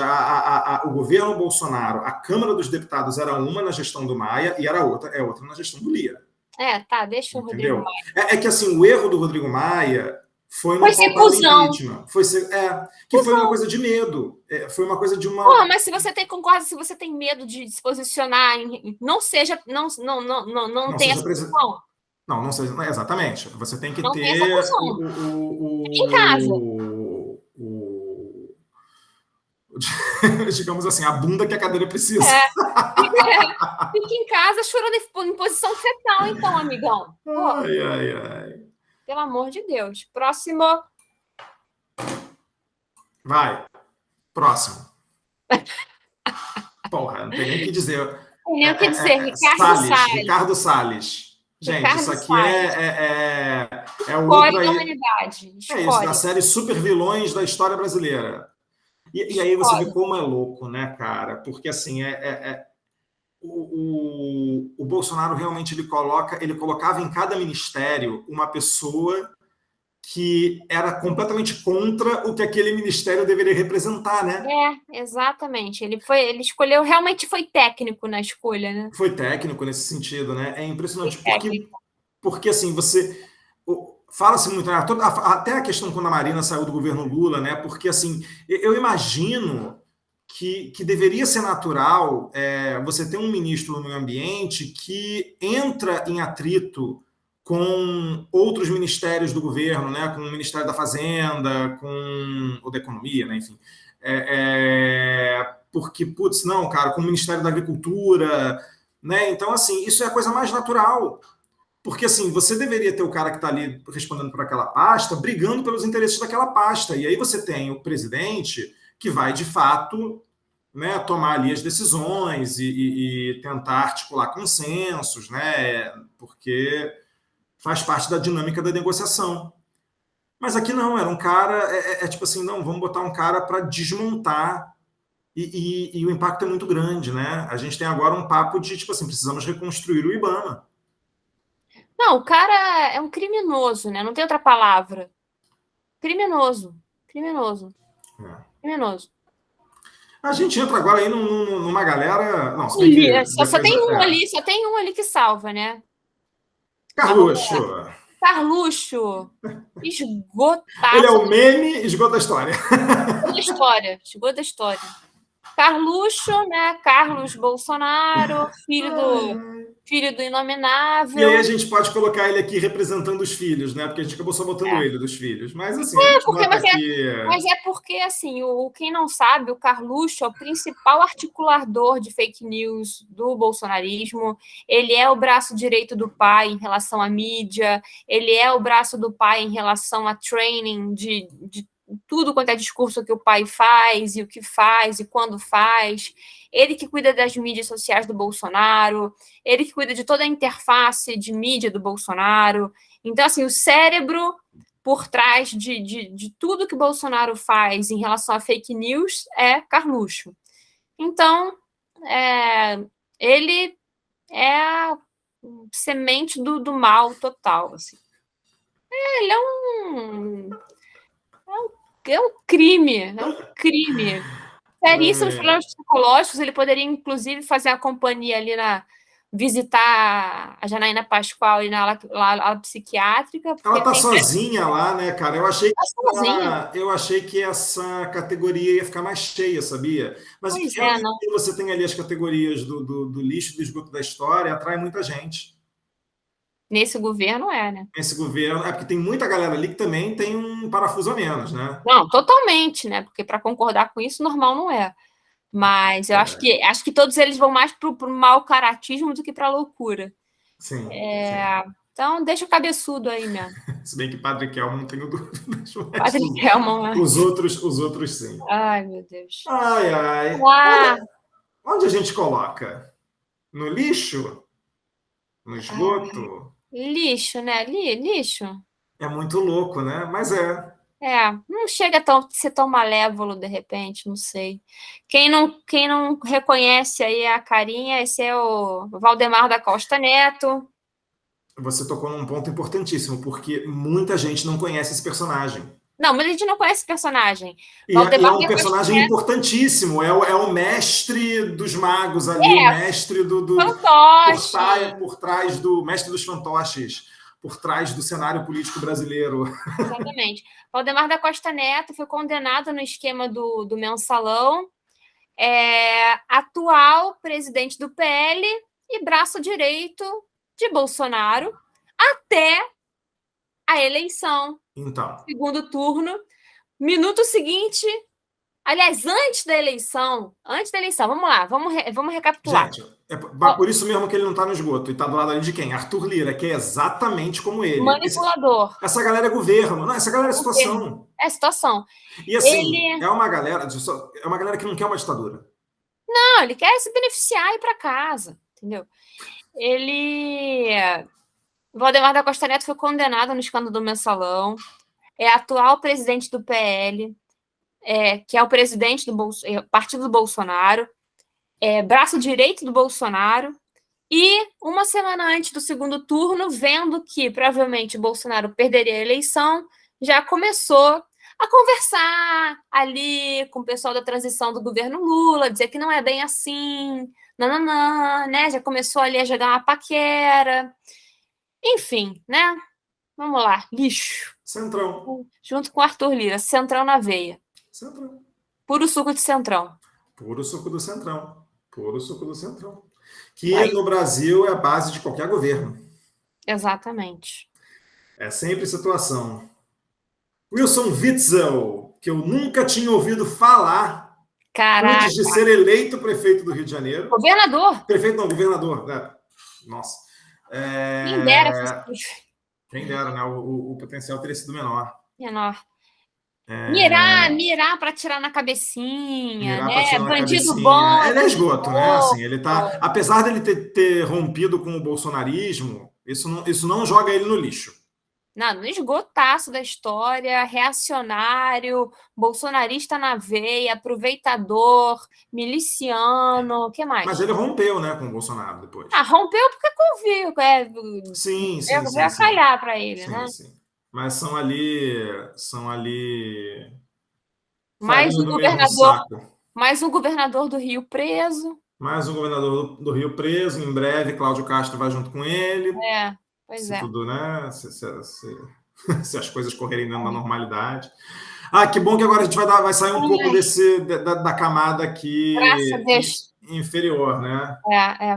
o governo Bolsonaro, a Câmara dos Deputados era uma na gestão do Maia e era outra na gestão do Lira. Deixa o Rodrigo Maia. É que assim, o erro do Rodrigo Maia foi no impeachment. Foi uma coisa de medo. Foi uma coisa de uma. Mas se você tem medo de se posicionar, não seja. Não tenha essa função. Não seja. Exatamente. Você tem que não ter. Tem essa função. Em casa. Digamos assim, a bunda que a cadeira precisa. Fica em casa chorando em posição fetal, então, amigão. Ai. Pelo amor de Deus. Próximo. Vai. Próximo. Porra, não tem nem o que dizer. Não tem nem o que dizer. Ricardo Salles. Gente, Ricardo isso aqui Salles. é o outro da humanidade. É isso, da série Super Vilões da História Brasileira. E aí você vê como é louco, né, cara? Porque, assim, o Bolsonaro realmente ele colocava em cada ministério uma pessoa que era completamente contra o que aquele ministério deveria representar, né? Exatamente. Ele escolheu, realmente foi técnico na escolha, né? Foi técnico nesse sentido, né? É impressionante, porque assim, fala-se muito, né? Até a questão quando a Marina saiu do governo Lula, né? Porque assim, eu imagino que deveria ser natural você ter um ministro do meio ambiente que entra em atrito com outros ministérios do governo, né? Com o Ministério da Fazenda, com o da Economia, né? Enfim. Porque, putz, não, cara, com o Ministério da Agricultura, né? Então, assim, isso é a coisa mais natural. Porque, assim, você deveria ter o cara que está ali respondendo por aquela pasta, brigando pelos interesses daquela pasta. E aí você tem o presidente que vai, de fato, né, tomar ali as decisões e tentar articular consensos, né? Porque faz parte da dinâmica da negociação. Mas aqui não, era um cara, tipo assim, não, vamos botar um cara para desmontar e o impacto é muito grande, né? A gente tem agora um papo de, tipo assim, precisamos reconstruir o IBAMA. Não, o cara é um criminoso, né? Não tem outra palavra. Criminoso. Criminoso. A gente entra agora aí numa galera... Não, só tem um ali que salva, né? Carluxo. Esgotado. Ele é o meme, esgota a história. Esgota a história. Carluxo, né? Carlos Bolsonaro, filho do inominável. E aí a gente pode colocar ele aqui representando os filhos, né? Porque a gente acabou só botando ele dos filhos. Mas assim, mas é porque, assim, quem não sabe, o Carluxo é o principal articulador de fake news do bolsonarismo. Ele é o braço direito do pai em relação à mídia, ele é o braço do pai em relação a training de tudo quanto é discurso que o pai faz, e o que faz, e quando faz. Ele que cuida das mídias sociais do Bolsonaro, ele que cuida de toda a interface de mídia do Bolsonaro. Então, assim, o cérebro por trás de tudo que o Bolsonaro faz em relação a fake news é Carluxo. Então, ele é a semente do mal total, assim. Ele é um crime, seríssimos problemas psicológicos. Ele poderia, inclusive, fazer a companhia ali visitar a Janaína Pascoal e na ala psiquiátrica. Ela tá sozinha lá, né, cara? Eu achei que essa categoria ia ficar mais cheia, sabia? Mas Pois não. você tem ali as categorias do lixo, do esgoto da história, atrai muita gente. Nesse governo né? Nesse governo, porque tem muita galera ali que também tem um parafuso a menos, né? Não, totalmente, né? Porque para concordar com isso, normal não é. Mas eu acho que todos eles vão mais para o mau caratismo do que para a loucura. Sim, sim. Então, deixa o cabeçudo aí mesmo. Se bem que Padre Kelman não tenho dúvidas. Padre Kelman. Os outros sim. Ai, meu Deus. Ai. Onde a gente coloca? No lixo? No esgoto? Lixo, né? Lixo. É muito louco, né? Mas não chega a ser tão malévolo de repente, não sei. Quem não reconhece aí a carinha, esse é o Valdemar da Costa Neto. Você tocou num ponto importantíssimo, porque muita gente não conhece esse personagem. Não, mas a gente não conhece esse personagem. E é um personagem importantíssimo, é o mestre dos magos ali, o mestre por trás do mestre dos fantoches, por trás do cenário político brasileiro. Exatamente. Valdemar da Costa Neto foi condenado no esquema do mensalão, atual presidente do PL e braço direito de Bolsonaro até a eleição. Então. Segundo turno. Minuto seguinte, aliás, antes da eleição, vamos lá, vamos recapitular. Gente, por isso mesmo que ele não está no esgoto. E está do lado ali de quem? Arthur Lira, que é exatamente como ele. Manipulador. Essa galera é governo. Não, essa galera é situação. É situação. E assim, é uma galera que não quer uma ditadura. Não, ele quer se beneficiar e ir para casa, entendeu? Valdemar da Costa Neto foi condenado no escândalo do mensalão, é atual presidente do PL, que é o presidente do partido do Bolsonaro, braço direito do Bolsonaro, e uma semana antes do segundo turno, vendo que provavelmente o Bolsonaro perderia a eleição, já começou a conversar ali com o pessoal da transição do governo Lula, dizer que não é bem assim, nananã, né? Já começou ali a jogar uma paquera. Enfim, né? Vamos lá, lixo. Centrão. Junto com Arthur Lira, centrão na veia. Centrão. Puro suco de centrão. Puro suco do centrão. Puro suco do centrão. Que no Brasil é a base de qualquer governo. Exatamente. É sempre situação. Wilson Witzel, que eu nunca tinha ouvido falar. Caraca. Antes de ser eleito prefeito do Rio de Janeiro. Governador. Prefeito não, governador. Nossa. Quem dera. Quem dera, né? O potencial teria sido menor. Mirar para tirar na cabecinha, né? Bandido bom. Ele é esgoto, né? Assim, ele tá, apesar dele ter rompido com o bolsonarismo, isso não joga ele no lixo. Não, no esgotaço da história, reacionário, bolsonarista na veia, aproveitador, miliciano, o que mais? Mas ele rompeu, né, com o Bolsonaro depois. Rompeu porque conviu. Sim. Vai calhar para ele, sim, né? Sim. Mas são ali mais um governador do Rio preso. Mais um governador do Rio preso. Em breve, Cláudio Castro vai junto com ele. Pois é. Tudo, né? Se as coisas correrem dentro da normalidade. Que bom que agora a gente vai sair um pouco da camada aqui inferior, né?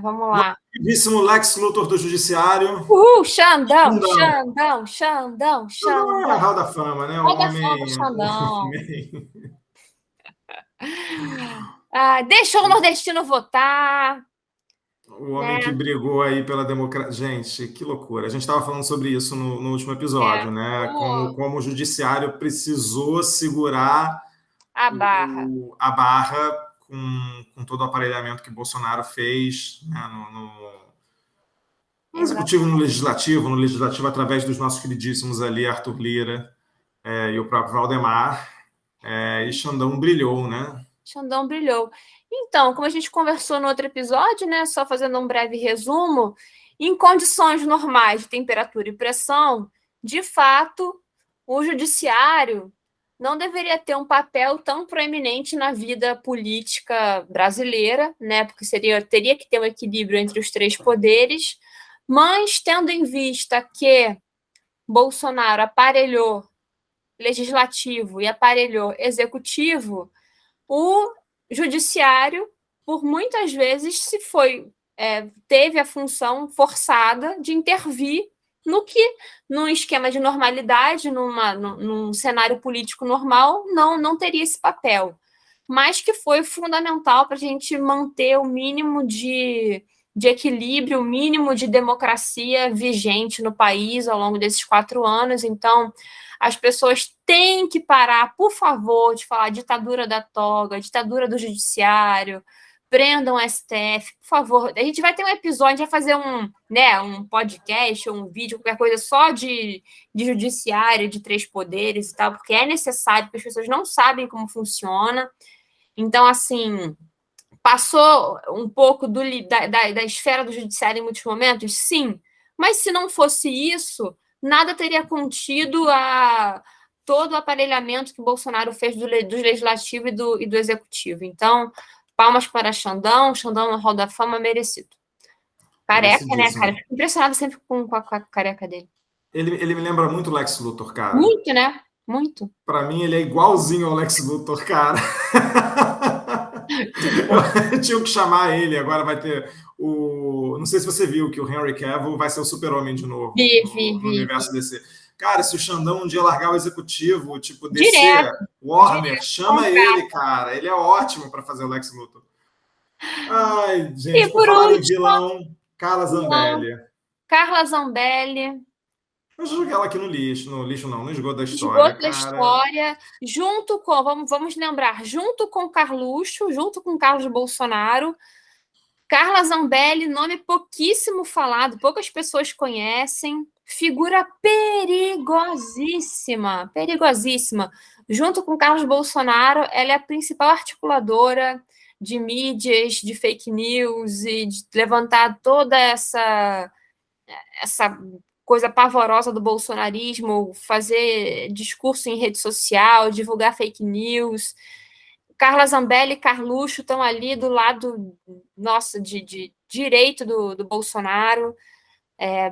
Vamos lá. Queridíssimo Lex Luthor do Judiciário. Xandão. Hall da Fama, né? Hall da Fama, Xandão. Deixou o nordestino votar. O homem que brigou aí pela democracia. Gente, que loucura. A gente estava falando sobre isso no último episódio, né? Como o judiciário precisou segurar a barra com todo o aparelhamento que Bolsonaro fez, né? No executivo, no legislativo através dos nossos queridíssimos ali, Arthur Lira e o próprio Valdemar. E Xandão brilhou, né? Xandão brilhou. Então, como a gente conversou no outro episódio, né, só fazendo um breve resumo, em condições normais de temperatura e pressão, de fato, o judiciário não deveria ter um papel tão proeminente na vida política brasileira, né, porque teria que ter um equilíbrio entre os três poderes, mas tendo em vista que Bolsonaro aparelhou legislativo e aparelhou executivo, o judiciário, por muitas vezes, teve a função forçada de intervir no que, num esquema de normalidade, num cenário político normal, não teria esse papel. Mas que foi fundamental para a gente manter o mínimo de equilíbrio, o mínimo de democracia vigente no país ao longo desses 4 anos. Então, as pessoas têm que parar, por favor, de falar ditadura da toga, ditadura do judiciário, prendam o STF, por favor. A gente vai ter um episódio, a gente vai fazer um podcast, um vídeo, qualquer coisa só de judiciário, de 3 poderes e tal, porque é necessário, porque as pessoas não sabem como funciona. Então, assim, passou um pouco da esfera do judiciário em muitos momentos? Sim. Mas se não fosse isso, nada teria contido todo o aparelhamento que o Bolsonaro fez do legislativo e do executivo. Então, palmas para Xandão no Hall da Fama, merecido. Careca, né, cara? Fico impressionado sempre com a careca dele. Ele me lembra muito o Lex Luthor, cara. Muito, né? Muito. Para mim, ele é igualzinho ao Lex Luthor, cara. Eu tinha que chamar ele, agora vai ter o... Não sei se você viu que o Henry Cavill vai ser o Super-Homem de novo no universo DC. Cara, se o Xandão um dia largar o executivo, tipo DC, Warner, chama ele, cara. Ele é ótimo para fazer o Lex Luthor. Ai, gente, por falar em vilão, Carla Zambelli. Carla Zambelli. Eu joguei ela aqui no lixo não, no esgoto da história. Esgoto da história, junto com, vamos lembrar, junto com Carluxo, junto com Carlos Bolsonaro, Carla Zambelli, nome pouquíssimo falado, poucas pessoas conhecem, figura perigosíssima, Junto com Carlos Bolsonaro, ela é a principal articuladora de mídias, de fake news e de levantar toda essa coisa pavorosa do bolsonarismo, fazer discurso em rede social, divulgar fake news. Carla Zambelli e Carluxo estão ali do lado, de direito do Bolsonaro,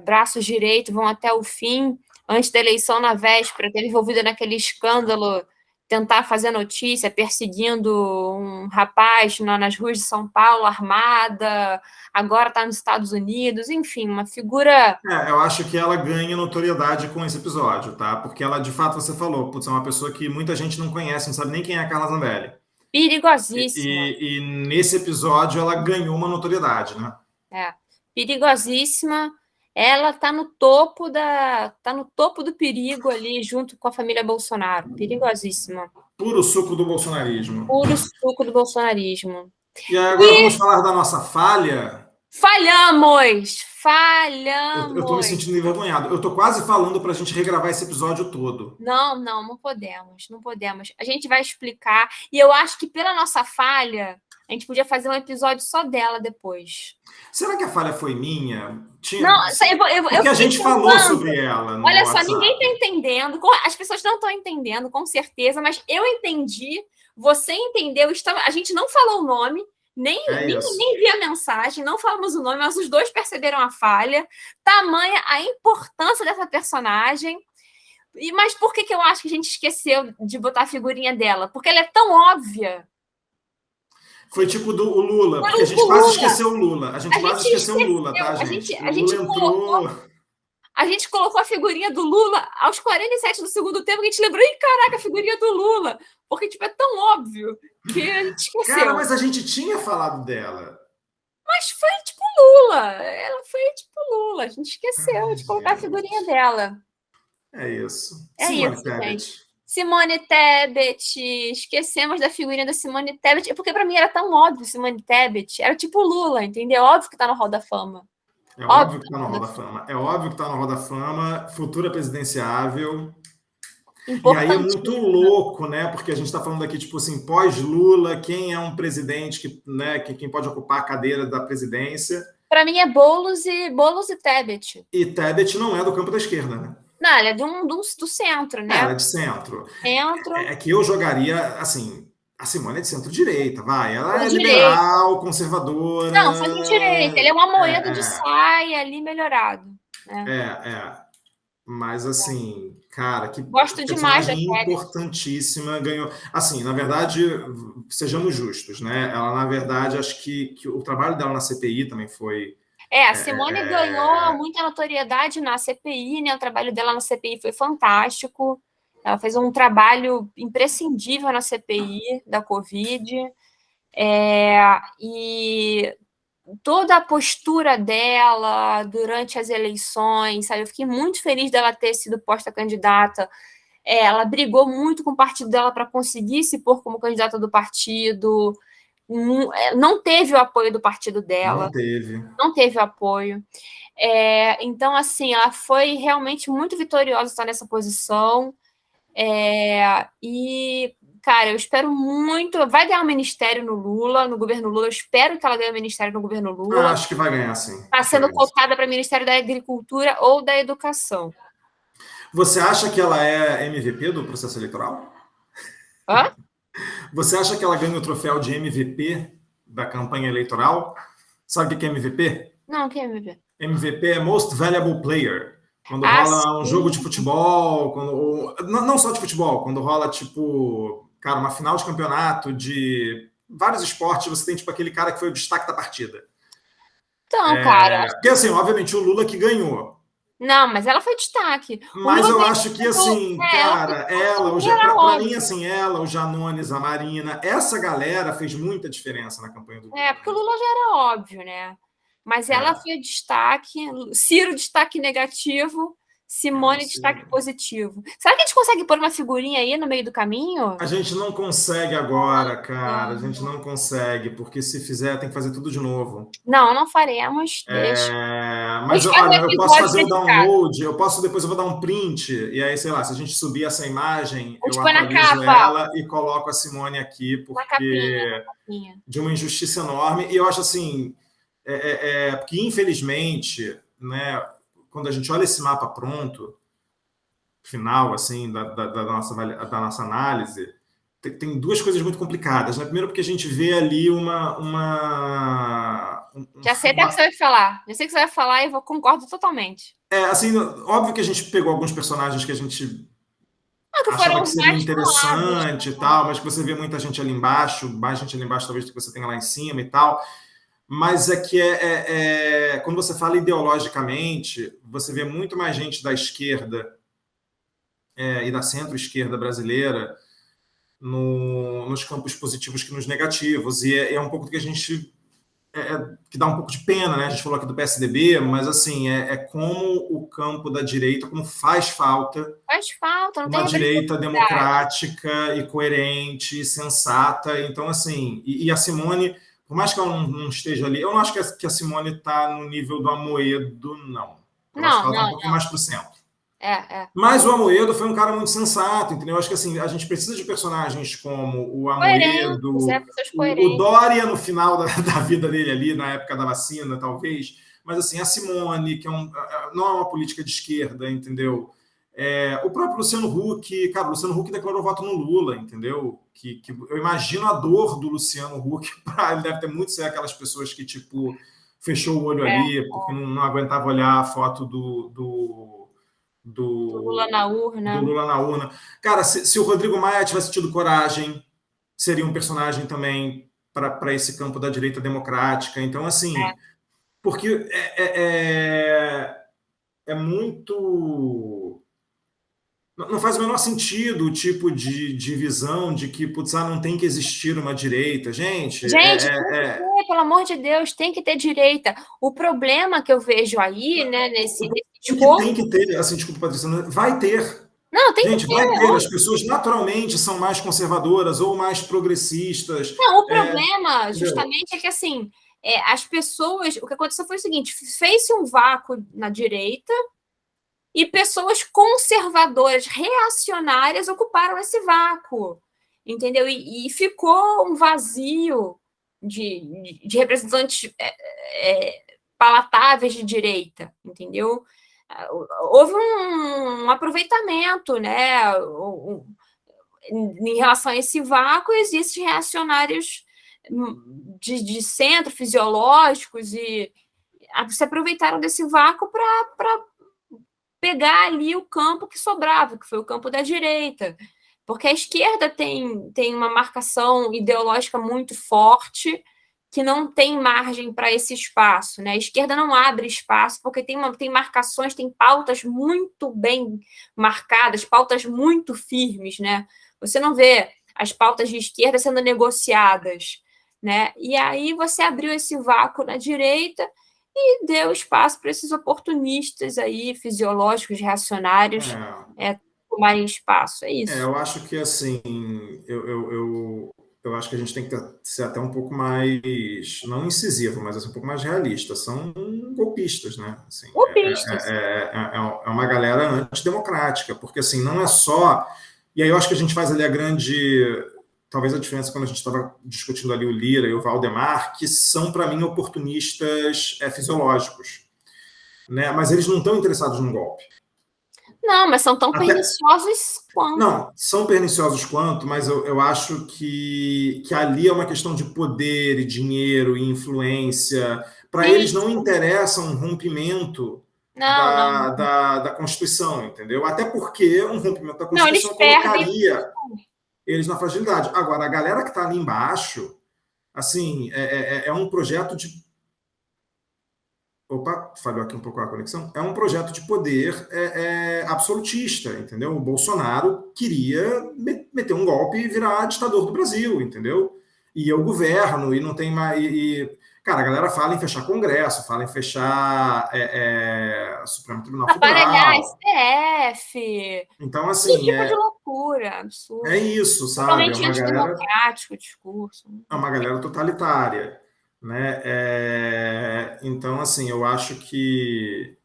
braços direito, vão até o fim. Antes da eleição, na véspera, teve envolvida naquele escândalo, tentar fazer notícia, perseguindo um rapaz nas ruas de São Paulo, armada, agora está nos Estados Unidos, enfim, uma figura... eu acho que ela ganha notoriedade com esse episódio, tá? Porque ela, de fato, você falou, putz, é uma pessoa que muita gente não conhece, não sabe nem quem é a Carla Zambelli. Perigosíssima. E nesse episódio ela ganhou uma notoriedade, né? Perigosíssima. Ela está no topo do perigo ali, junto com a família Bolsonaro. Perigosíssima. Puro suco do bolsonarismo. Puro suco do bolsonarismo. E agora vamos falar da nossa falha? Falhamos! Eu tô me sentindo envergonhado. Eu tô quase falando pra gente regravar esse episódio todo. Não podemos. A gente vai explicar. E eu acho que pela nossa falha, a gente podia fazer um episódio só dela depois. Será que a falha foi minha? Não, porque a gente falou sobre ela. Olha só, ninguém está entendendo. As pessoas não estão entendendo, com certeza, mas eu entendi, você entendeu. A gente não falou o nome, nem vi a mensagem, não falamos o nome, mas os dois perceberam a falha. Tamanha a importância dessa personagem. Mas por que eu acho que a gente esqueceu de botar a figurinha dela? Porque ela é tão óbvia. Foi tipo o Lula, porque a gente quase esqueceu o Lula. A gente quase esqueceu o Lula, tá, gente? A gente colocou a figurinha do Lula aos 47 do segundo tempo, que a gente lembrou, caraca, a figurinha do Lula. Porque, tipo, é tão óbvio que a gente esqueceu. Cara, mas a gente tinha falado dela. Mas foi tipo Lula. Ela foi tipo Lula. A gente esqueceu de colocar a figurinha dela. É isso. Simone Tebet. Gente. Simone Tebet. Esquecemos da figurinha da Simone Tebet. Porque pra mim era tão óbvio Simone Tebet. Era tipo Lula, entendeu? Óbvio que tá no Hall da Fama. É óbvio que tá no Hall da Fama. É óbvio que tá no Hall da Fama. Futura presidenciável. E aí é muito louco, né? Porque a gente está falando aqui, tipo assim, pós-Lula, quem é um presidente que, né, quem pode ocupar a cadeira da presidência? Para mim é Boulos e Tebet. E Tebet não é do campo da esquerda, né? Não, ela é do centro, né? Ela é de centro. Centro. É que eu jogaria, assim, a Simone é de centro-direita, vai. Ela é Direita. liberal, conservadora. Não, centro-direita. Ele é uma moeda de saia ali melhorado. Né? Mas, assim, cara, que gosto demais da personagem importantíssima ganhou. Assim, na verdade, sejamos justos, né? Ela, na verdade, acho que o trabalho dela na CPI também foi. A Simone ganhou muita notoriedade na CPI, né? O trabalho dela na CPI foi fantástico. Ela fez um trabalho imprescindível na CPI da Covid. E toda a postura dela durante as eleições, sabe? Eu fiquei muito feliz dela ter sido posta candidata. Ela brigou muito com o partido dela para conseguir se pôr como candidata do partido. Não teve o apoio do partido dela. Não teve o apoio. Então, assim, ela foi realmente muito vitoriosa estar nessa posição. E, cara, eu espero muito. Vai ganhar um ministério no governo Lula. Eu espero que ela ganhe um ministério no governo Lula. Acho que vai ganhar, sim. Está sendo cotada para Ministério da Agricultura ou da Educação. Você acha que ela é MVP do processo eleitoral? Hã? Você acha que ela ganha o troféu de MVP da campanha eleitoral? Sabe o que é MVP? Não, o que é MVP? MVP é Most Valuable Player. Quando rola um jogo de futebol, não só de futebol, quando rola, tipo, cara, uma final de campeonato de vários esportes, você tem, tipo, aquele cara que foi o destaque da partida. Então, cara... Porque, assim, obviamente, o Lula que ganhou. Não, mas ela foi destaque. Mas eu acho que, assim, cara, pra mim, assim, ela, o Janones, a Marina, essa galera fez muita diferença na campanha do Lula. Porque o Lula já era óbvio, né? Mas ela foi destaque, Ciro destaque negativo, Simone destaque positivo. Será que a gente consegue pôr uma figurinha aí no meio do caminho? A gente não consegue agora, cara. A gente não consegue, porque se fizer, tem que fazer tudo de novo. Não faremos. Deixa. Mas olha, eu posso fazer o download, depois eu vou dar um print, e aí, sei lá, se a gente subir essa imagem, eu atualizo ela e coloco a Simone aqui, porque de uma injustiça enorme. E eu acho assim, porque infelizmente, né, quando a gente olha esse mapa pronto, final, assim, da nossa análise, tem duas coisas muito complicadas, né? Primeiro porque a gente vê ali Já sei até o que você vai falar. Já sei o que você vai falar e eu concordo totalmente. Assim, óbvio que a gente pegou alguns personagens que a gente achava que seria interessante e tal, mas que você vê muita gente ali embaixo, mais gente ali embaixo talvez do que você tenha lá em cima e tal. Mas é que quando você fala ideologicamente, você vê muito mais gente da esquerda e da centro-esquerda brasileira nos campos positivos que nos negativos. E é um pouco do que a gente... que dá um pouco de pena, né? A gente falou aqui do PSDB, mas assim, como o campo da direita, como faz falta não uma direita democrática e coerente, sensata. Então, assim, e a Simone, por mais que ela não esteja ali, eu não acho que a Simone está no nível do Amoedo, não. Eu acho que ela está um pouco mais para o centro. Mas o Amoedo foi um cara muito sensato, entendeu? Eu acho que assim, a gente precisa de personagens como o Amoedo, o Dória no final da vida dele ali, na época da vacina, talvez. Mas assim, a Simone, que não é uma política de esquerda, entendeu? O próprio Luciano Huck, cara, o Luciano Huck declarou voto no Lula, entendeu? Que eu imagino a dor do Luciano Huck, ele deve ter muito ser aquelas pessoas que, tipo, fechou o olho ali, porque não aguentava olhar a foto do Lula na urna. Cara, se o Rodrigo Maia tivesse tido coragem, seria um personagem também para esse campo da direita democrática. Então, assim, porque é muito... Não faz o menor sentido o tipo de divisão de que, putz, não tem que existir uma direita. Gente, pelo amor de Deus, tem que ter direita. O problema que eu vejo aí, né, nesse discurso... Tem que ter, assim, desculpa, Patrícia, vai ter. Não, tem gente, que ter. Vai ter. As pessoas naturalmente são mais conservadoras ou mais progressistas. Não, o problema, justamente, é que, assim, as pessoas... O que aconteceu foi o seguinte, fez-se um vácuo na direita, e pessoas conservadoras, reacionárias, ocuparam esse vácuo, entendeu? E ficou um vazio de representantes palatáveis de direita, entendeu? Houve um aproveitamento, né? Em relação a esse vácuo, existem reacionários de centro, fisiológicos, e se aproveitaram desse vácuo para pegar ali o campo que sobrava, que foi o campo da direita. Porque a esquerda tem uma marcação ideológica muito forte, que não tem margem para esse espaço, né? A esquerda não abre espaço, porque tem marcações, tem pautas muito bem marcadas, pautas muito firmes, né? Você não vê as pautas de esquerda sendo negociadas, né? E aí você abriu esse vácuo na direita e deu espaço para esses oportunistas aí, fisiológicos, reacionários, tomarem espaço. É isso. Eu acho que, assim, eu acho que a gente tem que ser até um pouco mais, não incisivo, mas assim, um pouco mais realista. São golpistas, né? Assim, Golpistas. é uma galera antidemocrática, porque, assim, não é só... E aí eu acho que a gente faz ali a grande... Talvez a diferença quando a gente estava discutindo ali o Lira e o Valdemar, que são, para mim, oportunistas fisiológicos, né? Mas eles não estão interessados num golpe. Não, mas são tão perniciosos quanto. Não, são perniciosos quanto, mas eu acho que ali é uma questão de poder e dinheiro e influência. Para eles não interessa um rompimento da Constituição, entendeu? Até porque um rompimento da Constituição colocaria eles na fragilidade. Agora, a galera que está ali embaixo, assim, é um projeto de... Opa, falhou aqui um pouco a conexão. É um projeto de poder absolutista, entendeu? O Bolsonaro queria meter um golpe e virar ditador do Brasil, entendeu? E eu governo, e não tem mais... Cara, a galera fala em fechar Congresso, fala em fechar Supremo Tribunal aparelhar Federal. STF. Então, assim... Que tipo de loucura, absurdo. É isso, sabe? Totalmente antidemocrático o discurso. É uma galera totalitária, né? Então, assim, eu acho que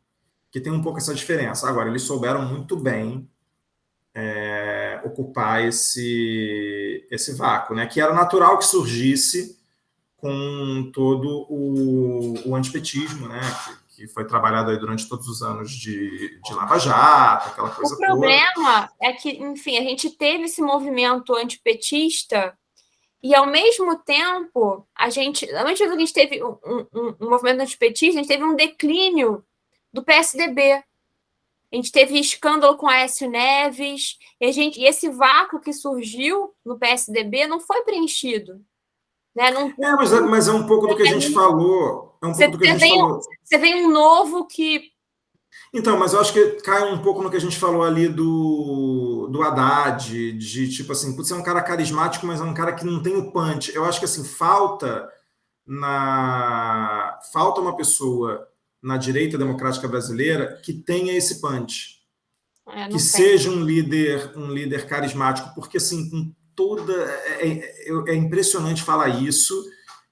tem um pouco essa diferença. Agora, eles souberam muito bem ocupar esse vácuo, né? Que era natural que surgisse com todo o antipetismo, né? Que foi trabalhado aí durante todos os anos de Lava Jato, aquela coisa toda. O problema é que, enfim, a gente teve esse movimento antipetista e, ao mesmo tempo, ao mesmo tempo que a gente teve um movimento antipetista, a gente teve um declínio do PSDB. A gente teve escândalo com Aécio Neves, e esse vácuo que surgiu no PSDB não foi preenchido. Né? Mas é um pouco do que a gente falou. Você vem um novo que... Então, mas eu acho que cai um pouco no que a gente falou ali do Haddad, de tipo assim, putz, é um cara carismático, mas é um cara que não tem o punch. Eu acho que assim, falta uma pessoa na direita democrática brasileira que tenha esse punch. Que seja um líder carismático, porque assim, com toda. É impressionante falar isso,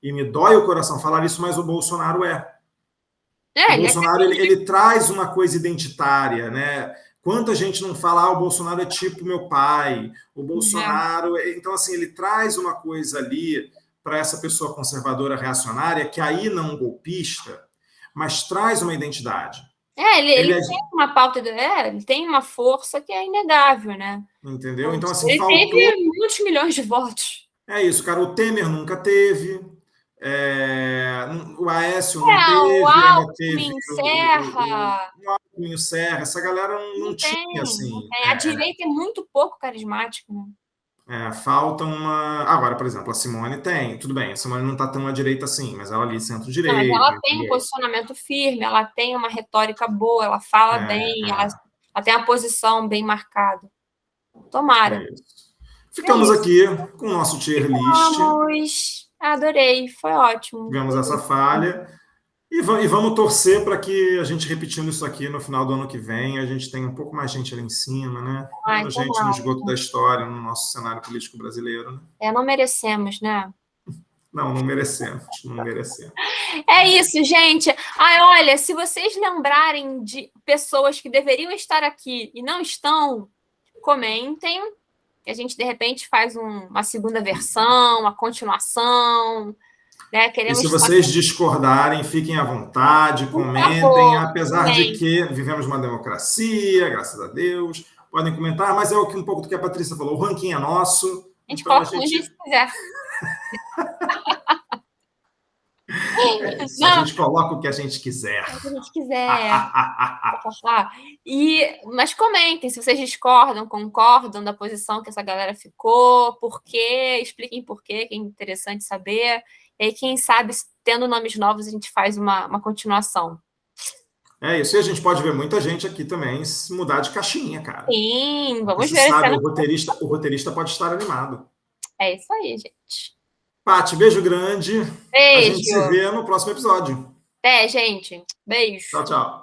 e me dói o coração falar isso, mas o Bolsonaro o Bolsonaro ele traz uma coisa identitária, né? Quanta gente não fala, o Bolsonaro é tipo meu pai, o Bolsonaro... Então, assim, ele traz uma coisa ali para essa pessoa conservadora reacionária, que aí não golpista, mas traz uma identidade. Ele tem uma pauta, ele tem uma força que é inegável, né? Entendeu? Então, assim, ele teve muitos milhões de votos. É isso, cara. O Temer nunca teve. O Aécio não teve. O Alckmin, Serra. O Alckmin, Serra. Essa galera não tinha, assim. A direita é muito pouco carismática, né? Falta uma... Agora, por exemplo, a Simone tem. Tudo bem, a Simone não está tão à direita assim, mas ela ali centro-direita. Mas ela tem um posicionamento firme, ela tem uma retórica boa, ela fala bem, ela tem a posição bem marcada. Tomara. Ficamos aqui com o nosso tier list. Adorei, foi ótimo. Tivemos essa falha. E vamos torcer para que a gente, repetindo isso aqui no final do ano que vem, a gente tenha um pouco mais gente ali em cima, né? Menos gente no esgoto da história, no nosso cenário político brasileiro. Né? Não merecemos, né? Não merecemos, não merecemos. É isso, gente. Ai, olha, se vocês lembrarem de pessoas que deveriam estar aqui e não estão, comentem. Que a gente, de repente, faz uma segunda versão, uma continuação. Né? E se Queremos vocês discordarem, fiquem à vontade, Por comentem, favor, apesar de que vivemos uma democracia, graças a Deus. Podem comentar, mas é um pouco do que a Patrícia falou, o ranking é nosso. A gente Então coloca onde a gente quiser. É isso, a gente coloca o que a gente quiser. O que a gente quiser. Mas comentem se vocês discordam, concordam da posição que essa galera ficou, por quê, expliquem por quê, que é interessante saber. E aí, quem sabe, tendo nomes novos, a gente faz uma continuação. É isso, e a gente pode ver muita gente aqui também se mudar de caixinha, cara. Sim, vamos Você ver. sabe, o roteirista pode estar animado. É isso aí, gente. Paty, beijo grande. Beijo. A gente se vê no próximo episódio. Até, gente. Beijo. Tchau, tchau.